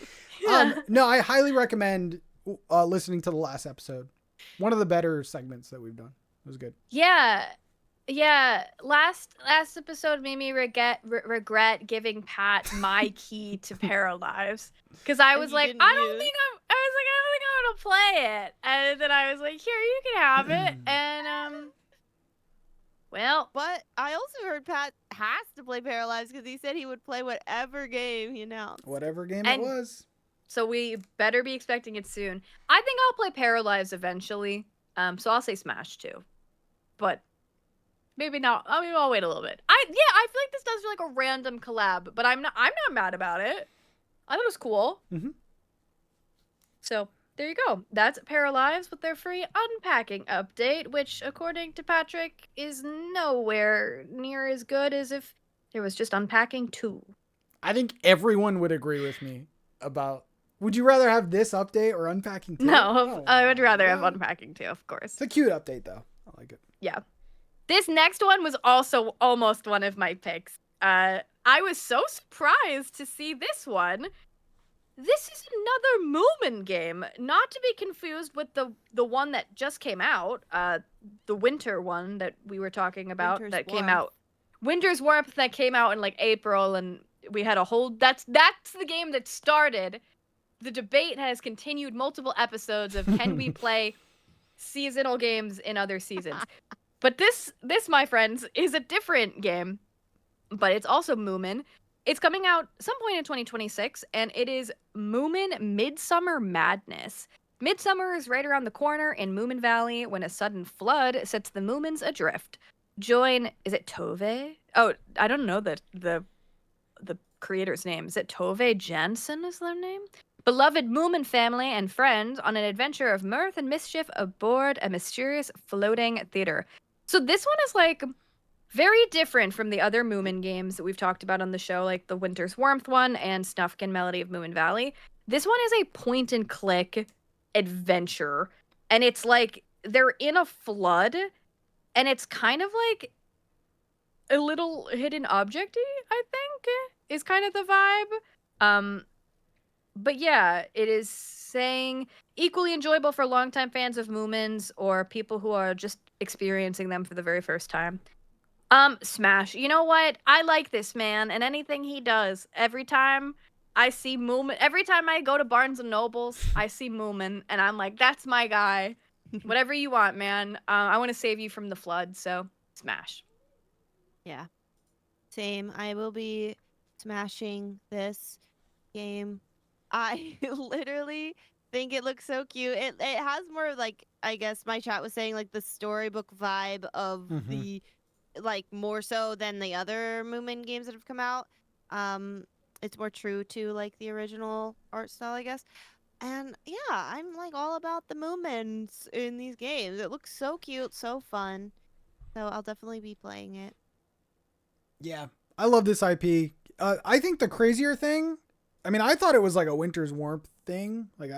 Yeah. No, I highly recommend listening to the last episode. One of the better segments that we've done. It was good. Yeah. Last episode made me regret giving Pat my key to Paralives because I And was you like, didn't I don't use- think I'm gonna play it, and then I was like, here, you can have it, and well, But I also heard Pat has to play Paralives because he said he would play whatever game he announced. Whatever game And- it was. so we better be expecting it soon. I think I'll play Paralives eventually, so I'll say Smash too, but maybe not. I mean, I'll wait a little bit. I feel like this does feel like a random collab, but I'm not mad about it. I thought it was cool. Mhm. So there you go. That's Paralives with their free Unpacking update, which, according to Patrick, is nowhere near as good as if there was just Unpacking 2. I think everyone would agree with me about. Would you rather have this update or Unpacking 2? No, Oh I would my rather have God. Unpacking 2, of course. It's a cute update, though. I like it. Yeah. This next one was also almost one of my picks. I was so surprised to see this one. This is another Moomin game, not to be confused with the one that just came out, the winter one that we were talking about Winter's that came Warmth. out. Winter's Warmth that came out in like April, and we had a whole. That's the game that started. The debate has continued multiple episodes of can we play seasonal games in other seasons. But this, my friends, is a different game, but it's also Moomin. It's coming out some point in 2026, and it is Moomin Midsommer Madness. Midsummer is right around the corner in Moomin Valley when a sudden flood sets the Moomins adrift. Join, is it Tove? Oh, I don't know the creator's name. Is it Tove Jansen is their name? beloved Moomin family and friends on an adventure of mirth and mischief aboard a mysterious floating theater. So this one is like very different from the other Moomin games that we've talked about on the show, like the Winter's Warmth one and Snufkin Melody of Moomin Valley. This one is a point and click adventure, and it's like they're in a flood, and it's kind of like a little hidden object-y, I think, is kind of the vibe. But yeah, it is saying equally enjoyable for longtime fans of Moomins or people who are just experiencing them for the very first time. Smash. You know what? I like this man and anything he does. Every time I see Moomin, every time I go to Barnes and Nobles, I see Moomin, and I'm like, that's my guy. Whatever you want, man. I want to save you from the flood, so smash. Yeah. Same. I will be smashing this game. I literally think it looks so cute. It has more like, I guess my chat was saying, like the storybook vibe of the, like more so than the other Moomin games that have come out. It's more true to like the original art style, I guess. And yeah, I'm like all about the Moomins in these games. It looks so cute, so fun. So I'll definitely be playing it. Yeah, I love this IP. I think the crazier thing, I mean, I thought it was like a Winter's Warmth thing, like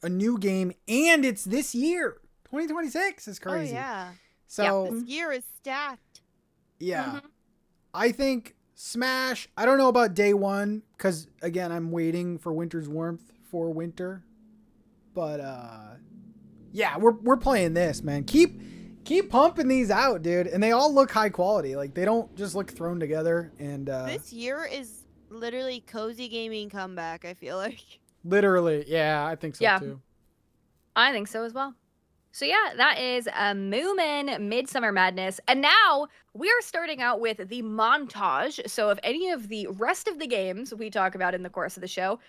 a new game, and it's this year, 2026 is crazy. Oh yeah. So This year is stacked. yeah, I think Smash. I don't know about day one because again, I'm waiting for Winter's Warmth for winter, but yeah, we're playing this, man. Keep pumping these out, dude, and they all look high quality. Like they don't just look thrown together. And this year is literally cozy gaming comeback, I feel like. Literally, yeah, I think so too. I think so as well. So yeah, that is Moomin Midsommer Madness. And now we're starting out with the montage. So if any of the rest of the games we talk about in the course of the show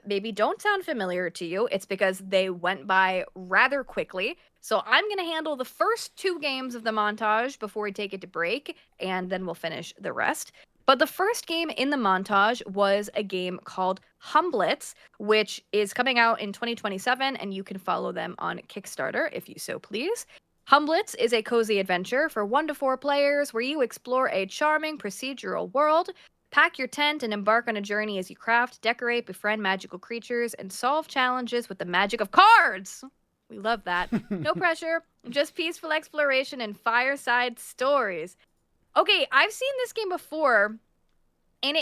maybe don't sound familiar to you, it's because they went by rather quickly. So I'm going to handle the first 2 games of the montage before we take it to break, and then we'll finish the rest. But the first game in the montage was a game called Humblets, which is coming out in 2027, and you can follow them on Kickstarter if you so please. Humblets is a cozy adventure for 1 to 4 players where you explore a charming procedural world. Pack your tent and embark on a journey as you craft, decorate, befriend magical creatures, and solve challenges with the magic of cards. We love that. No pressure, just peaceful exploration and fireside stories. Okay, I've seen this game before, and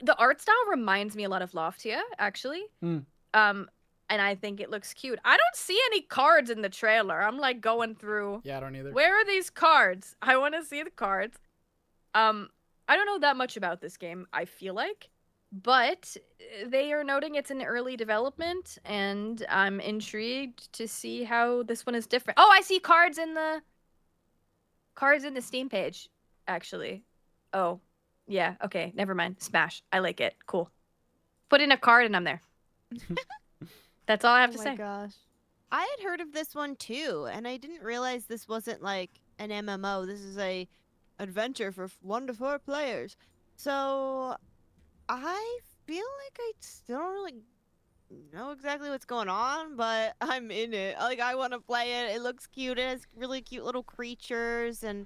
the art style reminds me a lot of Loftia, actually. And I think it looks cute. I don't see any cards in the trailer. I'm like going through. Yeah, I don't either. Where are these cards? I want to see the cards. I don't know that much about this game, I feel like, but they are noting it's in early development, and I'm intrigued to see how this one is different. Oh, I see cards in the Steam page, actually. Oh, yeah, okay, never mind. Smash. I like it. Cool. Put in a card and I'm there. That's all I have to say. Oh my gosh. I had heard of this one too, and I didn't realize this wasn't like an MMO. This is a adventure for 1 to 4 players. So I feel like I still don't really know exactly what's going on, but I'm in it. Like, I want to play it. It looks cute. It has really cute little creatures, and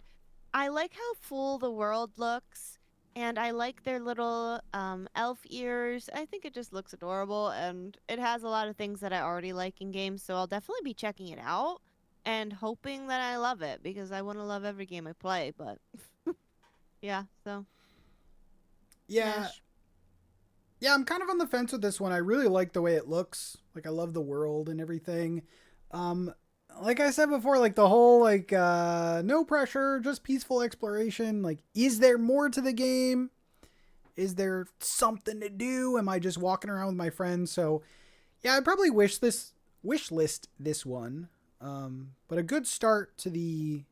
I like how full the world looks, and I like their little elf ears. I think it just looks adorable, and it has a lot of things that I already like in games, so I'll definitely be checking it out and hoping that I love it, because I want to love every game I play, but yeah, so. Yeah. Smash. Yeah, I'm kind of on the fence with this one. I really like the way it looks. Like, I love the world and everything. Like I said before, like the whole, like, no pressure, just peaceful exploration. Like, is there more to the game? Is there something to do? Am I just walking around with my friends? So, yeah, I'd probably wish list this one. But a good start to the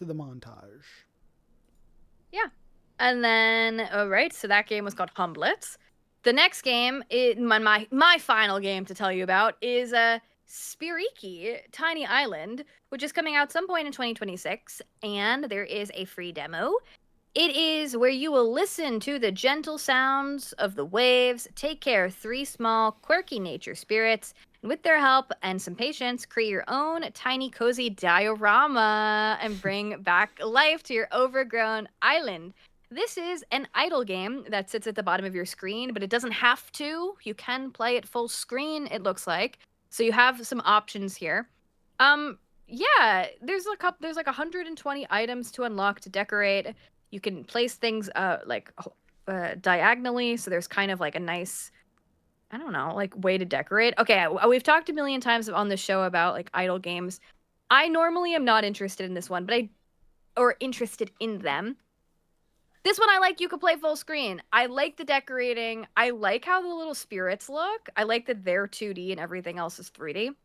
montage. Yeah. And then, all right, so that game was called Humblets. The next game, my final game to tell you about, is Spiriki, Tiny Island, which is coming out some point in 2026, and there is a free demo. It is where you will listen to the gentle sounds of the waves, take care of 3 small, quirky nature spirits, and with their help and some patience, create your own tiny, cozy diorama and bring back life to your overgrown island. This is an idle game that sits at the bottom of your screen, but it doesn't have to. You can play it full screen, it looks like. So you have some options here. Yeah, there's like 120 items to unlock to decorate. You can place things diagonally, so there's kind of like a nice, I don't know, like way to decorate. Okay, we've talked a million times on the show about like idle games. I normally am not interested in this one, or interested in them. This one I like. You could play full screen. I like the decorating. I like how the little spirits look. I like that they're 2D and everything else is 3D.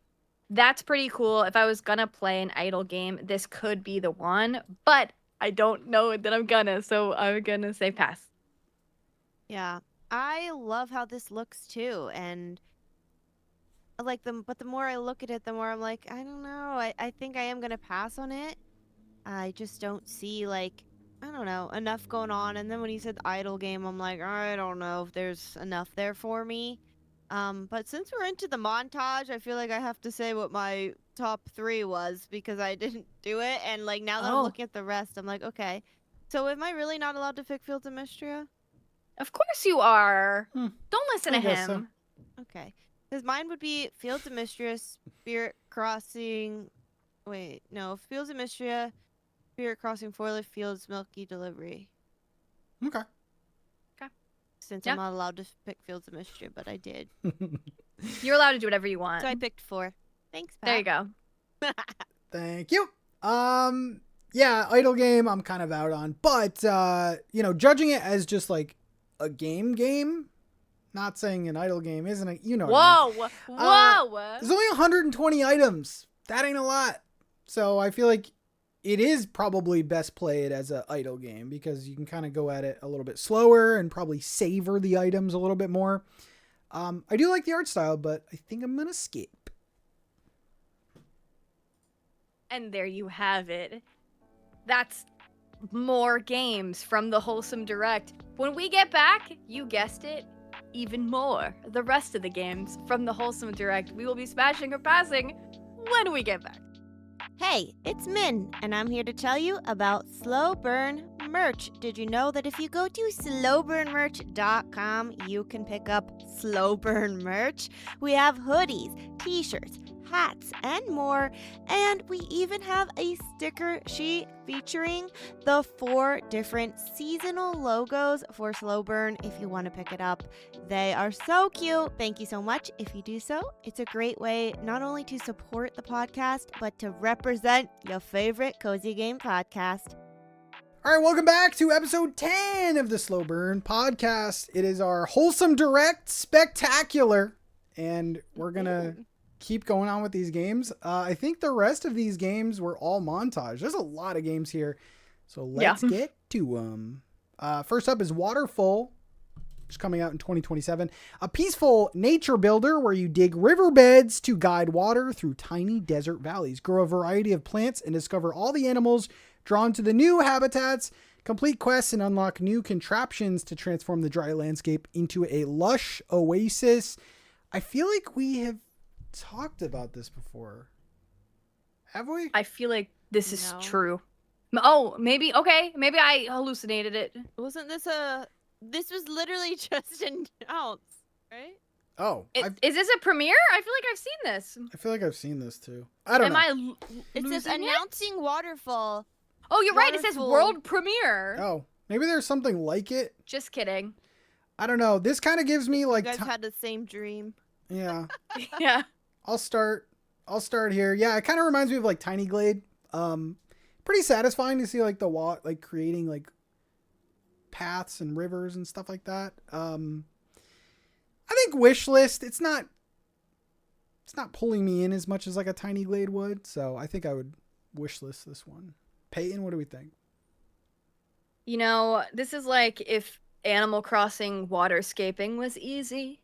That's pretty cool. If I was gonna play an idle game, this could be the one, but I don't know that I'm gonna, so I'm gonna say pass. Yeah, I love how this looks too, and but the more I look at it, the more I'm like, I don't know. I think I am gonna pass on it. I just don't see I don't know, enough going on. And then when you said idle game, I'm like, I don't know if there's enough there for me. But since we're into the montage, I feel like I have to say what my top 3 was because I didn't do it. And now that I'm looking at the rest, I'm like, okay. So am I really not allowed to pick Fields of Mistria? Of course you are. Don't listen to him. So. Okay. Because mine would be Fields of Mistria, Spirit Crossing. Wait, no. Fields of Mistria, Spirit Crossing, Fourleaf Fields, Milki Delivery. Okay. Since I'm not allowed to pick Fields of Mistria, but I did. You're allowed to do whatever you want. So I picked 4. Thanks, Pat. There you go. Thank you. Yeah, idle game I'm kind of out on, but judging it as just like a game, not saying an idle game isn't a, you know what I mean. Whoa. There's only 120 items. That ain't a lot. So I feel like it is probably best played as an idle game because you can kind of go at it a little bit slower and probably savor the items a little bit more. I do like the art style, but I think I'm going to skip. And there you have it. That's more games from the Wholesome Direct. When we get back, you guessed it, even more. The rest of the games from the Wholesome Direct we will be smashing or passing when we get back. Hey, it's Min, and I'm here to tell you about Slow Burn merch. Did you know that if you go to slowburnmerch.com, you can pick up Slow Burn merch? We have hoodies, t-shirts, hats, and more, and we even have a sticker sheet featuring the 4 different seasonal logos for Slow Burn if you want to pick it up. They are so cute. Thank you so much if you do so. It's a great way not only to support the podcast, but to represent your favorite cozy game podcast. All right, welcome back to episode 10 of the Slow Burn podcast. It is our Wholesome Direct Spectacular, and we're going to keep going on with these games. I think the rest of these games were all montage. There's a lot of games here, so let's get to them. First up is Waterfall, which is coming out in 2027. A peaceful nature builder where you dig riverbeds to guide water through tiny desert valleys, grow a variety of plants, and discover all the animals drawn to the new habitats. Complete quests and unlock new contraptions to transform the dry landscape into a lush oasis. I feel like we have talked about this before. Have we? I feel like this is true. Oh, maybe. Okay. Maybe I hallucinated it. Wasn't this this was literally just announced, right? Oh. Is this a premiere? I feel like I've seen this. I feel like I've seen this too. I don't know. It says announcing Waterfall. Oh, you're right. It says world premiere. Oh, maybe there's something like it. Just kidding. I don't know. This kind of gives me like... You guys had the same dream. Yeah. Yeah. I'll start here. Yeah, it kind of reminds me of like Tiny Glade. Pretty satisfying to see like the like creating like paths and rivers and stuff like that. I think wishlist. It's not pulling me in as much as like a Tiny Glade would. So I think I would wishlist this one. Peyton, what do we think? You know, this is like if Animal Crossing waterscaping was easy.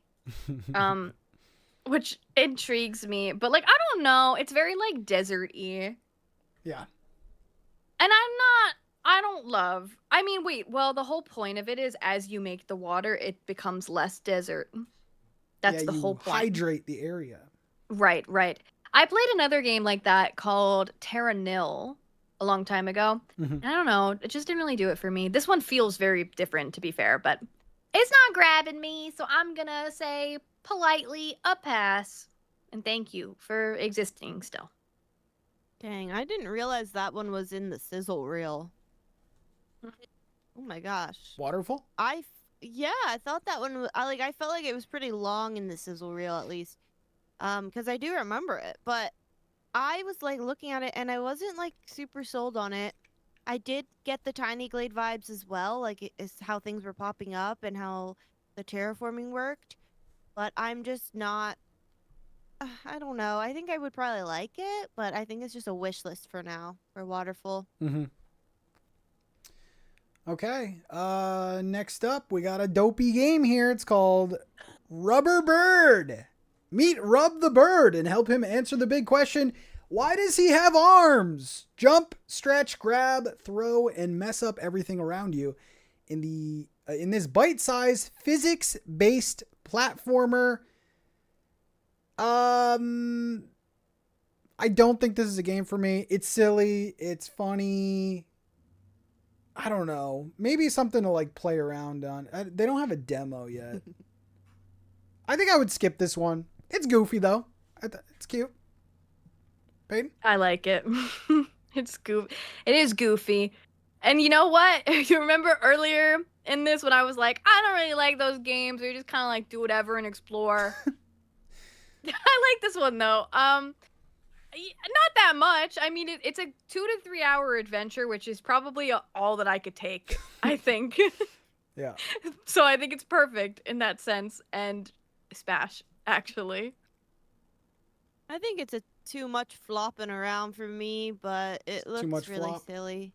Which intrigues me, but like I don't know, it's very like desert-y. Yeah. And I don't love. I mean, wait. Well, the whole point of it is, as you make the water, it becomes less desert. That's the you whole point. hydrate the area. Right, right. I played another game like that called Terra Nil a long time ago. And I don't know, it just didn't really do it for me. This one feels very different, to be fair, but it's not grabbing me, so I'm gonna say politely a pass. And thank you for existing still. Dang, I didn't realize that one was in the sizzle reel. Oh my gosh. Waterfall? Yeah, I thought that one was, I felt like it was pretty long in the sizzle reel at least. Because I do remember it, but I was like looking at it and I wasn't like super sold on it. I did get the Tiny Glade vibes as well, like it's how things were popping up and how the terraforming worked, but I'm just not. I don't know. I think I would probably like it, but I think it's just a wish list for now for Waterfall. Okay. Next up, we got a dopey game here. It's called Rubber Bird. Meet Rub the Bird and help him answer the big question: why does he have arms? Jump, stretch, grab, throw, and mess up everything around you in this bite-sized physics-based platformer. I don't think this is a game for me. It's silly. It's funny. I don't know. Maybe something to like play around on. They don't have a demo yet. I think I would skip this one. It's goofy though. It's cute. Peyton? I like it. It's goofy. It is goofy. And you know what? You remember earlier in this when I was like, I don't really like those games where you just kind of like do whatever and explore. I like this one though. Not that much. I mean, it's a 2 to 3 hour adventure, which is probably all that I could take, I think. Yeah. So I think it's perfect in that sense. And Smash, actually. I think it's a too much flopping around for me, but it looks really flop. silly.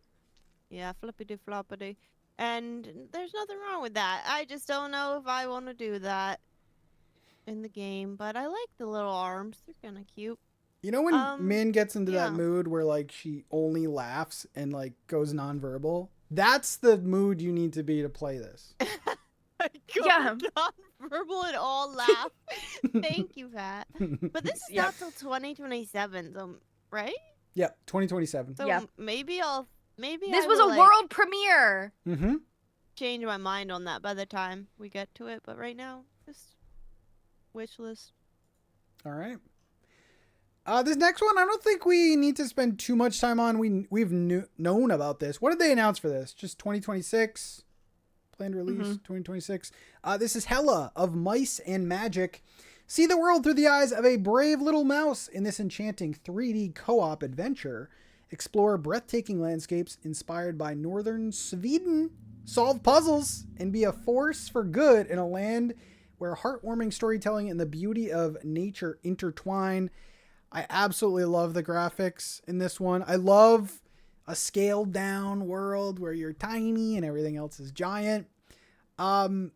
Yeah, flippity floppity. And there's nothing wrong with that. I just don't know if I want to do that in the game, but I like the little arms. They're kind of cute. You know when Min gets into that yeah. mood where like she only laughs and like goes nonverbal? That's the mood you need to be to play this. Yeah. Non-verbal and all laugh. Thank you, Pat. But this is not till 2027, so, right? Yep, 2027. So maybe This I was will, a world premiere. change my mind on that by the time we get to it, but right now, just wish list. All right. This next one, I don't think we need to spend too much time on. We've known about this. What did they announce for this? Just 2026? Planned release 2026. This is Hella of Mice and Magic. See the world through the eyes of a brave little mouse in this enchanting 3D co-op adventure. Explore breathtaking landscapes inspired by northern Sweden. Solve puzzles and be a force for good in a land where heartwarming storytelling and the beauty of nature intertwine. I absolutely love the graphics in this one. I love a scaled down world where you're tiny and everything else is giant. Don't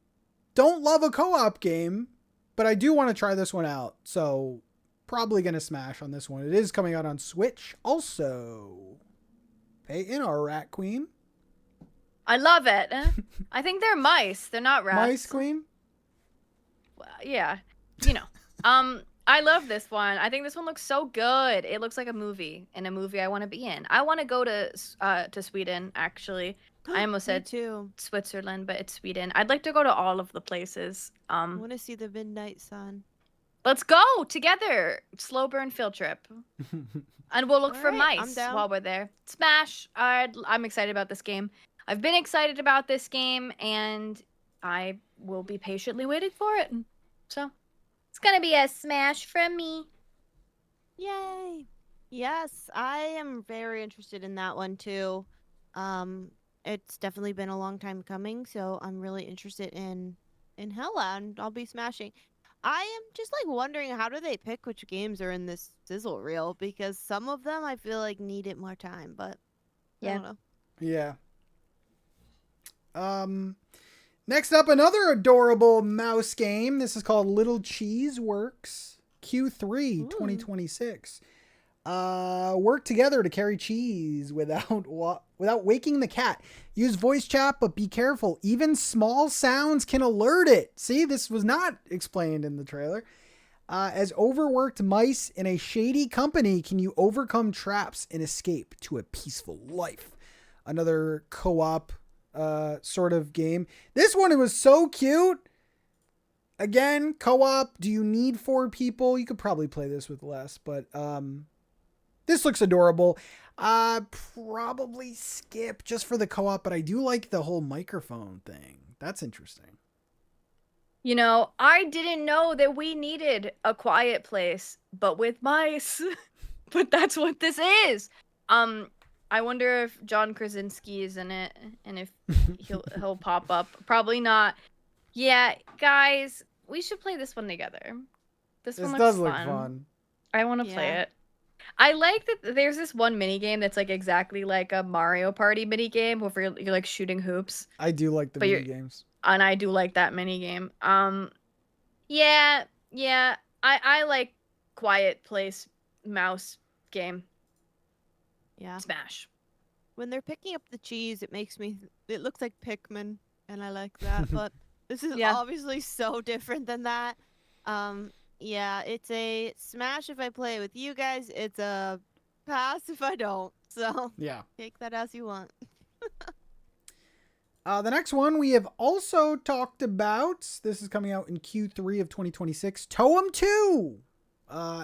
love a co-op game, but I do want to try this one out. So probably going to smash on this one. It is coming out on Switch also. Peyton, our rat queen. I love it. I think they're mice. They're not rats. Mice queen? Well, yeah. You know. I love this one. I think this one looks so good. It looks like a movie, and a movie I want to be in. I want to go to Sweden, actually. I almost said too. Switzerland, but it's Sweden. I'd like to go to all of the places. I want to see the midnight sun. Let's go together. Slow burn field trip. And we'll look for Alright, I'm mice down. while we're there. Smash. I'm excited about this game. I've been excited about this game, and I will be patiently waiting for it. So it's going to be a smash from me. Yay! Yes, I am very interested in that one too. It's definitely been a long time coming, so I'm really interested in Hella, and I'll be smashing. I am just like wondering, how do they pick which games are in this sizzle reel? Because some of them I feel like needed more time, but I don't know. Yeah. Next up, another adorable mouse game. This is called Little Cheese Works Q3 2026. Work together to carry cheese without without waking the cat. Use voice chat, but be careful. Even small sounds can alert it. See, this was not explained in the trailer. As overworked mice in a shady company, can you overcome traps and escape to a peaceful life? Another co-op sort of game. This one, it was so cute. Again, co-op. Do you need 4 people? You could probably play this with less, but this looks adorable. Probably skip just for the co-op, but I do like the whole microphone thing. That's interesting. You know, I didn't know that we needed a quiet place, but with mice. But that's what this is. I wonder if John Krasinski is in it and if he'll pop up. Probably not. Yeah, guys, we should play this one together. This one does looks look fun. I want to play it. I like that there's this one mini game that's like exactly like a Mario Party mini game where you're like shooting hoops. I do like the mini games. And I do like that mini game. Yeah, I like quiet place mouse game. Yeah. Smash. When they're picking up the cheese, it looks like Pikmin, and I like that, but this is obviously so different than that. Yeah, it's a smash if I play with you guys. It's a pass if I don't. So yeah, take that as you want. The next one we have also talked about. This is coming out in Q3 of 2026. Toem 2.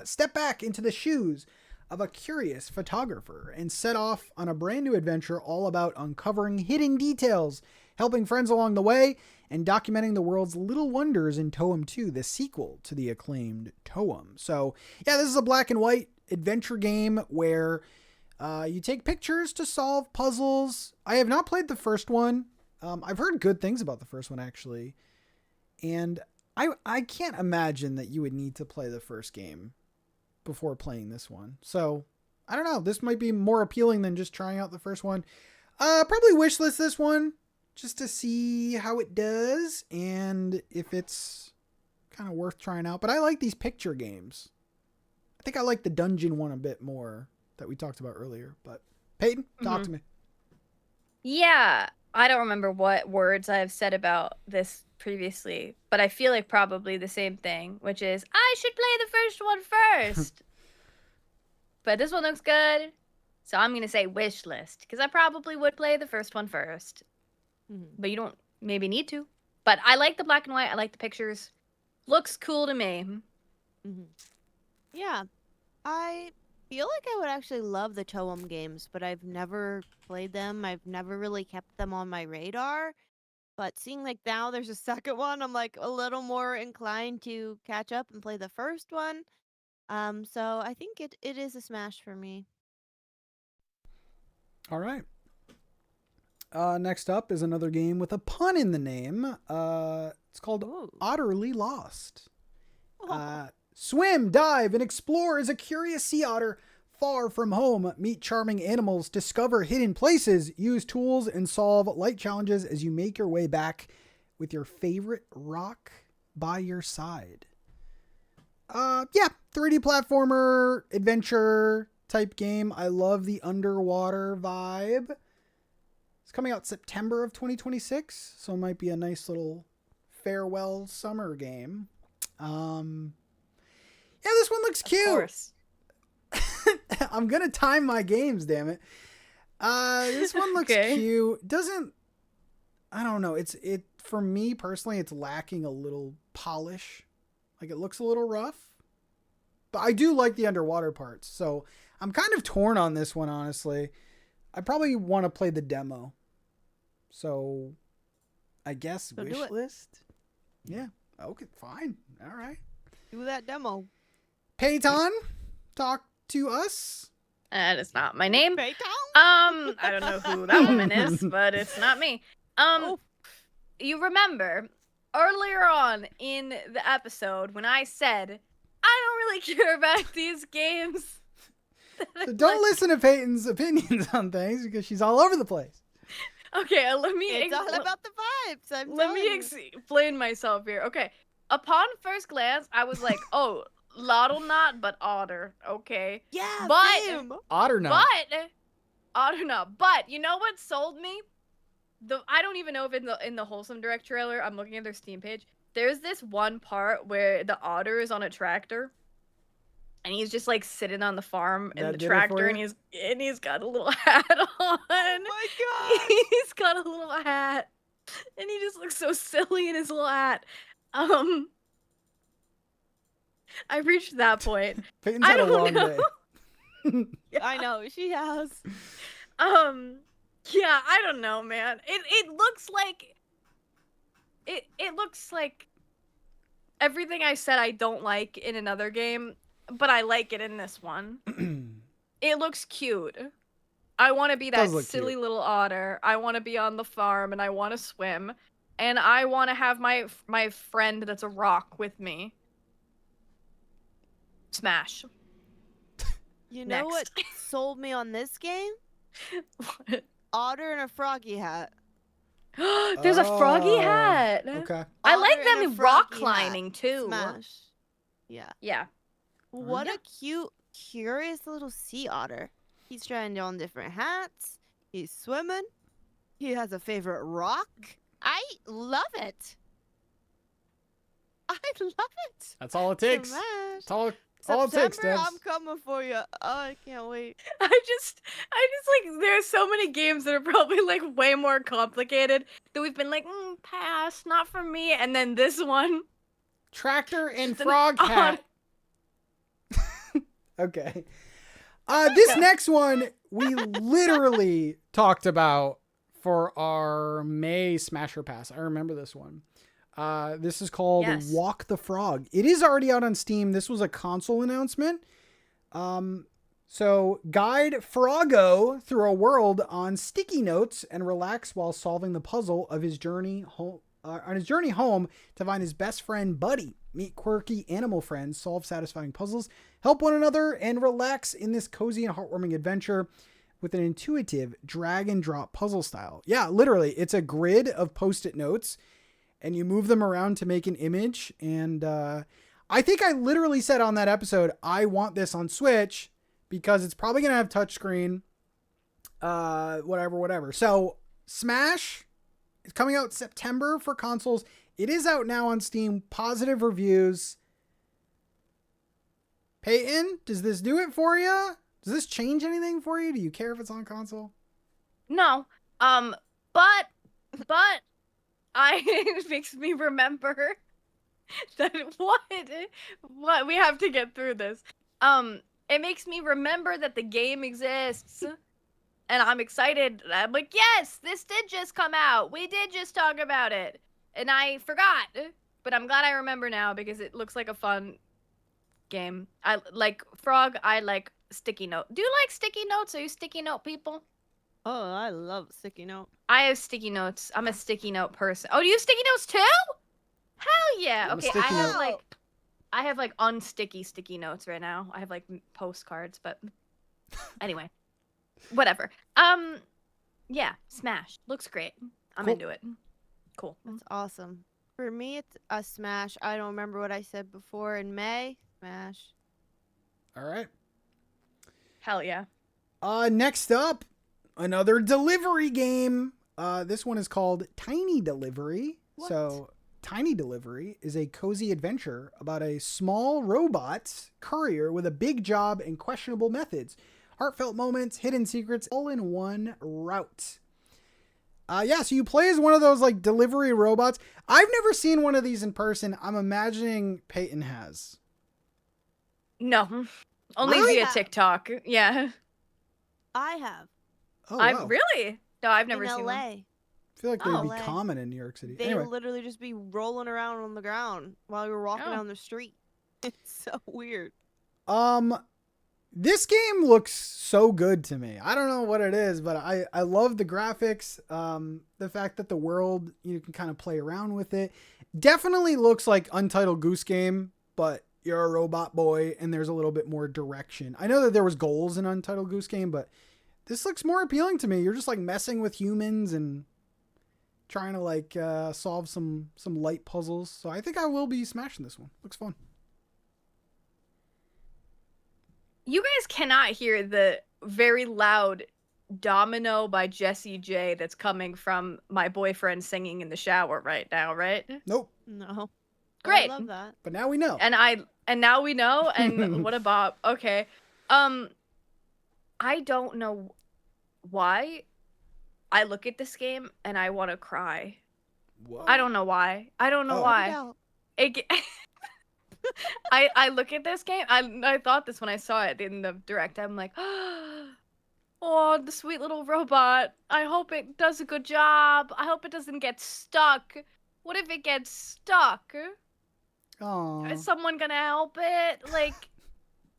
Step back into the shoes of a curious photographer and set off on a brand new adventure all about uncovering hidden details, helping friends along the way, and documenting the world's little wonders in Toem 2, the sequel to the acclaimed Toem. So, yeah, this is a black and white adventure game where you take pictures to solve puzzles. I have not played the first one. I've heard good things about the first one, actually. And I can't imagine that you would need to play the first game before playing this one. So, I don't know. This might be more appealing than just trying out the first one. Probably wishlist this one just to see how it does and if it's kind of worth trying out. But I like these picture games. I think I like the dungeon one a bit more that we talked about earlier. But Peyton, talk to me. Yeah, I don't remember what words I've said about this previously, but I feel like probably the same thing, which is I should play the first one first. But this one looks good, so I'm going to say wish list, because I probably would play the first one first. But you don't maybe need to. But I like the black and white. I like the pictures. Looks cool to me. Yeah. I feel like I would actually love the Toem games, but I've never played them. I've never really kept them on my radar. But seeing like now there's a second one, I'm like a little more inclined to catch up and play the first one. So I think it is a smash for me. All right. Next up is another game with a pun in the name. It's called Otterly Lost. Swim, dive, and explore as a curious sea otter far from home. Meet charming animals, discover hidden places, use tools, and solve light challenges as you make your way back with your favorite rock by your side. 3D platformer, adventure type game. I love the underwater vibe. It's coming out September of 2026, so it might be a nice little farewell summer game. This one looks cute. Of course. I'm gonna time my games, damn it. This one looks cute. I don't know. It for me personally, it's lacking a little polish. Like it looks a little rough. But I do like the underwater parts, so I'm kind of torn on this one, honestly. I probably want to play the demo. So, I guess wish list? Yeah. Okay, fine. All right. Do that demo. Peyton, talk to us. That is not my name. Peyton? I don't know who that woman is, but it's not me. You remember earlier on in the episode when I said I don't really care about these games. So don't listen to Peyton's opinions on things because she's all over the place. Okay, it's all about the vibes. Let me explain myself here. Okay, upon first glance, I was like, "Oh, Loddle not, but otter." Okay. Yeah, but same. Otter not. But odd or not. But you know what sold me? I don't even know if in the Wholesome Direct trailer, I'm looking at their Steam page. There's this one part where the otter is on a tractor, and he's just like sitting on the farm in the tractor, and he's got a little hat on. Oh my god! He's got a little hat, and he just looks so silly in his little hat. I reached that point. Peyton's had a long know. day. I know she has. Yeah, I don't know, man. It looks like it looks like everything I said I don't like in another game, but I like it in this one. It looks cute. I want to be that silly cute. little otter. I want to be on the farm, and I want to swim, and I want to have my friend that's a rock with me. Smash. You know what sold me on this game? What? Otter and a froggy hat. There's a froggy hat. Okay. I Otter like and them a in rock froggy climbing hat. too. Smash. Yeah. Yeah. What a cute, curious little sea otter. He's trying on different hats. He's swimming. He has a favorite rock. I love it. I love it. That's all it takes. Smash. That's all it September, takes, Debs. I'm coming for you. Oh, I can't wait. I just like, there's so many games that are probably like way more complicated that we've been like, pass, not for me. And then this one. Tractor and Just an frog odd- hat. Okay. This next one we literally talked about for our May Smasher Pass. I remember this one. This is called Walk the Frog. It is already out on Steam. This was a console announcement. So guide Froggo through a world on sticky notes and relax while solving the puzzle of his journey home. On his journey home to find his best friend Buddy, meet quirky animal friends, solve satisfying puzzles, help one another, and relax in this cozy and heartwarming adventure with an intuitive drag and drop puzzle style. Yeah, literally, it's a grid of Post-it notes, and you move them around to make an image. And I think I literally said on that episode, I want this on Switch because it's probably gonna have touchscreen, whatever. So Smash. It's coming out September for consoles. It is out now on Steam. Positive reviews. Peyton, does this do it for you? Does this change anything for you? Do you care if it's on console? No. But it makes me remember that what we have to get through this. It makes me remember that the game exists. And I'm excited. I'm like, yes, this did just come out. We did just talk about it. And I forgot. But I'm glad I remember now because it looks like a fun game. I like Frog. I like sticky note. Do you like sticky notes? Are you sticky note people? Oh, I love sticky note. I have sticky notes. I'm a sticky note person. Oh, do you have sticky notes too? Hell yeah. I'm a Okay, sticky note. I have like unsticky sticky notes right now. I have like postcards, but anyway. Whatever. Yeah, Smash. Looks great. I'm Cool. into it. Cool. That's awesome. For me, it's a Smash. I don't remember what I said before in May. Smash. All right. Hell yeah. Next up, another delivery game. This one is called Tiny Delivery. What? So Tiny Delivery is a cozy adventure about a small robot courier with a big job and questionable methods. Heartfelt moments, hidden secrets, all in one route. So you play as one of those like delivery robots. I've never seen one of these in person. I'm imagining Peyton has. No. Only Really? via TikTok. Yeah. I have. Oh, I wow. really? No, I've never in seen LA. one. I feel like they would be LA. common in New York City. They Anyway, will literally just be rolling around on the ground while you're walking Oh. down the street. It's so weird. this game looks so good to me. I don't know what it is, but I love the graphics. The fact that the world, you can kind of play around with it. Definitely looks like Untitled Goose Game, but you're a robot boy and there's a little bit more direction. I know that there was goals in Untitled Goose Game, but this looks more appealing to me. You're just like messing with humans and trying to like solve some light puzzles. So I think I will be smashing this one. Looks fun. You guys cannot hear the very loud Domino by Jessie J that's coming from my boyfriend singing in the shower right now, right? Nope. No. Great. I love that. But now we know. And now we know, and what a bop. Okay. I don't know why I look at this game and I want to cry. What? I don't know why. I don't know Oh. why. No. I look at this game. I thought this when I saw it in the direct. I'm like, oh, the sweet little robot. I hope it does a good job. I hope it doesn't get stuck. What if it gets stuck? Aww. Is someone gonna help it? Like,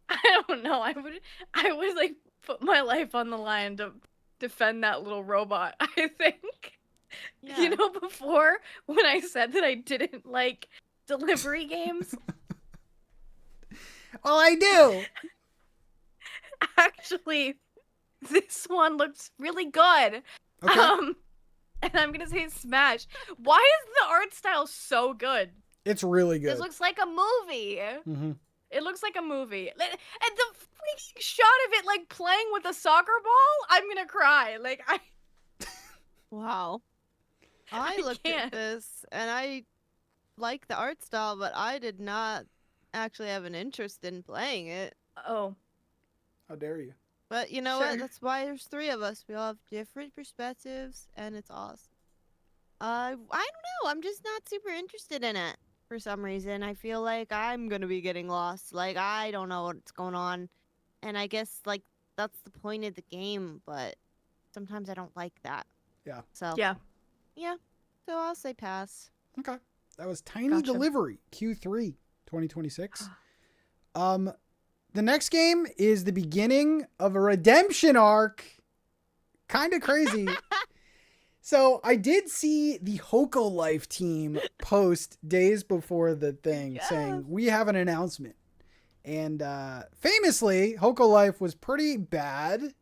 I don't know. I would like put my life on the line to defend that little robot. I think. Yeah. You know, before when I said that I didn't like delivery games, Well, I do. actually, this one looks really good. Okay. And I'm gonna say Smash. Why is the art style so good? It's really good. This looks like a movie. Mm-hmm. It looks like a movie. And the freaking shot of it like playing with a soccer ball, I'm gonna cry. Like Wow. I looked can't. at this and I like the art style, but I did not actually have an interest in playing it. oh. How dare you? But you know Sure. what? That's why there's three of us. We all have different perspectives, and it's awesome. I don't know. I'm just not super interested in it for some reason. I feel like I'm gonna be getting lost. Like I don't know what's going on, and I guess like that's the point of the game. But sometimes I don't like that. Yeah. So Yeah. So I'll say pass. Okay. That was Tiny Gotcha. Delivery, Q3, 2026. The next game is the beginning of a redemption arc. Kind of crazy. So I did see the Hokko Life team post days before the thing Yes. saying, we have an announcement. And famously, Hokko Life was pretty bad.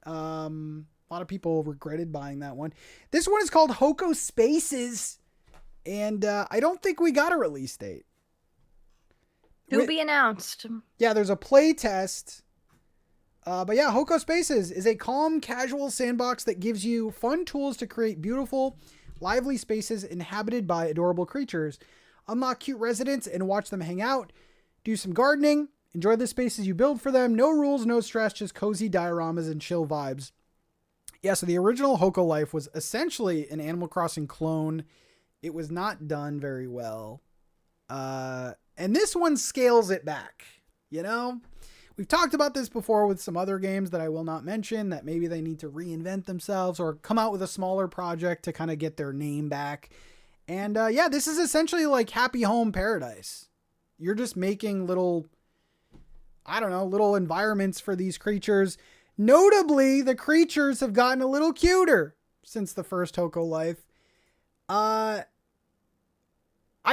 A lot of people regretted buying that one. This one is called Hokko Spaces. And I don't think we got a release date. To be announced. Yeah, there's a play test. But yeah, Hokko Spaces is a calm, casual sandbox that gives you fun tools to create beautiful, lively spaces inhabited by adorable creatures. Unlock cute residents and watch them hang out. Do some gardening. Enjoy the spaces you build for them. No rules, no stress, just cozy dioramas and chill vibes. Yeah, so the original Hokko Life was essentially an Animal Crossing clone. It was not done very well. And this one scales it back, you know? We've talked about this before with some other games that I will not mention, that maybe they need to reinvent themselves or come out with a smaller project to kind of get their name back. And yeah, this is essentially like Happy Home Paradise. You're just making little, I don't know, little environments for these creatures. Notably, the creatures have gotten a little cuter since the first Hokko Life. I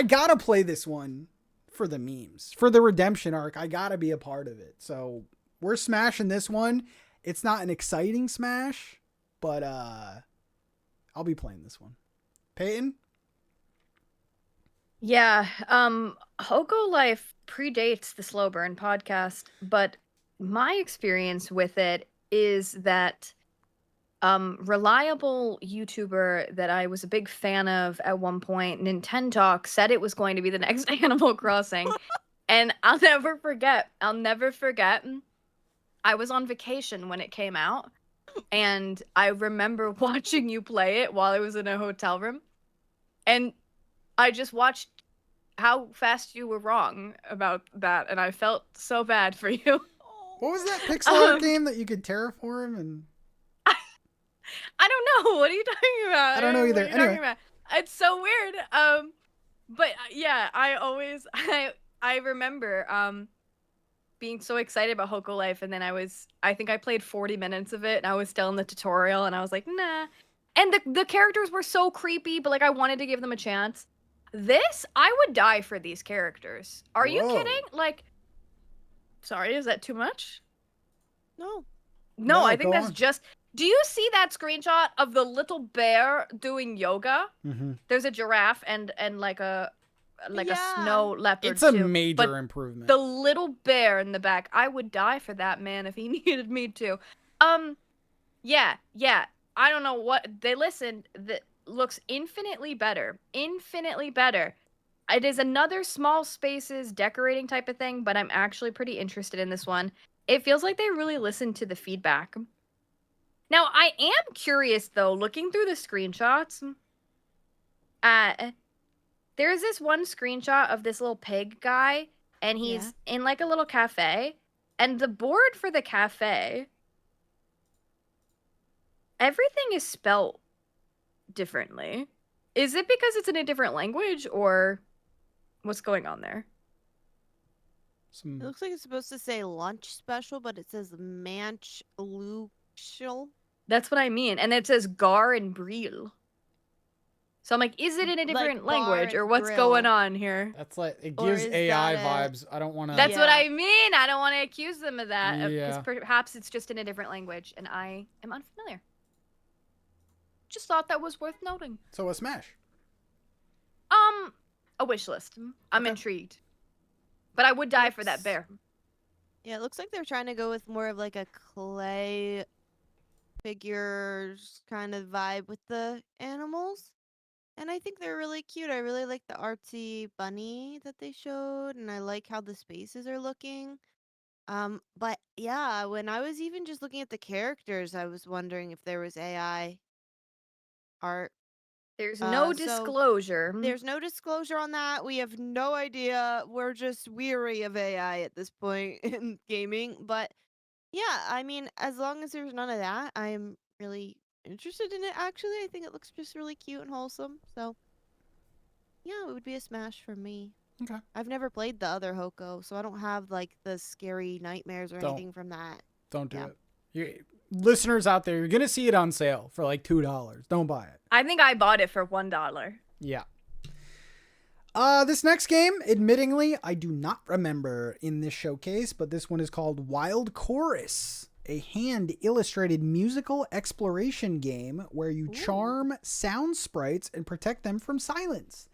gotta play this one for the memes. For the redemption arc, I gotta be a part of it. So we're smashing this one. It's not an exciting smash, but I'll be playing this one. Peyton? Yeah, Hokko Life predates the Slow Burn podcast, but my experience with it is that reliable YouTuber that I was a big fan of at one point, Nintendoc, said it was going to be the next Animal Crossing. And I'll never forget. I was on vacation when it came out, and I remember watching you play it while I was in a hotel room. And I just watched how fast you were wrong about that, and I felt so bad for you. What was that pixel art game that you could terraform and... I don't know. What are you talking about? I don't know either. What are you talking about? It's so weird. But yeah, I remember being so excited about Hokko Life, and then I think I played 40 minutes of it, and I was still in the tutorial, and I was like, nah. And the characters were so creepy, but like I wanted to give them a chance. This, I would die for these characters. Are you Whoa. kidding? Like, sorry, is that too much? No. No, No, I think go that's on. just. Do you see that screenshot of the little bear doing yoga? Mm-hmm. There's a giraffe and like a Yeah. snow leopard It's a too. major But improvement. the little bear in the back, I would die for that man if he needed me to. Yeah. I don't know what they listened that looks infinitely better. Infinitely better. It is another small spaces decorating type of thing, but I'm actually pretty interested in this one. It feels like they really listened to the feedback. Now, I am curious though, looking through the screenshots. There's this one screenshot of this little pig guy, and he's in like a little cafe, and the board for the cafe, everything is spelt differently. Is it because it's in a different language, or what's going on there? It looks like it's supposed to say lunch special, but it says manch lucial. That's what I mean. And it says gar and bril. So I'm like, is it in a different language, or what's going on here? That's like, it gives AI vibes. I don't want to. That's what I mean. I don't want to accuse them of that. Yeah. Because perhaps it's just in a different language, and I am unfamiliar. Just thought that was worth noting. So a Smash. A wish list. I'm intrigued. But I would die for that bear. Yeah, it looks like they're trying to go with more of like a clay figures kind of vibe with the animals. And I think they're really cute. I really like the artsy bunny that they showed, and I like how the spaces are looking. But yeah, when I was even just looking at the characters, I was wondering if there was AI art. There's no disclosure. There's no disclosure on that. We have no idea. We're just weary of AI at this point in gaming. But yeah, I mean, as long as there's none of that, I'm really interested in it, actually. I think it looks just really cute and wholesome. So yeah, it would be a smash for me. Okay. I've never played the other Hokko, so I don't have like the scary nightmares or anything from that. Don't do it. Listeners out there, you're going to see it on sale for like $2. Don't buy it. I think I bought it for $1. Yeah. This next game, admittingly, I do not remember in this showcase, but this one is called Wild Chorus, a hand-illustrated musical exploration game where you charm sound sprites and protect them from silence.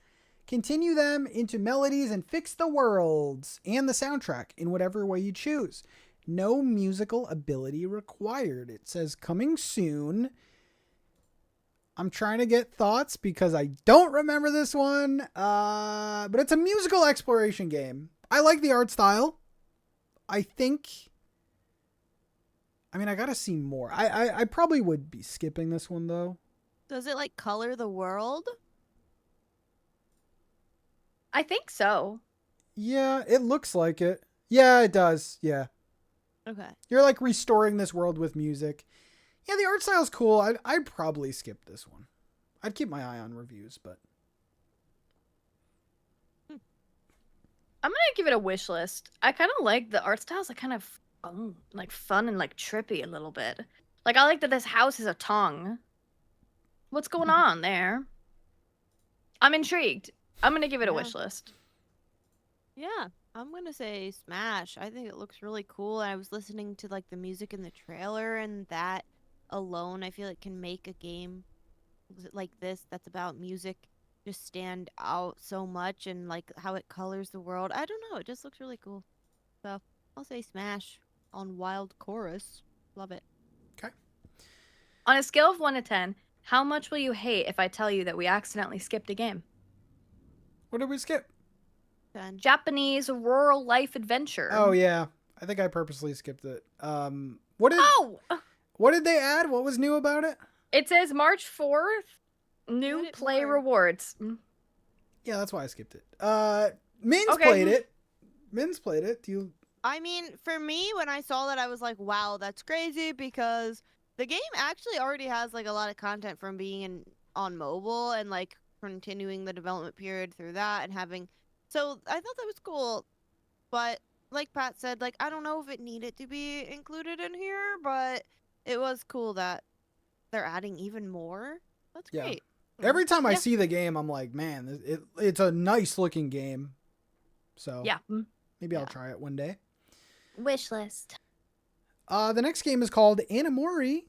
Continue them into melodies and fix the worlds and the soundtrack in whatever way you choose. No musical ability required. It says coming soon. I'm trying to get thoughts because I don't remember this one. But it's a musical exploration game. I like the art style. I gotta see more. I probably would be skipping this one though. Does it like color the world? I think so. Yeah, it looks like it. Yeah, it does. Yeah. Okay. You're like restoring this world with music. Yeah, the art style's cool. I'd probably skip this one. I'd keep my eye on reviews, but I'm gonna give it a wish list. I kind of like the art styles. Like kind of fun and like trippy a little bit. Like I like that this house is a tongue. What's going on there? I'm intrigued. I'm gonna give it a wish list. Yeah, I'm gonna say smash. I think it looks really cool. I was listening to like the music in the trailer, and that alone I feel it can make a game like this that's about music just stand out so much, and like how it colors the world. I don't know, it just looks really cool. So I'll say smash on Wild Chorus. Love it. okay. On a scale of 1 to 10, how much will you hate if I tell you that we accidentally skipped a game? What did we skip? 10. Japanese rural life adventure. Oh yeah, I think I purposely skipped it. What did they add? What was new about it? It says March 4th, new play rewards. Yeah, that's why I skipped it. Min's played it. Min's played it. Do you? I mean, for me, when I saw that, I was like, wow, that's crazy, because the game actually already has like a lot of content from being on mobile and like continuing the development period through that and having. So I thought that was cool, but like Pat said, like I don't know if it needed to be included in here, but it was cool that they're adding even more. That's great. Every time I see the game, I'm like, man, it's a nice looking game. So yeah, maybe I'll try it one day. Wish list. The next game is called Anamori,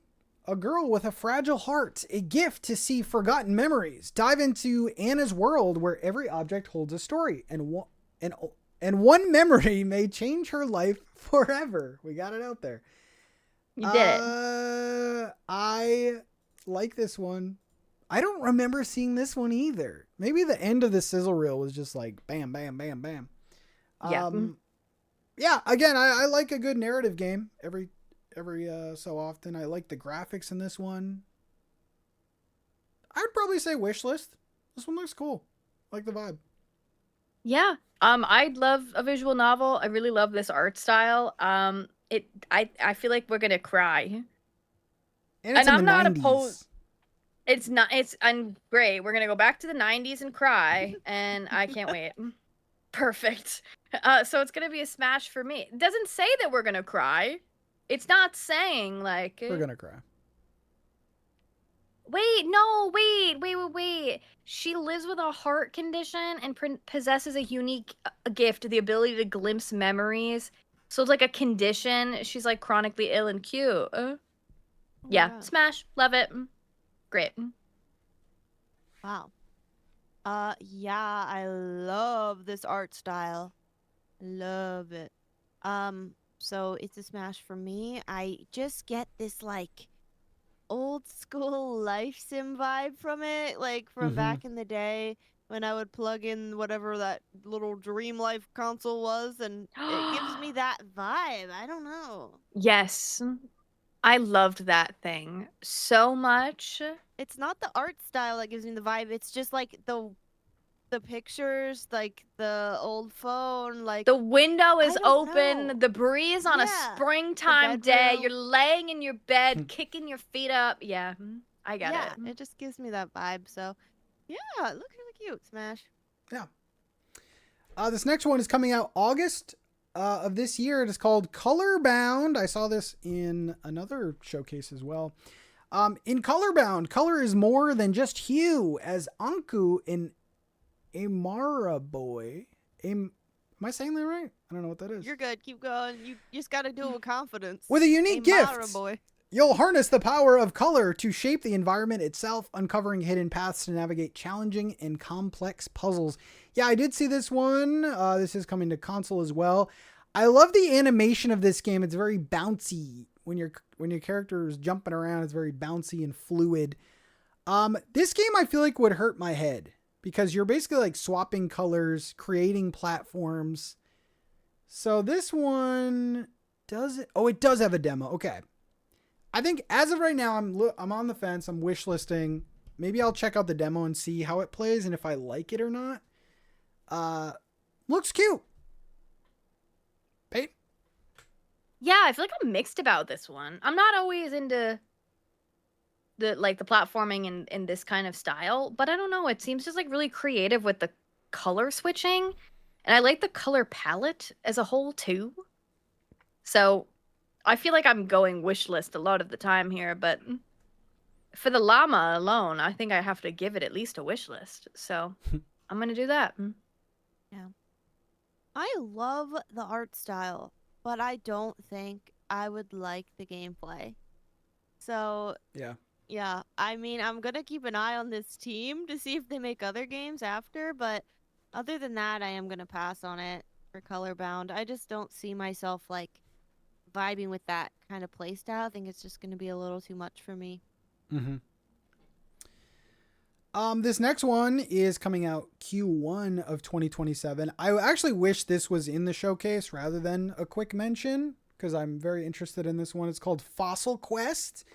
a girl with a fragile heart, a gift to see forgotten memories. Dive into Anna's world where every object holds a story, and one memory may change her life forever. We got it out there. You did it. I like this one. I don't remember seeing this one either. Maybe the end of the sizzle reel was just like bam, bam, bam, bam. Yeah. Yeah. Again, I like a good narrative game every so often. I like the graphics in this one. I'd probably say wish list. This one looks cool. I like the vibe. Yeah. I'd love a visual novel. I really love this art style. I feel like we're gonna cry. And it's in I'm the not 90s. opposed. I'm great. We're gonna go back to the 90s and cry, and I can't wait. Perfect. So it's gonna be a smash for me. It doesn't say that we're gonna cry. It's not saying like We're gonna cry. Wait. She lives with a heart condition and possesses a unique gift, the ability to glimpse memories. So it's like a condition. She's like chronically ill and cute. Yeah, wow. smash. Love it. Great. Wow. Yeah, I love this art style. Love it. So it's a smash for me. I just get this like old school life sim vibe from it, like from back in the day when I would plug in whatever that little Dream Life console was, and it gives me that vibe. I don't know. Yes. I loved that thing so much. It's not the art style that gives me the vibe. It's just like the pictures, like the old phone, like The window is I don't open, know. the breeze on a Yeah, springtime day. bedroom. You're laying in your bed, kicking your feet up. Yeah, I get Yeah, it. it just gives me that vibe. So, yeah, it looks really cute. Smash. Yeah. This next one is coming out August of this year. It is called Colorbound. I saw this in another showcase as well. In Colorbound, color is more than just hue, as Anku in Amara Boy. Am I saying that right? I don't know what that is. You're good. Keep going. You just got to do it with confidence. With a unique Mara gift. boy. You'll harness the power of color to shape the environment itself, uncovering hidden paths to navigate challenging and complex puzzles. Yeah, I did see this one. This is coming to console as well. I love the animation of this game. It's very bouncy. When your character is jumping around, it's very bouncy and fluid. This game I feel like would hurt my head because you're basically like swapping colors, creating platforms. So this one does it. Oh, it does have a demo. Okay. I think as of right now, I'm on the fence. I'm wish listing. Maybe I'll check out the demo and see how it plays and if I like it or not. Looks cute. Pate? Yeah, I feel like I'm mixed about this one. I'm not always into the platforming in this kind of style, but I don't know. It seems just like really creative with the color switching, and I like the color palette as a whole too. So I feel like I'm going wish list a lot of the time here, but for the llama alone, I think I have to give it at least a wish list. So I'm going to do that. Yeah. I love the art style, but I don't think I would like the gameplay. So, yeah. I mean, I'm going to keep an eye on this team to see if they make other games after, but other than that, I am going to pass on it for Colorbound. I just don't see myself like vibing with that kind of playstyle. I think it's just going to be a little too much for me. This next one is coming out Q1 of 2027. I actually wish this was in the showcase rather than a quick mention because I'm very interested in this one. It's called Fossil Quest.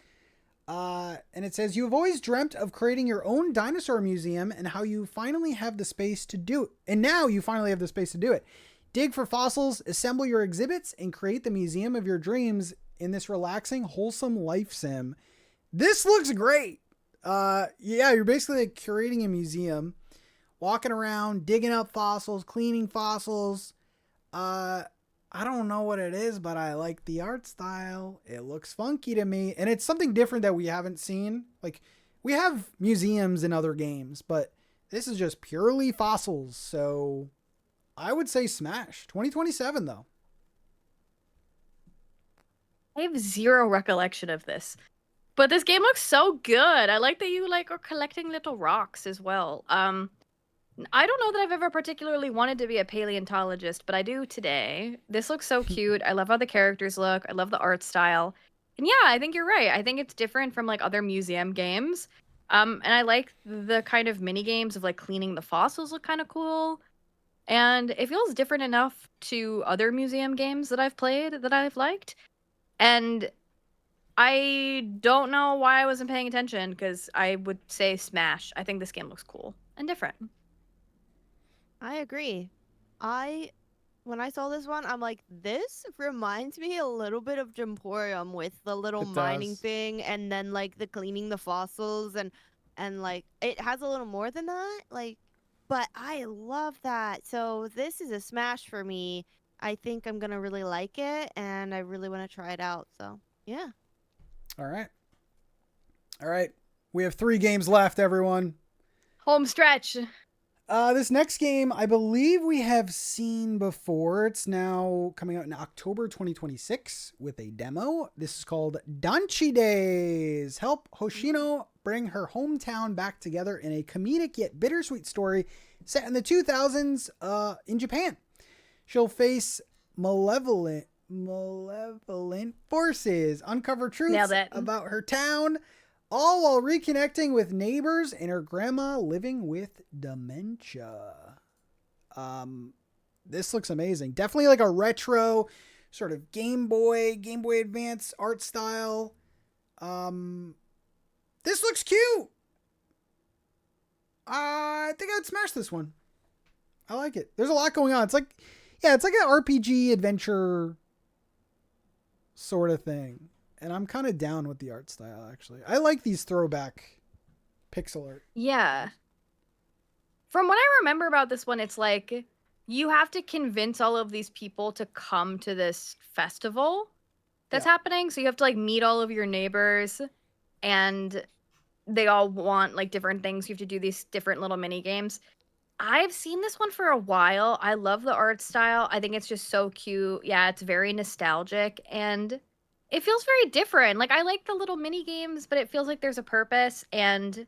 And it says, you have always dreamt of creating your own dinosaur museum and how you finally have the space to do it. And now you finally have the space to do it. Dig for fossils, assemble your exhibits, and create the museum of your dreams in this relaxing, wholesome life sim. This looks great. Yeah, you're basically like curating a museum, walking around, digging up fossils, cleaning fossils. I don't know what it is, but I like the art style. It looks funky to me, and it's something different that we haven't seen. Like, we have museums in other games, but this is just purely fossils, so I would say smash. 2027, though. I have zero recollection of this. But this game looks so good. I like that you are collecting little rocks as well. I don't know that I've ever particularly wanted to be a paleontologist, but I do today. This looks so cute. I love how the characters look. I love the art style. And yeah, I think you're right. I think it's different from like other museum games. And I like the kind of mini games of like cleaning the fossils look kind of cool. And it feels different enough to other museum games that I've played that I've liked. And I don't know why I wasn't paying attention because I would say Smash. I think this game looks cool and different. I agree. When I saw this one, I'm like, this reminds me a little bit of Jemporium with the little It mining does. thing and then like the cleaning the fossils and like it has a little more than that. Like, but I love that. So this is a smash for me. I think I'm gonna really like it and I really want to try it out. So yeah. All right. All right. We have 3 games left, everyone. Home stretch. This next game, I believe we have seen before. It's now coming out in October 2026 with a demo. This is called Danchi Days. Help Hoshino bring her hometown back together in a comedic yet bittersweet story set in the 2000s in Japan. She'll face malevolent forces, uncover truths about her town, all while reconnecting with neighbors and her grandma living with dementia. This looks amazing. Definitely like a retro sort of Game Boy Advance art style. This looks cute. I think I would smash this one. I like it. There's a lot going on. It's like an RPG adventure sort of thing. And I'm kind of down with the art style, actually. I like these throwback pixel art. Yeah. From what I remember about this one, it's like you have to convince all of these people to come to this festival that's happening. So you have to like meet all of your neighbors and they all want like different things. You have to do these different little mini games. I've seen this one for a while. I love the art style. I think it's just so cute. Yeah, it's very nostalgic and it feels very different. Like I like the little mini games, but it feels like there's a purpose and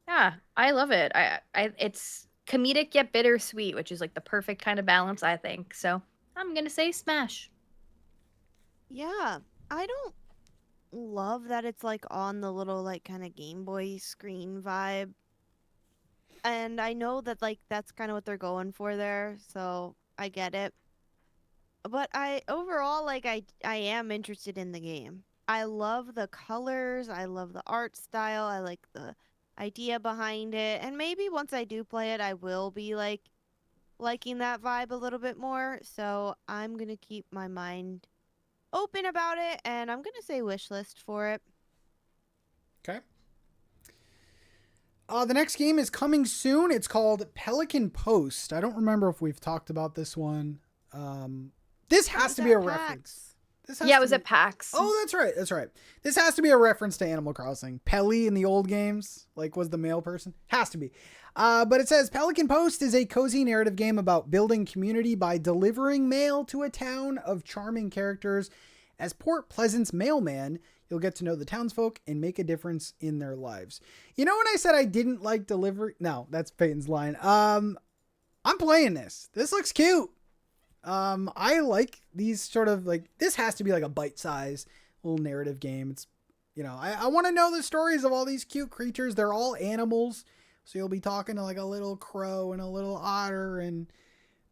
yeah, I love it. It's comedic yet bittersweet, which is like the perfect kind of balance, I think. So I'm gonna say smash. Yeah. I don't love that it's like on the little like kind of Game Boy screen vibe. And I know that like that's kind of what they're going for there, so I get it. But I overall like I am interested in the game. I love the colors, I love the art style, I like the idea behind it. And maybe once I do play it, I will be like liking that vibe a little bit more. So I'm going to keep my mind open about it and I'm going to say wishlist for it. Okay. The next game is coming soon. It's called Pelican Post. I don't remember if we've talked about this one. This has to be a reference. It was at PAX. Oh, that's right. That's right. This has to be a reference to Animal Crossing. Pelly in the old games, like was the male person. Has to be. But it says Pelican Post is a cozy narrative game about building community by delivering mail to a town of charming characters. As Port Pleasant's mailman, you'll get to know the townsfolk and make a difference in their lives. You know when I said I didn't like delivery? No, that's Peyton's line. I'm playing this. This looks cute. I like these sort of like, this has to be like a bite-sized little narrative game. It's, you know, I want to know the stories of all these cute creatures. They're all animals. So you'll be talking to like a little crow and a little otter, and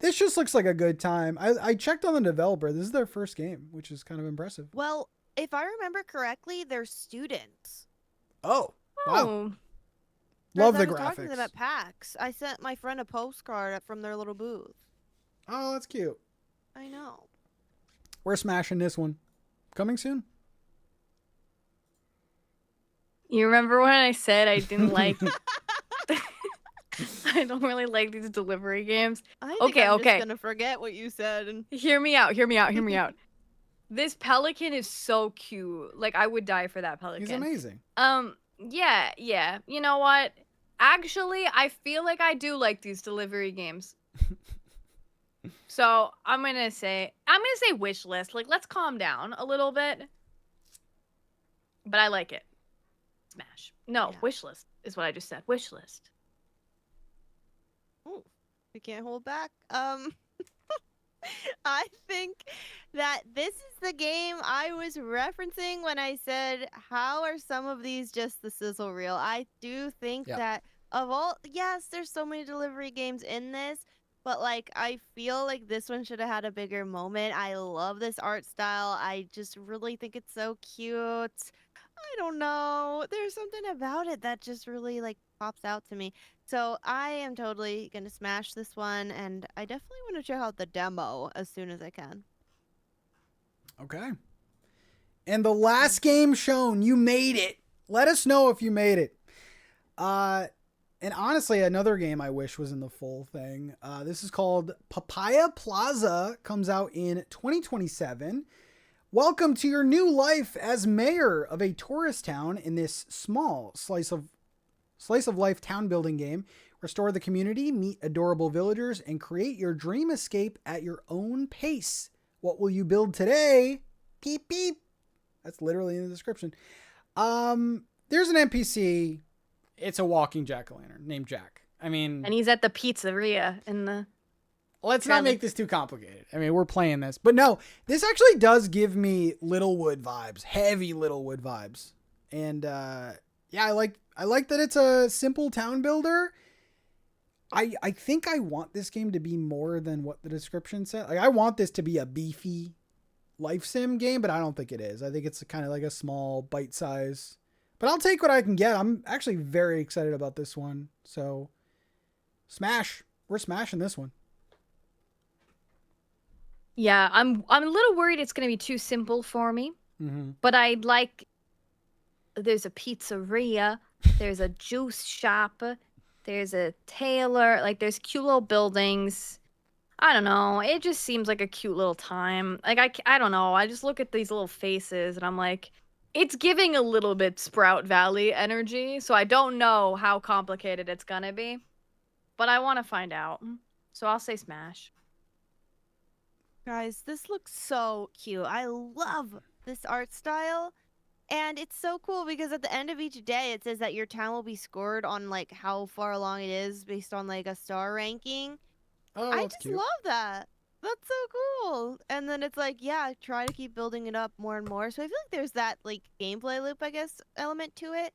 this just looks like a good time. I checked on the developer. This is their first game, which is kind of impressive. Well, if I remember correctly, they're students. Oh, wow. Love the graphics. I was talking to them at PAX. I sent my friend a postcard from their little booth. Oh, that's cute. I know. We're smashing this one. Coming soon. You remember when I said I didn't like... I don't really like these delivery games. I'm just gonna forget what you said. And Hear me out. This pelican is so cute. Like, I would die for that pelican. He's amazing. Yeah. You know what? Actually, I feel like I do like these delivery games. So I'm gonna say wish list. Like, let's calm down a little bit. But I like it. Smash. No, wish list is what I just said. Wish list. Oh, we can't hold back. I think that this is the game I was referencing when I said, how are some of these just the sizzle reel? I do think Yeah. that of all, yes, there's so many delivery games in this, but like, I feel like this one should have had a bigger moment. I love this art style. I just really think it's so cute. I don't know. There's something about it that just really like pops out to me. So I am totally gonna smash this one, and I definitely want to check out the demo as soon as I can. Okay. And the last game shown, you made it. Let us know if you made it. And honestly, another game I wish was in the full thing. This is called Papaya Plaza. Comes out in 2027. Welcome to your new life as mayor of a tourist town in this small slice of life town building game. Restore the community, meet adorable villagers, and create your dream escape at your own pace. What will you build today? Beep beep. That's literally in the description. There's an NPC. It's a walking jack-o'-lantern named Jack. I mean, And he's at the pizzeria in the. let's not make this too complicated. I mean, we're playing this. But no, this actually does give me Littlewood vibes. Heavy Littlewood vibes. And yeah, I like that it's a simple town builder. I think I want this game to be more than what the description said. Like, I want this to be a beefy life sim game, but I don't think it is. I think it's kind of like a small bite size. But I'll take what I can get. I'm actually very excited about this one. So smash. We're smashing this one. Yeah, I'm a little worried it's gonna be too simple for me. Mm-hmm. But I'd like. There's a pizzeria. There's a juice shop. There's a tailor. Like, there's cute little buildings. I don't know. It just seems like a cute little time. Like, I don't know. I just look at these little faces and I'm like, it's giving a little bit Sprout Valley energy. So I don't know how complicated it's gonna be. But I want to find out. So I'll say smash. Guys, this looks so cute. I love this art style. And it's so cool because at the end of each day, it says that your town will be scored on like how far along it is based on like a star ranking. Oh, I that's just cute. love that. That's so cool. And then it's like, yeah, try to keep building it up more and more. So I feel like there's that like gameplay loop, I guess, element to it.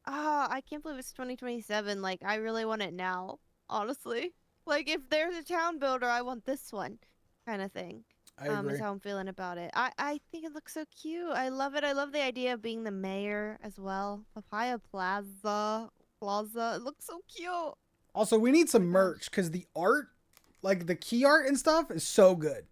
Ah, I can't believe it's 2027. Like, I really want it now, honestly. Like, if there's a town builder, I want this one, kind of thing. I agree. Is how I'm feeling about it. I think it looks so cute. I love it. I love the idea of being the mayor as well. Papaya Plaza. It looks so cute. Also, we need some merch because the art, like the key art and stuff, is so good.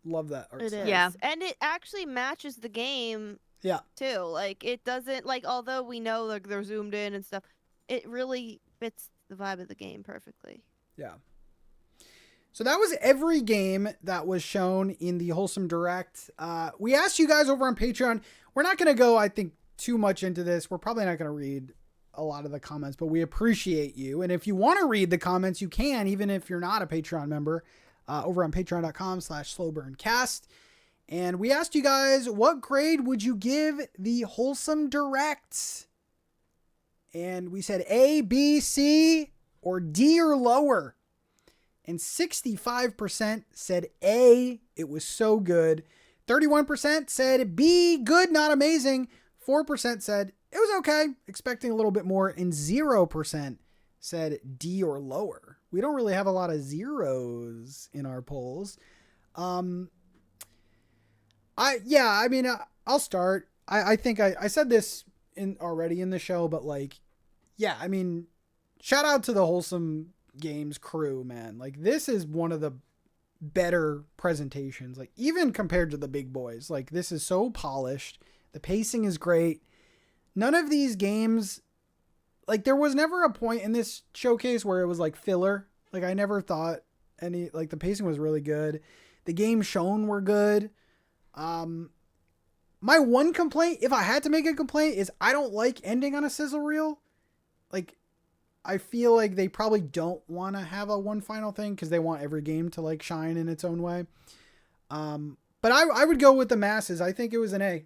Love that art It style. is. Yeah. And it actually matches the game Yeah. too. Like, it doesn't, like, although we know like they're zoomed in and stuff, it really fits the vibe of the game perfectly. Yeah. So that was every game that was shown in the Wholesome Direct. We asked you guys over on Patreon. We're not going to go, I think, too much into this. We're probably not going to read a lot of the comments, but we appreciate you. And if you want to read the comments, you can, even if you're not a Patreon member, over on patreon.com/slowburncast. And we asked you guys, what grade would you give the Wholesome Direct? And we said A, B, C, or D or lower. And 65% said A, it was so good. 31% said B, good, not amazing. 4% said it was okay, expecting a little bit more. And 0% said D or lower. We don't really have a lot of zeros in our polls. I'll start. I think I said this already in the show, but like, yeah, I mean, shout out to the Wholesome Games crew, man. Like, this is one of the better presentations, like even compared to the big boys. Like, this is so polished. The pacing is great. None of these games, like, there was never a point in this showcase where it was like filler. Like, I never thought any, like, the pacing was really good. The games shown were good. My one complaint, if I had to make a complaint, is I don't like ending on a sizzle reel. Like, I feel like they probably don't want to have a one final thing because they want every game to like shine in its own way. But I would go with the masses. I think it was an A.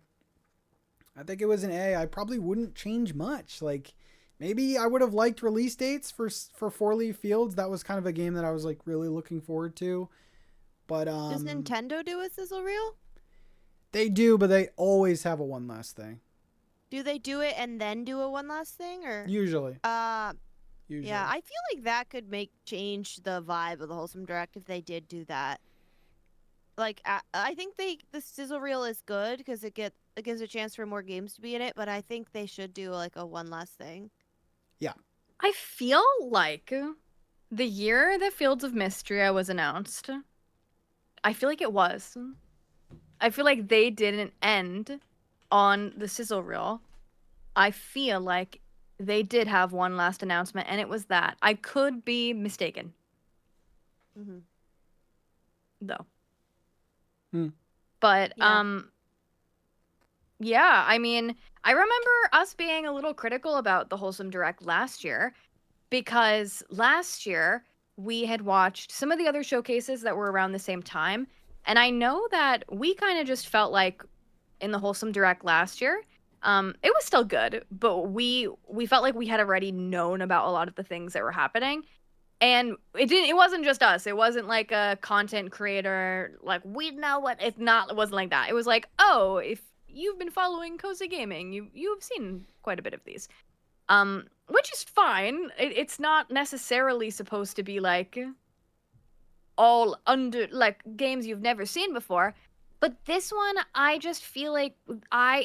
I probably wouldn't change much. Like, maybe I would have liked release dates for Fourleaf Fields. That was kind of a game that I was like really looking forward to. But Does Nintendo do a sizzle reel? they do, but they always have a one last thing. Do they do it and then do a one last thing, or? Usually. Yeah, I feel like that could change the vibe of the Wholesome Direct if they did do that. Like, I think the sizzle reel is good because it gives a chance for more games to be in it, but I think they should do like a one last thing. Yeah. I feel like the year that Fields of Mistria was announced, I feel like it was. I feel like they didn't end on the sizzle reel. I feel like they did have one last announcement, and it was that. I could be mistaken. Mm-hmm. Though. Hmm. But, Yeah. yeah, I mean, I remember us being a little critical about the Wholesome Direct last year, because last year we had watched some of the other showcases that were around the same time, and I know that we kind of just felt like in the Wholesome Direct last year, it was still good, but we felt like we had already known about a lot of the things that were happening. And it wasn't just us. It wasn't like a content creator, like, we know what, it wasn't like that. It was like, oh, if you've been following Cozy Gaming, you've seen quite a bit of these. Which is fine. It's not necessarily supposed to be like all under, like, games you've never seen before. But this one, I just feel like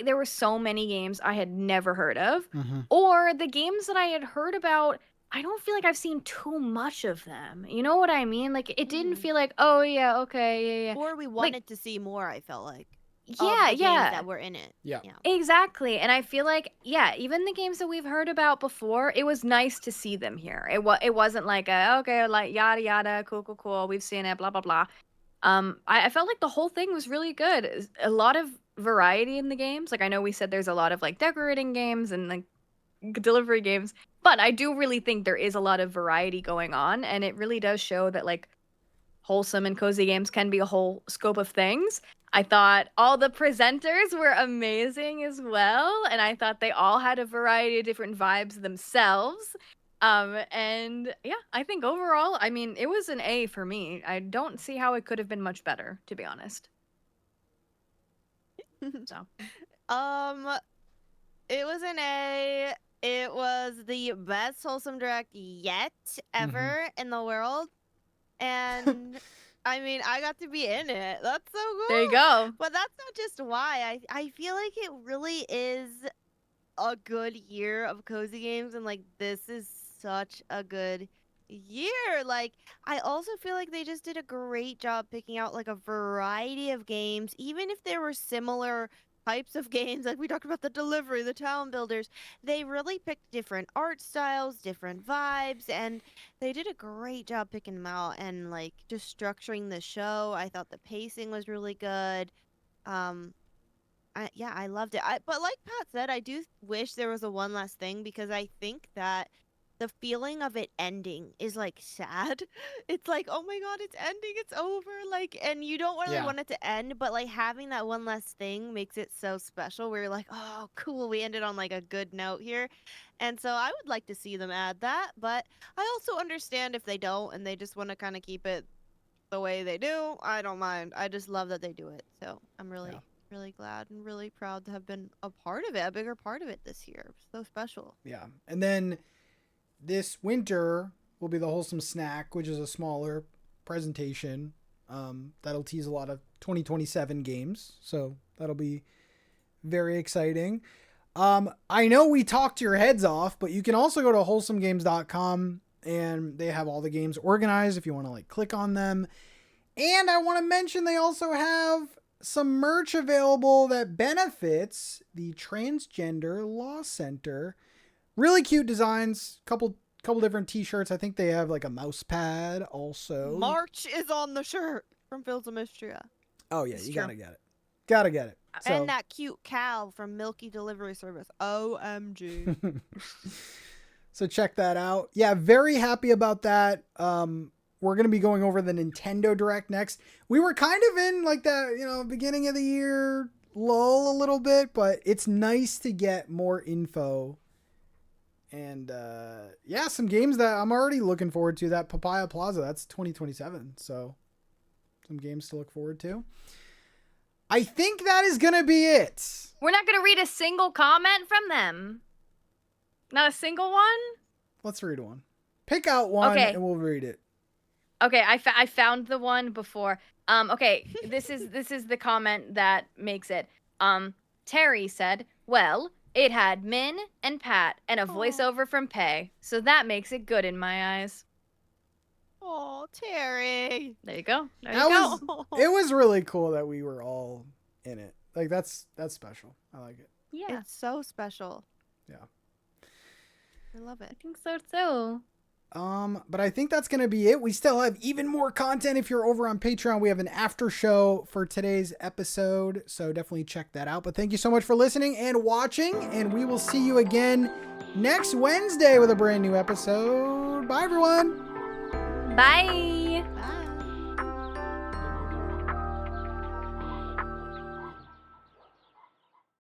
there were so many games I had never heard of, or the games that I had heard about, I don't feel like I've seen too much of them. You know what I mean? Like, it didn't feel like, oh yeah, okay, yeah. Or we wanted to see more, I felt like. Yeah, of the games that were in it. Yeah. Exactly. And I feel like, yeah, even the games that we've heard about before, it was nice to see them here. It wasn't like okay, like yada yada, cool, we've seen it, blah blah blah. I felt like the whole thing was really good. A lot of variety in the games. Like, I know we said there's a lot of like decorating games and like delivery games, but I do really think there is a lot of variety going on, and it really does show that like wholesome and cozy games can be a whole scope of things. I thought all the presenters were amazing as well, and I thought they all had a variety of different vibes themselves. And yeah, I think overall, I mean, it was an A for me. I don't see how it could have been much better, to be honest. So, it was an A. It was the best Wholesome Direct yet ever in the world. And I mean, I got to be in it. That's so cool. there you go. But that's not just why. I feel like it really is a good year of cozy games, and like, this is such a good year. Like, I also feel like they just did a great job picking out like a variety of games, even if there were similar types of games. Like, we talked about the delivery, the town builders, they really picked different art styles, different vibes, and they did a great job picking them out and like just structuring the show. I thought the pacing was really good. I loved it. But like Pat said, I do wish there was a one last thing, because I think that the feeling of it ending is like sad. It's like, oh my god, it's ending, it's over. Like, and you don't really want it to end, but like having that one last thing makes it so special, where you're like, oh cool, we ended on like a good note here. And so I would like to see them add that, but I also understand if they don't and they just want to kind of keep it the way they do. I don't mind. I just love that they do it. So I'm really glad and really proud to have been a part of it, a bigger part of it this year. So special. Yeah. And then this winter will be the Wholesome Snack, which is a smaller presentation that'll tease a lot of 2027 games. So that'll be very exciting. I know we talked your heads off, but you can also go to wholesomegames.com and they have all the games organized if you want to like click on them. And I want to mention they also have some merch available that benefits the Transgender Law Center. Really cute designs, couple different t-shirts. I think they have like a mouse pad also. March is on the shirt from Fields of Mistria. Oh yeah, It's you true. gotta get it. So, And that cute cow from Milki Delivery Service. OMG. so check that out. Yeah, very happy about that. We're going to be going over the Nintendo Direct next. We were kind of in like that, beginning of the year lull a little bit, but it's nice to get more info. And some games that I'm already looking forward to. That Papaya Plaza, that's 2027. So some games to look forward to. I think that is going to be it. We're not going to read a single comment from them. Not a single one? Let's read one. Pick out one Okay. and we'll read it. Okay, I found the one before. Okay, this is the comment that makes it. Terry said, "Well, it had Min and Pat and a voiceover from Pei, so that makes it good in my eyes." Oh, Terry. There you go. There That you was go. it was really cool that we were all in it. Like that's special. I like it. Yeah, It's so special. Yeah. I love I it. think so too. But I think that's going to be it. We still have even more content. If you're over on Patreon, we have an after show for today's episode. So definitely check that out. But thank you so much for listening and watching. And we will see you again next Wednesday with a brand new episode. Bye, everyone. Bye.